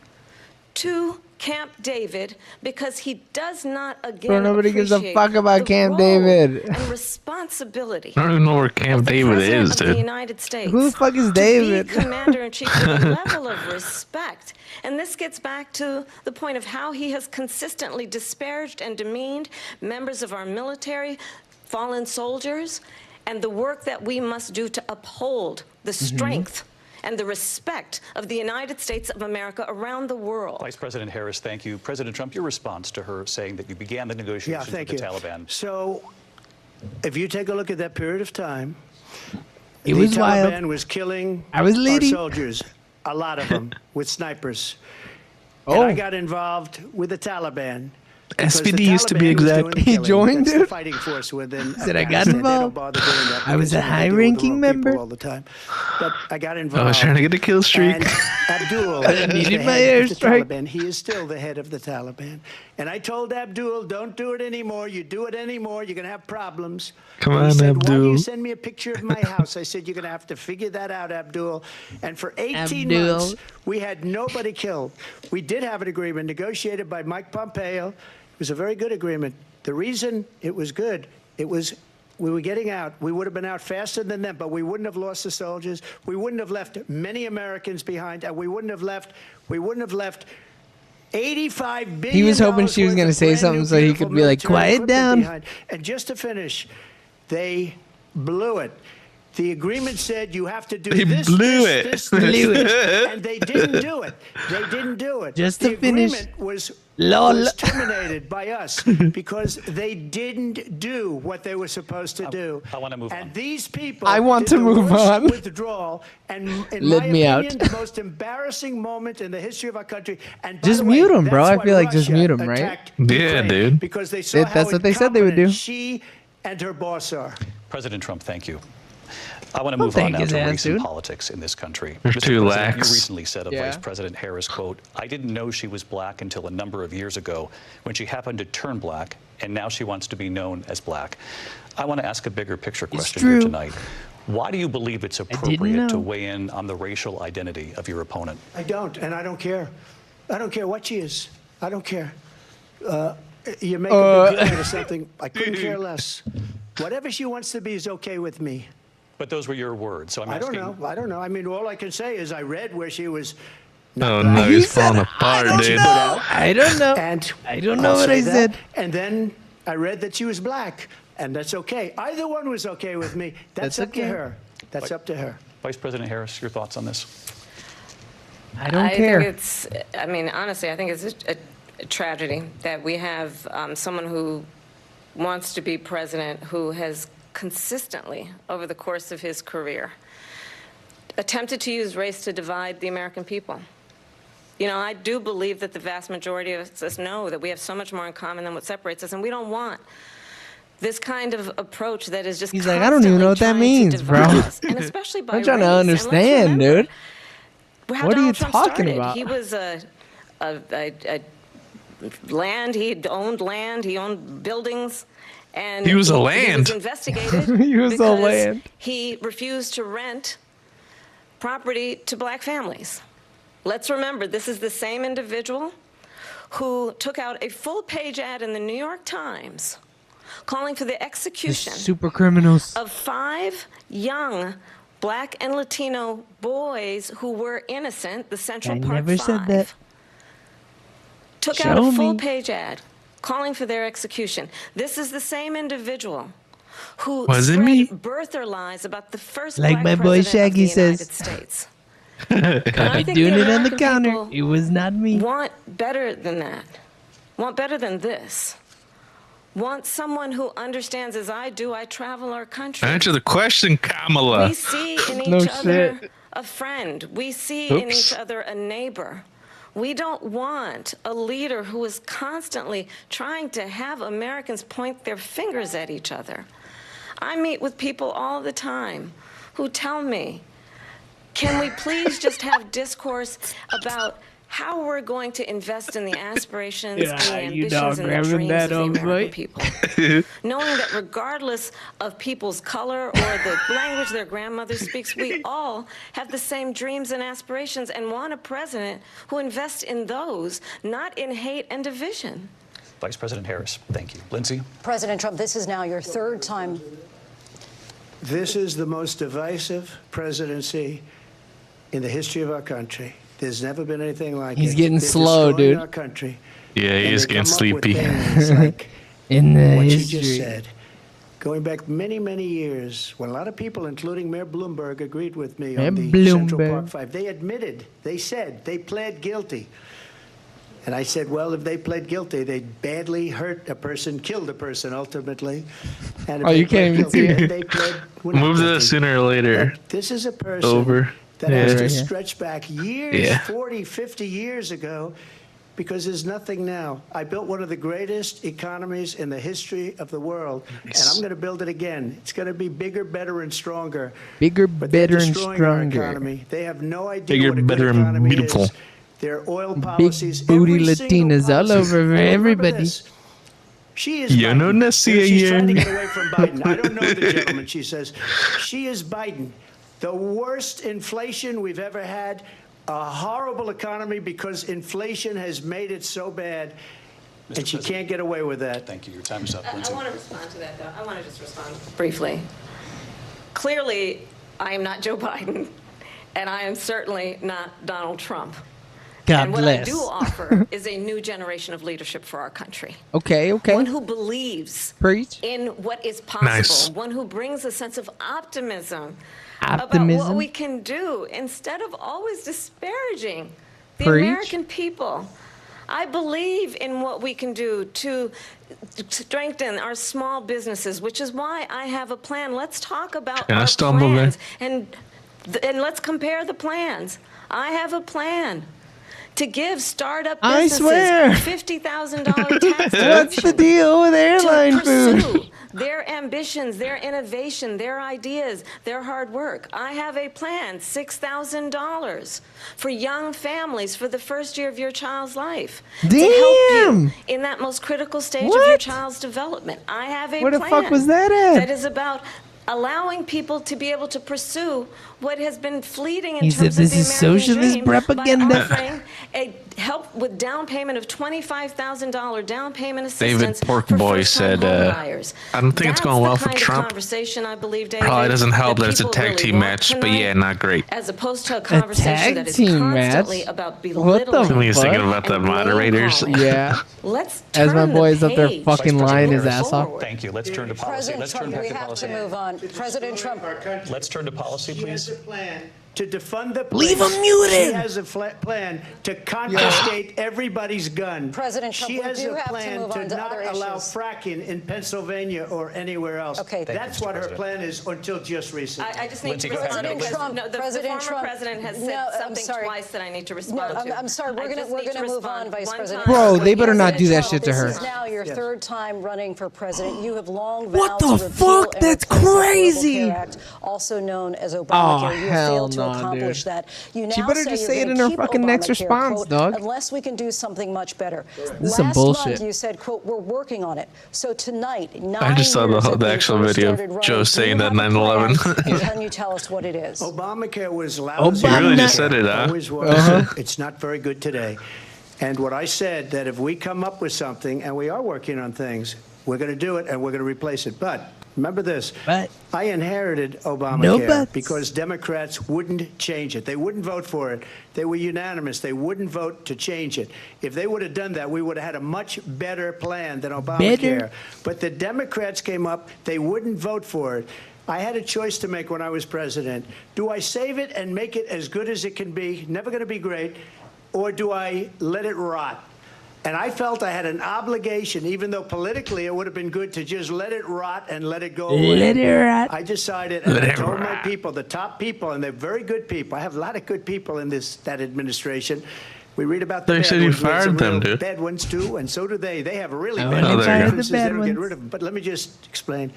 to Camp David because he does not again Bro, nobody gives a appreciate fuck about the Camp role David. and responsibility I don't even know where Camp of the David President is, of the dude. United States Who the fuck is to David? be commander-in-chief with a level of respect. And this gets back to the point of how he has consistently disparaged and demeaned members of our military, fallen soldiers, and the work that we must do to uphold the strength and the respect of the United States of America around the world. Vice President Harris, thank you. President Trump, your response to her saying that you began the negotiations with the Taliban. So, if you take a look at that period of time, It the was Taliban wild. was killing I was our leading. soldiers, a lot of them, with snipers. Oh. And I got involved with the Taliban. because the SPD used to be Taliban was exact. doing the He killing. joined That's the it? fighting force within Said I got Afghanistan. They involved. don't bother doing that I was because a they deal with the high-ranking wrong people member. all the time. But I got involved. I was trying to get a kill streak. And Abdul I is needed the my head of the airstrike. Taliban. He is still the head of the Taliban. And I told Abdul, don't do it anymore. You do it anymore, you're going to have problems. Come And he on, said, why do you Abdul. send me a picture of my house? I said, you're going to have to figure that out, Abdul. And for 18 Abdul. months, we had nobody killed. We did have an agreement negotiated by Mike Pompeo. It was a very good agreement. The reason it was good, it was we were getting out. We would have been out faster than them, but we wouldn't have lost the soldiers. We wouldn't have left many Americans behind, and we wouldn't have left $85 billion. He was hoping she was worth gonna of say brand something new, so he beautiful could be like, military "Quiet equipment down." behind. And just to finish, they blew it. The agreement said you have to do They this, blew this, it. this, Blew this, it. and they didn't do it. They didn't do it. Just the to finish. agreement was Lol. terminated by us because they didn't do what they were supposed to do. I want to move And on. these people I want did to the move worst on. withdrawal, and in Let my me out. opinion, the most embarrassing moment in the history of our country. And by Just the way, mute 'em, bro. that's I why feel like just Russia mute 'em, right? attacked Yeah, Ukraine, dude. Because they saw That's how what they said they would do. incompetent she and her boss are. President Trump, thank you. I want to move on now to recent politics in this country. They're Mr. too President, lax. You recently said of Vice President Harris, quote, "I didn't know she was black until a number of years ago when she happened to turn black, and now she wants to be known as black." I want to ask a bigger picture question here tonight. Why do you believe it's appropriate to weigh in on the racial identity of your opponent? I don't, and I don't care. I don't care what she is. I don't care. You make a big deal out of something. I couldn't care less. Whatever she wants to be is okay with me. But those were your words, so I'm I asking. don't know. I don't know. I mean, all I can say is I read where she was. Oh no, he's falling apart, dude. I don't know. And I don't know what I said. And then I read that she was black, and that's okay. Either one was okay with me. That's up to her. That's up to her. Vice President Harris, your thoughts on this? I don't care. Think it's, I mean, honestly, I think it's a tragedy that we have someone who wants to be president who has consistently, over the course of his career, attempted to use race to divide the American people. You know, I do believe that the vast majority of us know that we have so much more in common than what separates us, and we don't want this kind of approach that is just He's like, I don't even know what that means, bro. And especially by I'm trying to race. understand, dude. How What are you Donald Trump talking started. about? He was land. He owned land. He owned buildings. And He was a land. He was investigated He was a because land. he refused to rent property to black families. Let's remember, this is the same individual who took out a full-page ad in the New York Times calling for the The execution super criminals. of 5 young black and Latino boys who were innocent, the Central I Park never said 5. that. Took out a full-page ad calling for their execution. This is the same individual who Was it spread me? birther lies about the first Like black my boy president of Shaggy the United says. States. I'll be think doing the it on the American counter. people It was not me. Want better than that. Want better than this. Want someone who understands, as I do, I travel our country. Answer the question, Kamala. We see in each No other shit. a friend. We see in Oops. each other a neighbor. We don't want a leader who is constantly trying to have Americans point their fingers at each other. I meet with people all the time who tell me, can we please just have discourse about how we're going to invest in the aspirations and the ambitions and the dreams of the American people. Knowing that regardless of people's color or the language their grandmother speaks, we all have the same dreams and aspirations and want a president who invests in those, not in hate and division. Vice President Harris, thank you. Lindsay? President Trump, this is now your 3rd time. This is the most divisive presidency in the history of our country. There's never been anything like it. He's getting They're slow, destroying dude. Our country. Yeah, he And is they getting come up with sleepy. things like In the what you history. just said. Going back many, many years, when a lot of people, including Mayor Bloomberg, agreed with me on the Mayor Central Bloomberg. Park 5, they admitted, they said, they pled guilty. And I said, well, if they pled guilty, they badly hurt a person, killed a person ultimately. And if Oh, they you can't pled even see guilty, it. then they pled we're not Move to guilty. this sooner or later. But this is a person Over. that has Yeah. to Right here. stretch back years, Yeah. 40, 50 years ago, because there's nothing now. I built one of the greatest economies in the history of the world, and I'm going to build it again. It's going to be bigger, better, and stronger. Bigger, But they're better, and destroying our stronger. economy. They have no idea Bigger, what a good better, and economy beautiful. is. Their oil policies, Big booty every single Latinas all policy. over Now, remember everybody. this. She is Yo Biden. no nací She's trying to ayer. get away from Biden. I don't know the gentleman, she says. She is Biden. The worst inflation we've ever had, a horrible economy because inflation has made it so bad, and she can't get away with that. Thank you. Your time is up, I Lindsay. want to respond to that, though. I want to just respond briefly. Clearly, I am not Joe Biden, and I am certainly not Donald Trump. God and what bless. I do offer is a new generation of leadership for our country. Okay, okay. One who believes Preach. in what is possible. Nice. One who brings a sense of optimism, about Optimism. what we can do instead of always disparaging the Preach. American people. I believe in what we can do to strengthen our small businesses, which is why I have a plan. Let's talk about Can I our stumble there? plans and let's compare the plans. I have a plan to give startup I businesses swear. $50,000 tax What's the deal with airline to pursue food? their ambitions, their innovation, their ideas, their hard work. I have a plan, $6,000 for young families for the first year of your child's life. To help you in that most critical stage of your child's development. I have a Where the plan fuck was that at? that is about allowing people to be able to pursue what has been fleeting in He terms said of this the is American socialist dream propaganda. by offering a help with down payment of $25,000 down payment assistance David for Porkboy first-time said, home buyers. I don't think it's going well for That's the kind of Trump. conversation, I believe, David, Probably doesn't help that it's a people tag really team want match, but tonight, yeah, not great. as opposed to a conversation tag that is team match? constantly about What the belittling. Somebody's thinking fuck? about the and moderators. name-calling. Yeah. Let's As my turn the boy's up there page. fucking Vice lying his President ass Harris. off. Thank you. Let's turn to policy. President Let's turn Trump, back we to have policy. to move on. President Trump. Let's turn to policy, She please. has a plan to defund the Leave police. him muted. She has a plan to confiscate everybody's gun. President Trump, she we has do a have to plan move on to not other allow issues. fracking in Pennsylvania or anywhere else. Okay. Thank That's you, Mr. what her President. plan is until just recently. I just need Lindsay, to go ahead. respond because Trump, no, the President former Trump. president has said No, I'm something sorry. twice that I need to No, respond to. I'm sorry. I We're just gonna need to move respond on, Vice one President. time. Bro, they better not do that President shit to Trump, her. This is now your Yes. third time running for president. You have long What vowed the to repeal fuck? and That's replace the Affordable crazy. Care Act, also known as Obamacare. You have hell failed to no, accomplish dude. that. You She now better say just you're say it gonna in her keep fucking next Obamacare, response, quote, dog. unless we can do something much better. This is some Last bullshit. month you said, quote, we're working on it. So tonight, 9 I just saw years the after you actual first video of started Joe running, saying you that have a 9/11. plan. Can you tell us what it is? Obamacare was lousy. Obama- You really just said it, huh? Always was. Uh-huh. It's not very good today. And what I said, that if we come up with something, and we are working on things, we're going to do it and we're going to replace it. But remember this. But I inherited No Obamacare buts. because Democrats wouldn't change it. They wouldn't vote for it. They were unanimous. They wouldn't vote to change it. If they would have done that, we would have had a much better plan than Obamacare. But the Democrats came up. They wouldn't vote for it. I had a choice to make when I was president. Do I save it and make it as good as it can be, never going to be great, or do I let it rot? And I felt I had an obligation, even though politically it would have been good to just let it rot and let it go away. Let it rot. I decided, and Let I it told my rot. people, the top people, and they're very good people. I have a lot of good people in that administration. We read about the They bad said you ones. We have some fired them, real dude. bad ones too, and so do they. They have really Oh, bad they fired the differences. They bad don't get ones. rid of them. But let me just explain.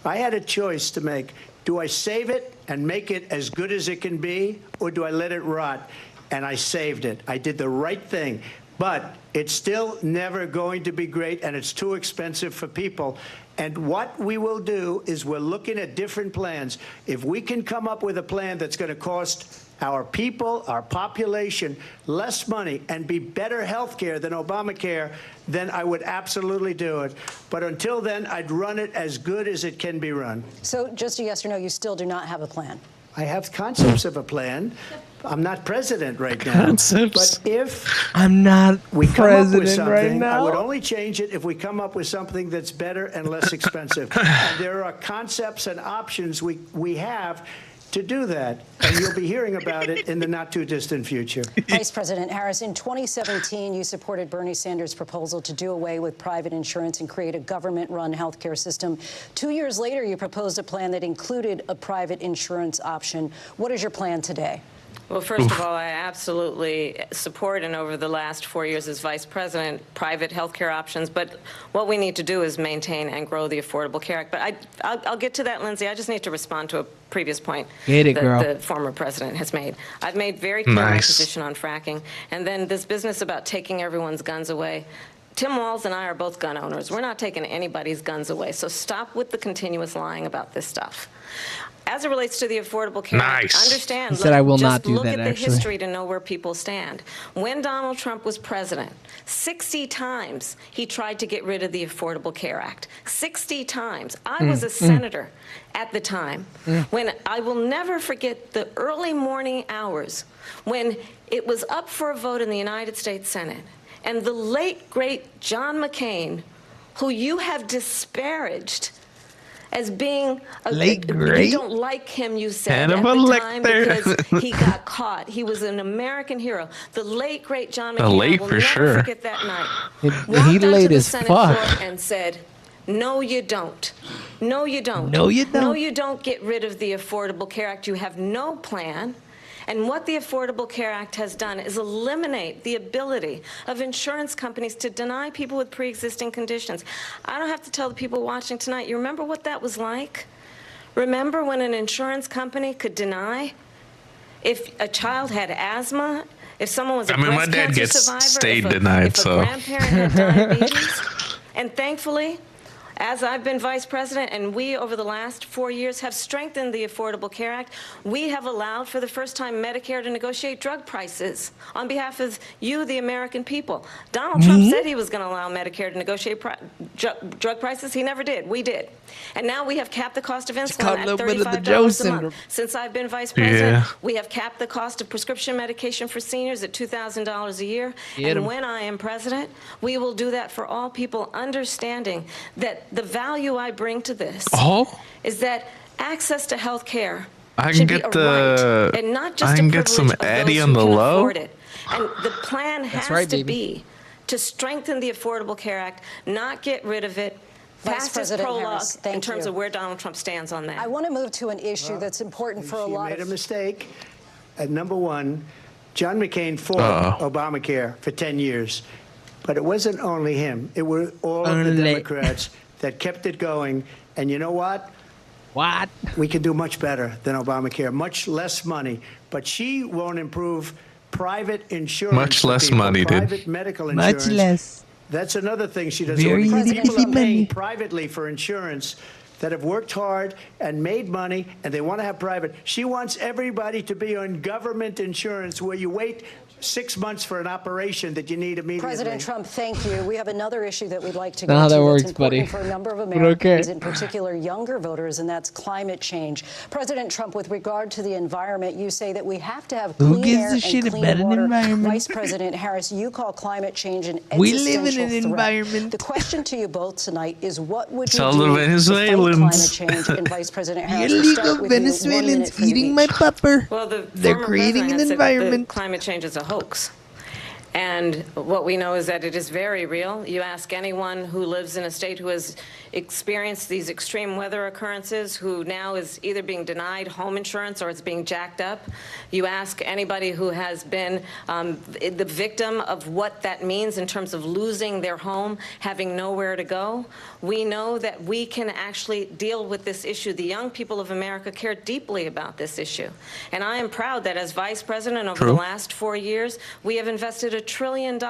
I had a choice to make. Do I save it and make it as good as it can be, or do I let it rot? And I saved it. I did the right thing. But it's still never going to be great, and it's too expensive for people. And what we will do is we're looking at different plans. If we can come up with a plan that's going to cost our people, our population, less money and be better health care than Obamacare, then I would absolutely do it. But until then, I'd run it as good as it can be run. So just a yes or no, you still do not have a plan. I have concepts of a plan. I'm not president right now. Concepts. But if I'm not we come up with president right something, I would now. only change it if we come up with something that's better and less expensive. And there are concepts and options we have to do that, and you'll be hearing about it in the not-too-distant future. Vice President Harris, in 2017, you supported Bernie Sanders' proposal to do away with private insurance and create a government-run healthcare system. 2 years later, you proposed a plan that included a private insurance option. What is your plan today? Well, first of all, I absolutely support, and over the last 4 years as vice president, private health care options. But what we need to do is maintain and grow the Affordable Care Act. But I'll get to that, Lindsay. I just need to respond to a previous point Get it, that girl. the former president has made. I've made very clear my Nice. position on fracking. And then this business about taking everyone's guns away. Tim Walz and I are both gun owners. We're not taking anybody's guns away. So stop with the continuous lying about this stuff. As it relates to the Affordable Care Act, Nice. understand, He said I will just not do look that, at the actually. history to know where people stand. When Donald Trump was president, 60 times he tried to get rid of the Affordable Care Act. 60 times. I was a senator at the time when I will never forget the early morning hours when it was up for a vote in the United States Senate. And the late, great John McCain, who you have disparaged as being Late, great? you don't like him, you said, Kind at of a the time lecture. because he got caught. He was an American hero. The late, great John The McCain, late I will for never sure. forget that night. He Walked onto late the as Senate fuck. floor and said, no, you don't. No, you don't. No, you don't. No, you don't get rid of the Affordable Care Act. You have no plan. And what the Affordable Care Act has done is eliminate the ability of insurance companies to deny people with pre-existing conditions. I don't have to tell the people watching tonight, you remember what that was like? Remember when an insurance company could deny if a child had asthma, if someone was a breast my dad cancer gets survivor, stayed if a, denied, if a so. grandparent had diabetes? And thankfully, as I've been vice president, and we over the last 4 years have strengthened the Affordable Care Act, we have allowed for the first time Medicare to negotiate drug prices on behalf of you, the American people. Donald Trump said he was going to allow Medicare to negotiate drug prices. He never did. We did. And now we have capped the cost of insulin at $35 a month. Since I've been vice president, we have capped the cost of prescription medication for seniors at $2,000 a year. And when I am president, we will do that for all people, understanding that the value I bring to this is that access to health care should be a right and not just a privilege of those who can afford it. And the plan has to be to strengthen the Affordable Care Act, not get rid of it. Vice President Harris, in terms of where Donald Trump stands on that. I want to move to an issue that's important for a lot of... She made a mistake. Number one, John McCain fought Obamacare for 10 years. But it wasn't only him. It were all of the Democrats that kept it going. And you know what? What? We can do much better than Obamacare. Much less money. But she won't improve private insurance. Much less money, dude. Private medical insurance. Much less. That's another thing she doesn't Very want. People are paying money. privately for insurance that have worked hard and made money, and they want to have private. She wants everybody to be on government insurance where you wait 6 months for an operation that you need immediately. President Trump, thank you. We have another issue that we'd like to Not get how to that that's works, important buddy. for a number of But Americans, okay. in particular younger voters, and that's climate change. President Trump, with regard to the environment, you say that we have to have Who clean gives air a and shit clean about an water. environment? Vice President Harris, you call climate change an existential We live in an threat. environment. The question to you both tonight is, what would you Tell do the to fight Venezuelans. climate change? And Vice President Harris, The we'll start illegal with you. 1 minute Venezuelans for you eating my each. pupper. Well, the They're former creating an president had said environment. that climate change is a hoax. And what we know is that it is very real. You ask anyone who lives in a state who has experienced these extreme weather occurrences, who now is either being denied home insurance or it's being jacked up. You ask anybody who has been the victim of what that means in terms of losing their home, having nowhere to go. We know that we can actually deal with this issue. The young people of America care deeply about this issue. And I am proud that as vice president over the last 4 years, we have invested $1 trillion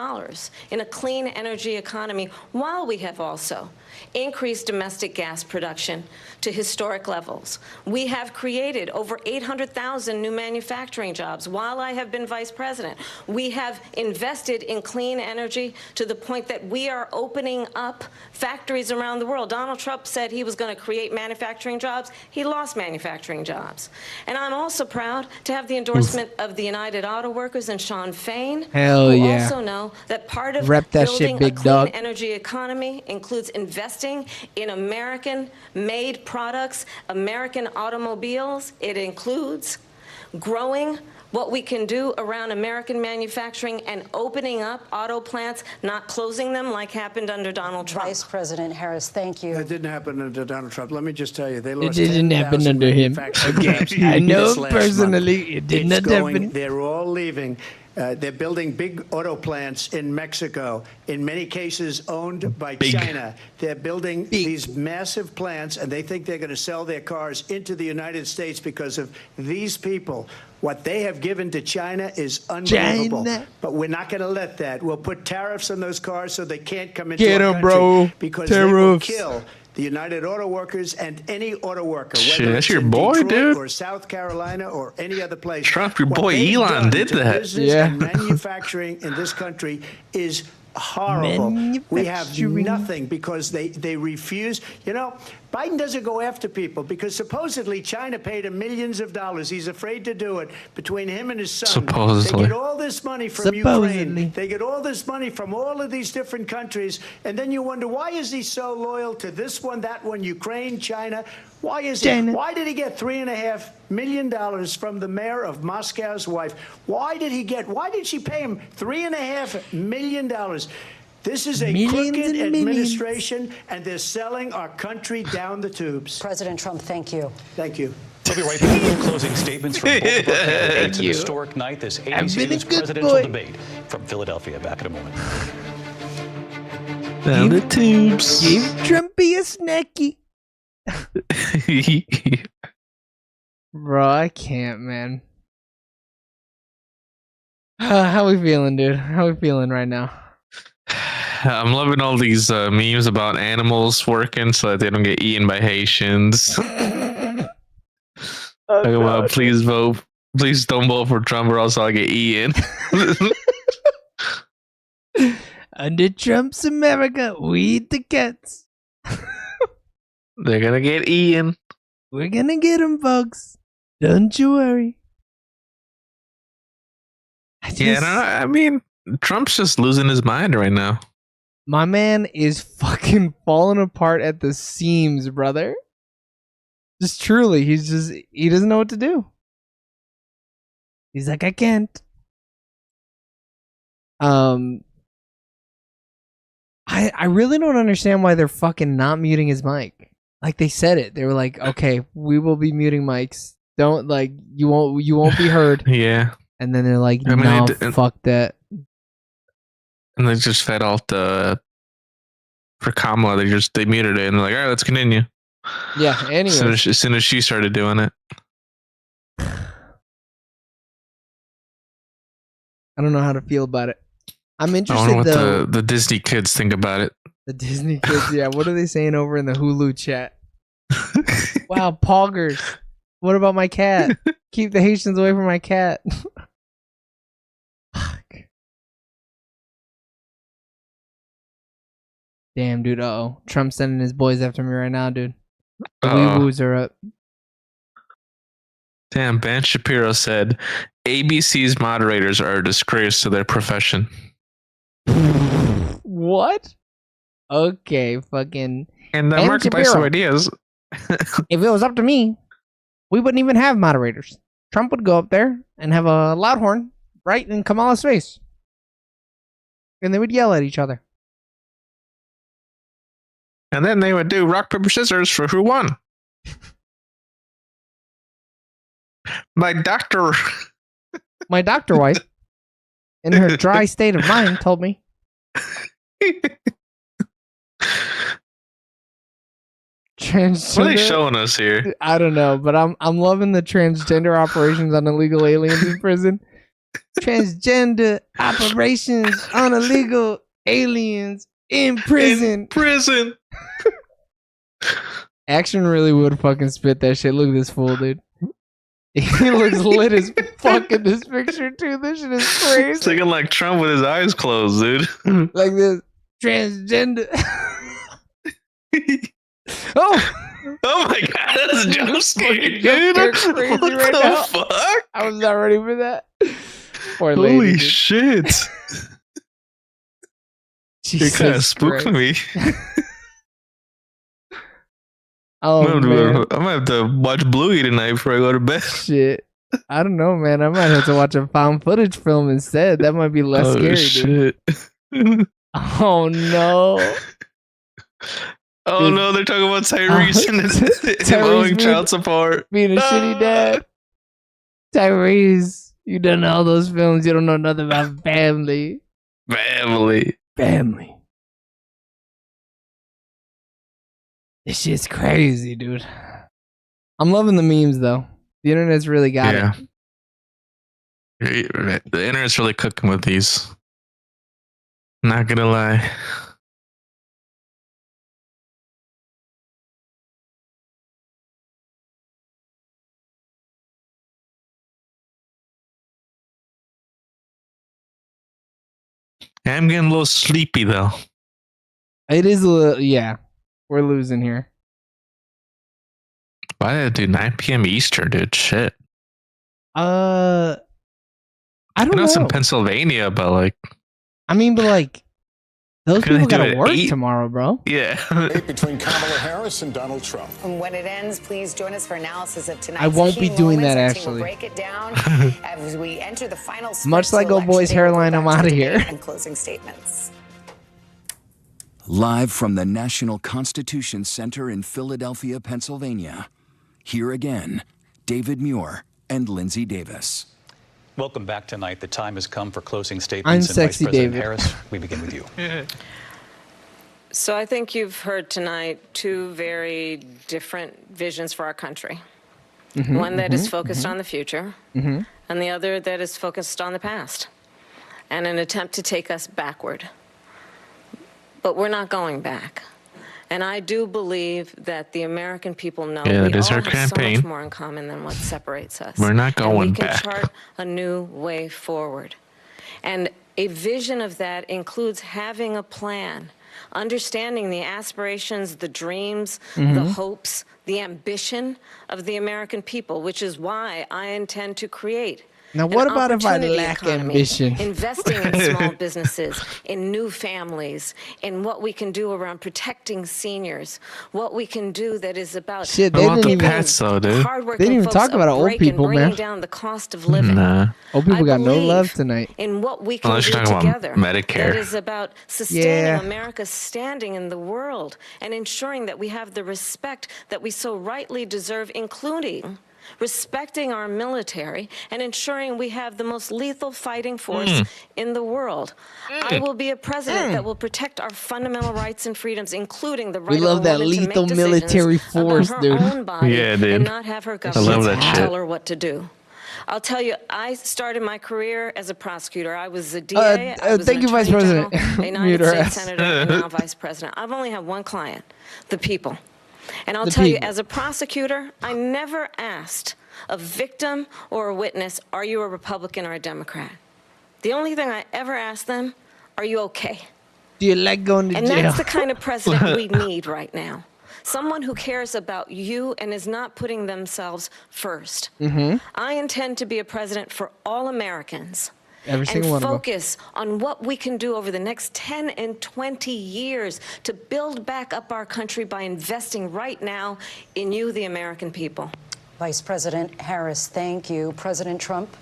in a clean energy economy, while we have also increased domestic gas production to historic levels. We have created over 800,000 new manufacturing jobs while I have been vice president. We have invested in clean energy to the point that we are opening up factories around the world. Donald Trump said he was going to create manufacturing jobs. He lost manufacturing jobs. And I'm also proud to have the endorsement of the United Auto Workers and Sean Fain, Hell who yeah. also know that part of Rep that shit, building big a clean dog. energy economy includes investing in American-made products, American automobiles. It includes growing what we can do around American manufacturing and opening up auto plants, not closing them like happened under Donald Trump. Vice President Harris, thank you. That didn't happen under Donald Trump. Let me just tell you, they It lost didn't happen 10,000 under him. manufacturing Okay. jobs I know this last personally month. it did It's not going- happen. They're all leaving. They're building big auto plants in Mexico, in many cases owned by China. They're building these massive plants, and they think they're going to sell their cars into the United States because of these people. What they have given to China is unbelievable. China. But we're not going to let that. We'll put tariffs on those cars so they can't come into Get our 'em, country bro. because they will Tariffs. kill the United Auto Workers and any auto worker, Shit, whether that's it's your in boy, Detroit dude. or South Carolina or any other place. Trump, your What boy they've Elon done did to that. business Yeah. and manufacturing in this country is horrible. We have Manufacturing. nothing because they refuse. You know, Biden doesn't go after people because supposedly China paid him millions of dollars. He's afraid to do it between him and his son. Supposedly. They get all this money from Ukraine. They get all this money from all of these different countries. And then you wonder, why is he so loyal to this one, that one, Ukraine, China? Why is he? Why did he get $3.5 million from the mayor of Moscow's wife? Why did she pay him $3.5 million? This is a crooked administration, and they're selling our country down the tubes. President Trump, thank you. Thank you. We'll be right back with closing statements from both of our candidates. An historic night, this ABC News presidential debate from Philadelphia. Back in a moment. Down the tubes. Give Trumpy a snacky. Bro, I can't, man. How we feeling, dude? How we feeling right now? I'm loving all these memes about animals working so that they don't get eaten by Haitians. Talking about, please vote. Please don't vote for Trump or else I'll get eaten. Under Trump's America, we eat the cats. They're gonna get eaten. We're gonna get them, folks. Don't you worry. I mean, Trump's just losing his mind right now. My man is fucking falling apart at the seams, brother. Just truly, he doesn't know what to do. He's like, I can't. I really don't understand why they're fucking not muting his mic. Like they said it. They were like, okay, we will be muting mics. Don't you won't be heard. Yeah. And then they're like, I mean, no, fuck that. And they just fed out for Kamala. They muted it and they're like, all right, let's continue. Yeah. Anyway, As soon as she started doing it. I don't know how to feel about it. I'm interested I wonder though. what the Disney kids think about it. The Disney kids, yeah. What are they saying over in the Hulu chat? Wow, poggers. What about my cat? Keep the Haitians away from my cat. Fuck. Damn, dude. Uh-oh. Trump's sending his boys after me right now, dude. The wee-woos are up. Damn, Ben Shapiro said, ABC's moderators are a disgrace to their profession. What? Okay, fucking. And Ben Mark buys some Shapiro. ideas. If it was up to me, we wouldn't even have moderators. Trump would go up there and have a loud horn right in Kamala's face. And they would yell at each other. And then they would do rock, paper, scissors for who won. My doctor wife, in her dry state of mind, told me. Transgender, What are they showing us here? I don't know, but I'm loving the transgender operations on illegal aliens in prison. Transgender operations on illegal aliens in prison. Action really would fucking spit that shit. Look at this fool, dude. He looks lit as fuck in this picture too. This shit is crazy. It's looking like Trump with his eyes closed, dude. Like this transgender. Oh my god, that's a jump scare, dude. Crazy What right the now. fuck? I was not ready for that. Poor Holy lady, dude. shit. You kind of spooked me. Oh, I'm man. gonna have to watch Bluey tonight before I go to bed. Shit. I don't know, man. I might have to watch a found footage film instead. That might be less scary, dude. Shit. Oh, no. Oh Dude. no, they're talking about Tyrese and him owing child support. Being a shitty dad. Tyrese, you done all those films. You don't know nothing about family. Family. This shit's crazy, dude. I'm loving the memes, though. The internet's really got it. The internet's really cooking with these. Not gonna lie. I'm getting a little sleepy though. It is a little, yeah. We're losing here. Why did it do 9 p.m. Eastern, dude? Shit. I don't I know it's in know. Pennsylvania, but like, I mean, but like, those Couldn't people they do gotta it work 8? tomorrow, bro. yeah. Between Kamala Harris and Donald Trump. And when it ends, please join us for analysis of tonight's I won't key be doing moments. that, Our team will actually. break it down as we enter the final Much like selection old boy's day. hairline, We'll I'm go back outta to here. debate and closing statements. Live from the National Constitution Center in Philadelphia, Pennsylvania. Here again, David Muir and Lindsay Davis. Welcome back tonight. The time has come for closing statements. I'm sexy, Vice President David. Harris, we begin with you. So I think you've heard tonight two very different visions for our country. One that is focused on the future, and the other that is focused on the past, and an attempt to take us backward. But we're not going back. And I do believe that the American people know Yeah, we that is all our have campaign. so much more in common than what separates us. We're not And going we can back. chart a new way forward. And a vision of that includes having a plan, understanding the aspirations, the dreams, the hopes, the ambition of the American people, which is why I intend to create Now, an what about if I opportunity lack economy, ambition? investing in small businesses, in new families, in what we can do around protecting seniors, what we can do that is about Shit, I they want didn't the even. pets though, dude. hardworking They didn't even folks talk about of old breaking, people, bringing man. down the cost of living. Nah. Old people I got no believe love tonight. in what we can Unless do you're talking about together. Medicare. That is about sustaining Yeah. America's standing in the world and ensuring that we have the respect that we so rightly deserve, including respecting our military and ensuring we have the most lethal fighting force in the world. I will be a president that will protect our fundamental rights and freedoms, including the right love of a that woman to lethal make decisions military force, about dude. her own body Yeah, dude. and not have her I government love that shit. tell her what to do. I'll tell you, I started my career as a prosecutor. I was a DA. I was thank an you, Vice Attorney General, President. a United Mute her States ass. Senator, and now Vice President. I've only had one client, the people. And I'll The tell you, people. as a prosecutor, I never asked a victim or a witness, are you a Republican or a Democrat? The only thing I ever asked them, are you okay? Do you like going to And jail? that's the kind of president we need right now. Someone who cares about you and is not putting themselves first. I intend to be a president for all Americans. Every And single one of them. focus on what we can do over the next 10 and 20 years to build back up our country by investing right now in you, the American people. Vice President Harris, thank you. President Trump.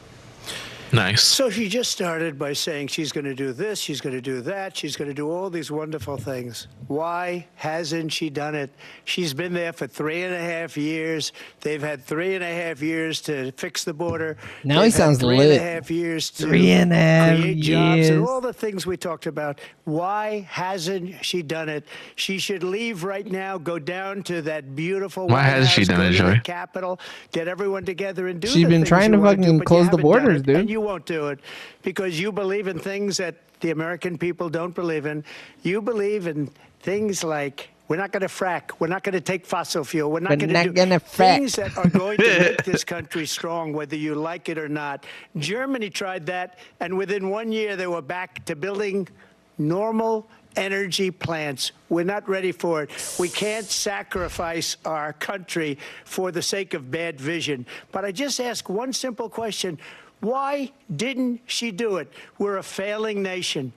Nice. So she just started by saying she's going to do this, she's going to do that, she's going to do all these wonderful things. Why hasn't she done it? She's been there for 3.5 years. They've had 3.5 years to fix the border. Now he They've had sounds 3.5 lit. years to 3.5 create jobs years. and all the things we talked about. Why hasn't she done it? She should leave right now, go down to that beautiful Why White hasn't she House, done go it, to the Joey? Capitol, get everyone together and do She's the been things trying you to wanna do, fucking but you close the haven't done borders, it, dude. And you won't do it because you believe in things that the American people don't believe in. You believe in things like we're not going to frack. We're not going to take fossil fuel. We're not We're going to not do gonna frack. things that are going to make this country strong, whether you like it or not. Germany tried that, and within 1 year, they were back to building normal energy plants. We're not ready for it. We can't sacrifice our country for the sake of bad vision. But I just ask one simple question. Why didn't she do it? We're a failing nation.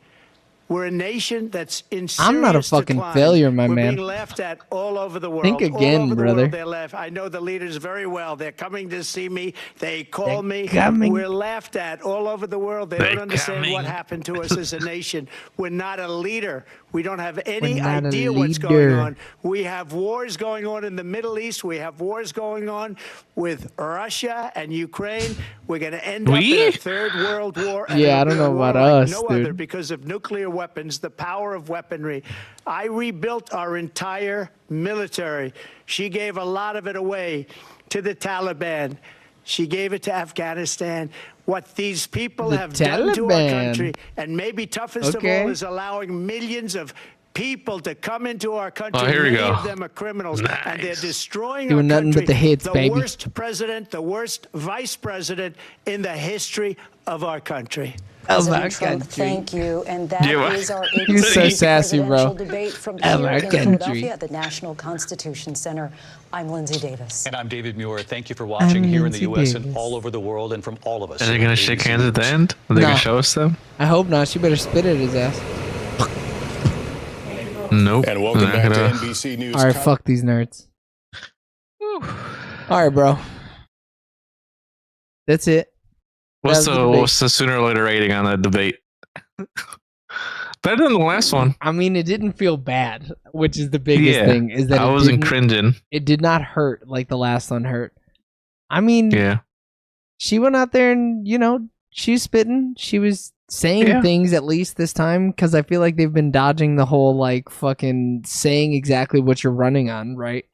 We're a nation that's in serious I'm not a fucking decline. failure, my We're man. being laughed at all over the world. Think again, all over brother. The world they're laughed. I know the leaders very well. They're coming to see me. They call me. coming. We're laughed at all over the world. They They're don't understand what coming. happened to us as a nation. We're not a leader. We don't have any We're not a idea what's going leader. on. We have wars going on in the Middle East. We have wars going on with Russia and Ukraine. We're going to end up in a third world war. and Yeah, I it'll don't be a know war about like us, no dude. other because of nuclear weapons, the power of weaponry. I rebuilt our entire military. She gave a lot of it away to the Taliban. She gave it to Afghanistan. What these people The have done to our Taliban. country, and maybe toughest Okay. of all, is allowing millions of people to come into our country. Oh, here we Many go. of them are criminals, and they're Nice. destroying Doing our nothing country. but the hits, the baby. worst president, the worst vice president in the history of our country. Of our President Trump, country. thank you. And that Yeah, is our You're so 18th sassy, bro. presidential debate from Of here our in country. Philadelphia at the National Constitution Center. I'm Lindsay Davis. And I'm David Muir. Thank you for watching here in the Lindsay U.S. Davis. and all over the world, and from all of us. Are they here gonna at shake ABC hands at the News. end? Are they No. gonna show us them? I hope not. She better spit at his ass. Nope. And welcome Not back to gonna- NBC News. All right, fuck these nerds. All right, bro. That's it. What's That was the the debate. what's the sooner or later rating on that debate? Better than the last one. I mean, it didn't feel bad, which is the biggest Yeah, thing. Is that I it wasn't didn't- cringing. It did not hurt like the last one hurt. I mean, Yeah. she went out there and, she was spitting. She was saying things at least this time, because I feel like they've been dodging the whole, like, fucking saying exactly what you're running on, right?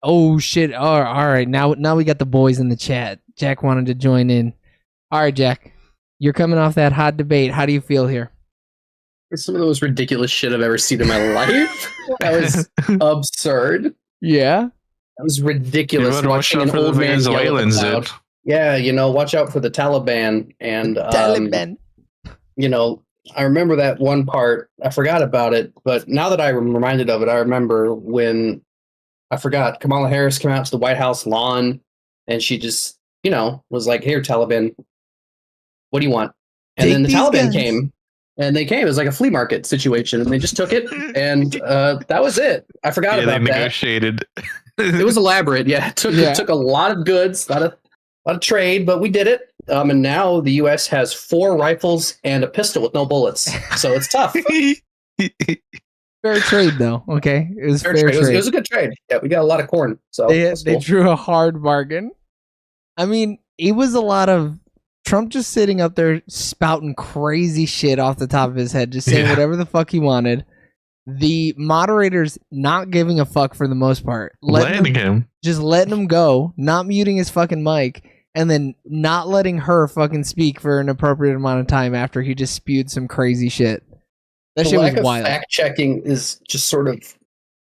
Oh, shit. All right. Now we got the boys in the chat. Jack wanted to join in. All right, Jack. You're coming off that hot debate. How do you feel here? It's some of the most ridiculous shit I've ever seen in my life. That was absurd. Yeah? That was ridiculous. You better watch Watching out an for the old man yell at the Venezuelans, cloud. dude. Yeah, watch out for the Taliban. And, Taliban. I remember that one part. I forgot about it, but now that I'm reminded of it, I remember when Kamala Harris came out to the White House lawn, and she just, was like, "Here, Taliban, what do you want?" And Take then the these Taliban guns. came, and they came. It was like a flea market situation, and they just took it, and that was it. I forgot Yeah, they about that. negotiated. It was elaborate. Yeah, it took a lot of goods, a lot of trade, but we did it. And now the U.S. has 4 rifles and a pistol with no bullets, so it's tough. Fair trade, though. Okay, it was fair trade. It was a good trade. Yeah, we got a lot of corn. So They drew a hard bargain. I mean, it was a lot of Trump just sitting up there spouting crazy shit off the top of his head, just saying whatever the fuck he wanted. The moderators not giving a fuck for the most part. Letting him. Just letting him go, not muting his fucking mic, and then not letting her fucking speak for an appropriate amount of time after he just spewed some crazy shit. That the shit was lack of wild. fact checking is just sort of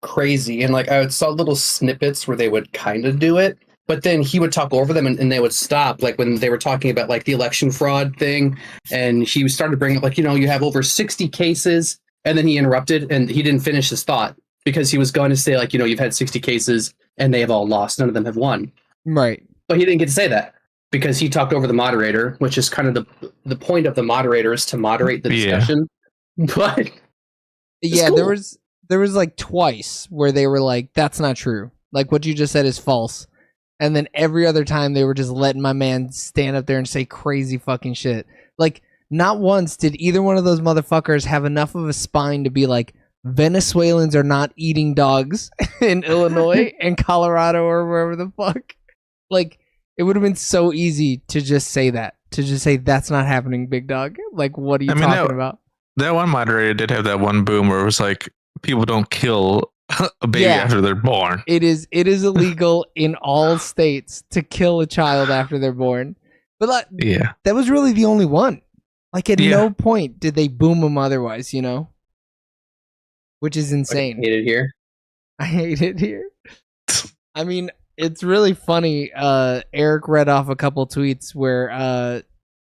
crazy. And I saw little snippets where they would kind of do it, but then he would talk over them and they would stop. Like when they were talking about like the election fraud thing, and he started bringing up like, you have over 60 cases, and then he interrupted and he didn't finish his thought because he was going to say like, you've had 60 cases and they have all lost. None of them have won. Right. But he didn't get to say that because he talked over the moderator, which is kind of the point of the moderator is to moderate the discussion. But yeah, cool. there was like twice where they were like, "That's not true. Like what you just said is false." And then every other time they were just letting my man stand up there and say crazy fucking shit. Like not once did either one of those motherfuckers have enough of a spine to be like, Venezuelans are not eating dogs in Illinois and Colorado or wherever the fuck. Like it would have been so easy to just say that. To just say that's not happening, big dog. Like what are you talking about? That one moderator did have that one boom where it was like, people don't kill a baby after they're born. It is illegal in all states to kill a child after they're born. But like, that was really the only one. Like at no point did they boom them otherwise, which is insane. I hate it here. I hate it here. I mean, it's really funny. Eric read off a couple tweets where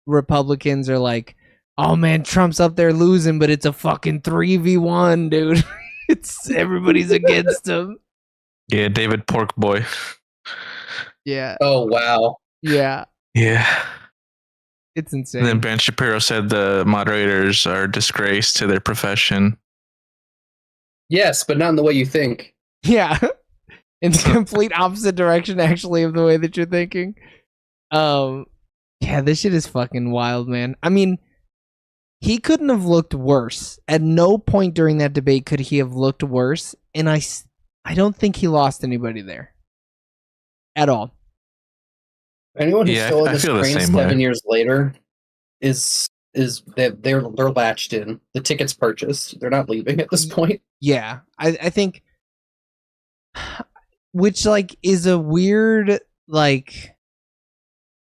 Republicans are like, "Oh man, Trump's up there losing, but it's a fucking 3v1, dude. It's everybody's against him." Yeah, David Pork Boy. Yeah. Oh wow. Yeah. Yeah. It's insane. And then Ben Shapiro said the moderators are a disgrace to their profession. Yes, but not in the way you think. Yeah. In the complete opposite direction, actually, of the way that you're thinking. Yeah, this shit is fucking wild, man. I mean, he couldn't have looked worse. At no point during that debate could he have looked worse, and I don't think he lost anybody there. At all. Anyone who's still in the screen 7 years later is they're latched in. The ticket's purchased. They're not leaving at this point. Yeah, I think, which like is a weird like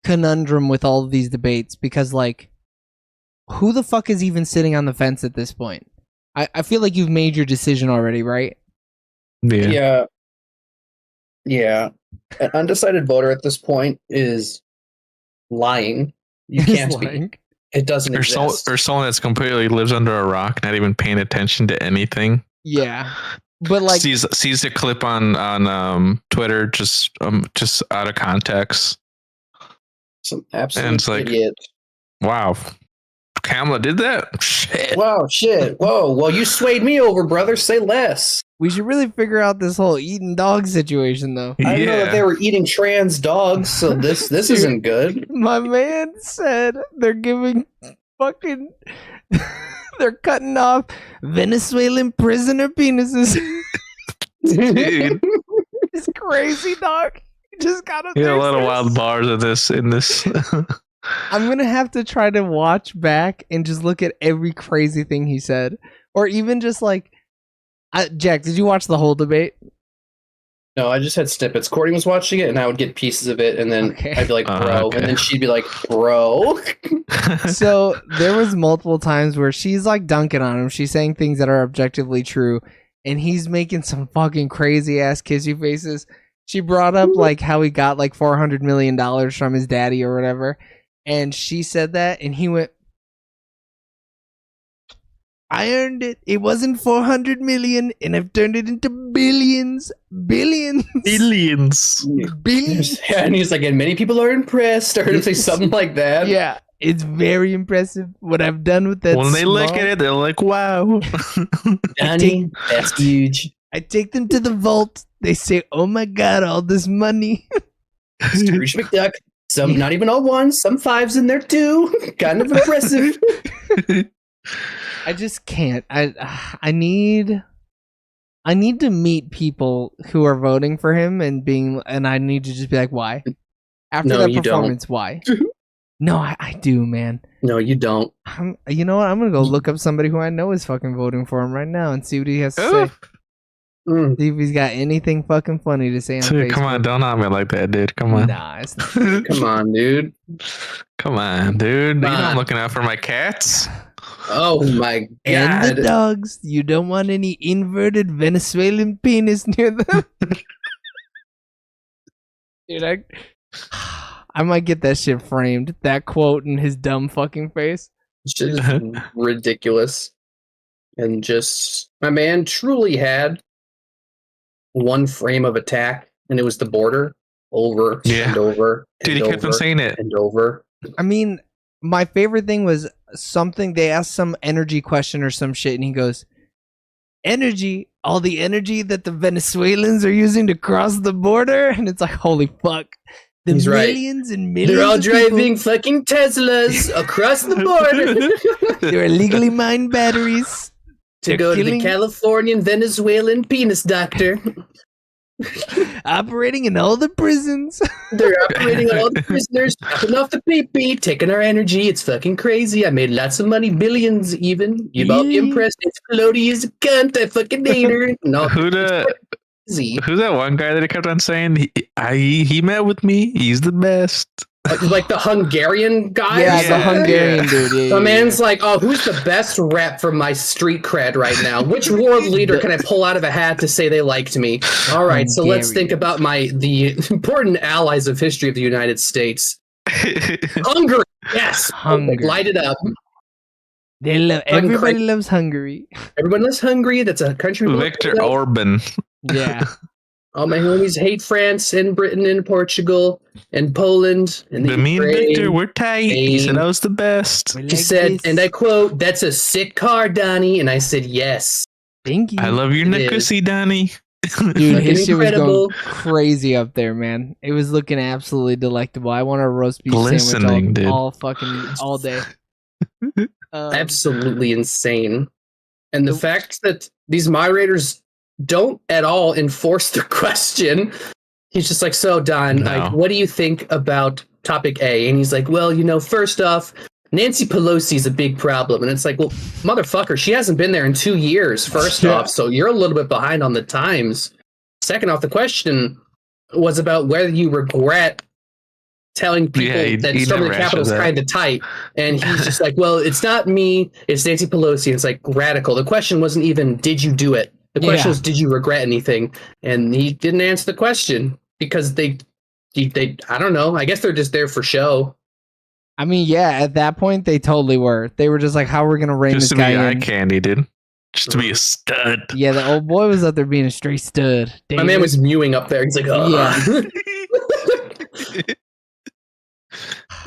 conundrum with all of these debates, because like, who the fuck is even sitting on the fence at this point? I feel like you've made your decision already, right? Yeah. An undecided voter at this point is lying. You can't be. It doesn't exist. Or someone that's completely lives under a rock, not even paying attention to anything. Yeah, but like sees the clip on Twitter just out of context. Some absolute idiot. Wow, Kamala did that? Shit. Wow, shit. Whoa. Well, you swayed me over, brother. Say less. We should really figure out this whole eating dog situation, though. I know that they were eating trans dogs, so this isn't good. My man said they're giving fucking... they're cutting off Venezuelan prisoner penises. Dude. It's crazy, dog. He just got a a lot of wild bars in this. I'm gonna have to try to watch back and just look at every crazy thing he said, or even just like, Jack, did you watch the whole debate? No, I just had snippets. Courtney was watching it, and I would get pieces of it, and then I'd be like, bro. okay. And then she'd be like, bro. So there was multiple times where she's like dunking on him. She's saying things that are objectively true, and he's making some fucking crazy ass kissy faces. She brought up like how he got like $400 million from his daddy or whatever, and she said that, and he went, I earned it. It wasn't 400 million, and I've turned it into billions. Billions. And he's like, and many people are impressed. I heard him say something like that. Yeah, it's very impressive what I've done with that. When they look at it, they're like, wow. Danny, that's huge. I take them to the vault. They say, oh my God, all this money. Scrooge McDuck. Some, not even all ones, some fives in there too. Kind of impressive. I just can't. I need to meet people who are voting for him and I need to just be like, why? After that performance, why? No, I do, man. No, you don't. You know what? I'm gonna go look up somebody who I know is fucking voting for him right now and see what he has to say. See if he's got anything fucking funny to say on Dude, Facebook. come on, don't on me like that, dude. Come on. Nah, it's not. Come on, dude. Come on, dude. You know I'm looking out for my cats. Oh my God. And the dogs. You don't want any inverted Venezuelan penis near them. Dude, I might get that shit framed. That quote in his dumb fucking face. It's just ridiculous. And just, my man truly had one frame of attack, and it was the border over and over. Dude, he kept on saying it. And over. I mean, my favorite thing was something, they asked some energy question or some shit, and he goes, energy, all the energy that the Venezuelans are using to cross the border? And it's like, holy fuck. The He's right. millions and millions They're all of driving people, fucking Teslas across the border. they're illegally mined batteries. To They're go to the killing- Californian Venezuelan penis doctor. Operating in all the prisons. They're operating on all the prisoners, popping off the pee-pee, taking our energy. It's fucking crazy. I made lots of money, billions even. You'd all be impressed. It's Peloti is a cunt. I fucking hate her. No, Who's that one guy that he kept on saying? He met with me. He's the best. Like the Hungarian guy? Yeah, the Hungarian dude. Yeah, The man's like, oh, who's the best rep for my street cred right now? Which world leader can I pull out of a hat to say they liked me? All right, so let's think about the important allies of history of the United States. Hungary, yes. Hungary. Light it up. They love. Everybody loves Hungary. Everyone loves Hungary. That's a country. Victor Orban. Yeah. All my homies hate France and Britain and Portugal and Poland. And But me and Victor, we're tight. He said I was the best. He said, and I quote, "That's a sick car, Donnie." And I said, "Yes." Thank you. I love your Nicosi, Donnie. Dude, his shit was incredible. going crazy up there, man. It was looking absolutely delectable. I want a roast beef Glistening, sandwich dude. all fucking all day. Absolutely insane. And the fact that these moderators don't at all enforce the question. He's just like, so Don, like, what do you think about topic A? And he's like, well, first off, Nancy Pelosi is a big problem. And it's like, well, motherfucker, she hasn't been there in 2 years, first off. So you're a little bit behind on the times. Second off, the question was about whether you regret telling people that storming the Capitol is kind of tight. And he's just like, well, it's not me, it's Nancy Pelosi. And it's like radical. The question wasn't even, did you do it? The question was, did you regret anything? And he didn't answer the question because they I don't know. I guess they're just there for show. I mean, yeah, at that point they totally were. They were just like, how are we gonna rein Just this to guy be eye in? candy, dude. Just to be a stud. Yeah, the old boy was up there being a straight stud. My man was mewing up there. He's like, oh. Yeah.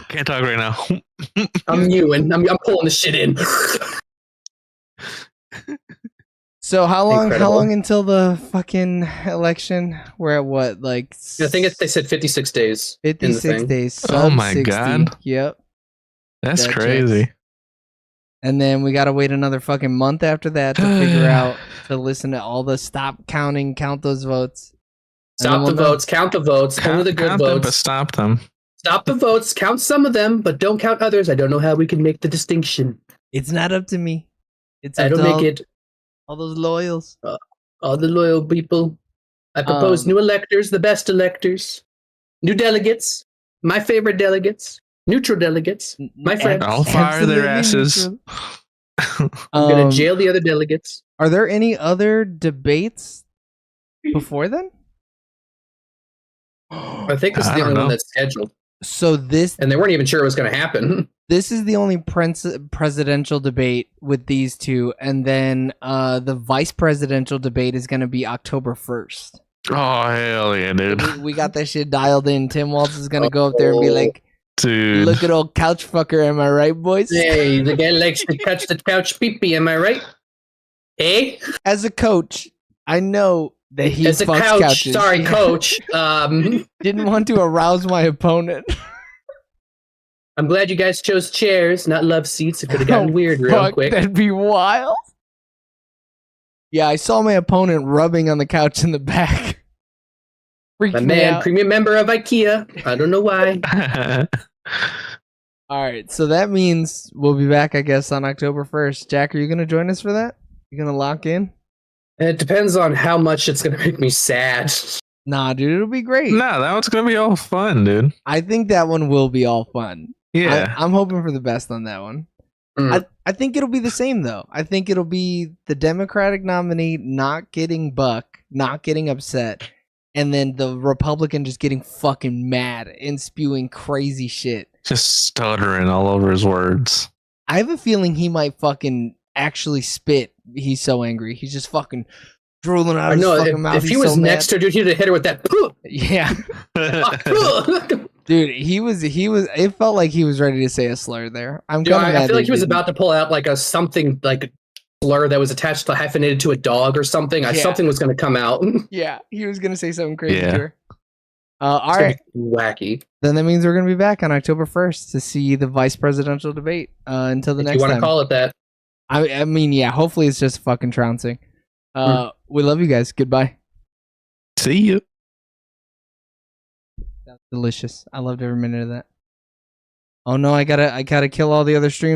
Can't talk right now. I'm mewing. I'm pulling the shit in. So how long Incredible. until the fucking election? We're at what, like I think they said 56 days. in the 56 thing. days. Oh sub my 60. God. Yep. That's That crazy. checks. And then we gotta wait another fucking month after that to figure out, to listen to all the count those votes. Stop the votes. Count the votes. Only the good Count them, but votes. stop them. Stop the votes. Count some of them, but don't count others. I don't know how we can make the distinction. It's not up to me. It's I up don't to make it. all those loyals. All the loyal people. I propose new electors, the best electors, new delegates, my favorite delegates, neutral delegates, my friends. I'll fire their asses. I'm gonna jail the other delegates. Are there any other debates before then? I think this is I the don't only one know. that's scheduled. So this And they weren't even sure it was going to happen. this is the only presidential debate with these two, and then the vice presidential debate is going to be October 1st. Oh hell yeah, dude! We got that shit dialed in. Tim Walz is going to go up there and be like, Dude, "Look at old couch fucker, am I right, boys?" Hey, the guy likes to touch the couch pee-pee, am I right? Eh? As a coach, I know that he As a fucks couch, couches. sorry, coach. Didn't want to arouse my opponent. I'm glad you guys chose chairs, not love seats. It could have gotten Oh, weird real fuck, quick. that'd be wild. Yeah, I saw my opponent rubbing on the couch in the back. Freaked My me man, out. premium member of IKEA. I don't know why. All right, so that means we'll be back, I guess, on October 1st. Jack, are you going to join us for that? You going to lock in? It depends on how much it's going to make me sad. Nah, dude, it'll be great. No, that one's gonna be all fun, dude. I think that one will be all fun. Yeah. I'm hoping for the best on that one. I think it'll be the same, though. I think it'll be the Democratic nominee not getting buck, not getting upset, and then the Republican just getting fucking mad and spewing crazy shit. Just stuttering all over his words. I have a feeling he might fucking actually spit. He's so angry. He's just fucking drooling out I his know, fucking mouth. if he He's was so mad. next to her, dude, he'd have hit her with that. Yeah. Dude, he was it felt like he was ready to say a slur there. I'm Dude, kind of I mad feel that like he was didn't. about to pull out like a something like a slur that was attached to hyphenated to a dog or something. Yeah. Something was going to come out. Yeah, he was gonna say something crazy Yeah. to her. All right. Wacky. Then that means we're gonna be back on October 1st to see the vice presidential debate. Until the If next you want to time. call it that. I mean, yeah. Hopefully, it's just fucking trouncing. We love you guys. Goodbye. See you. That's delicious. I loved every minute of that. Oh no, I gotta kill all the other streams.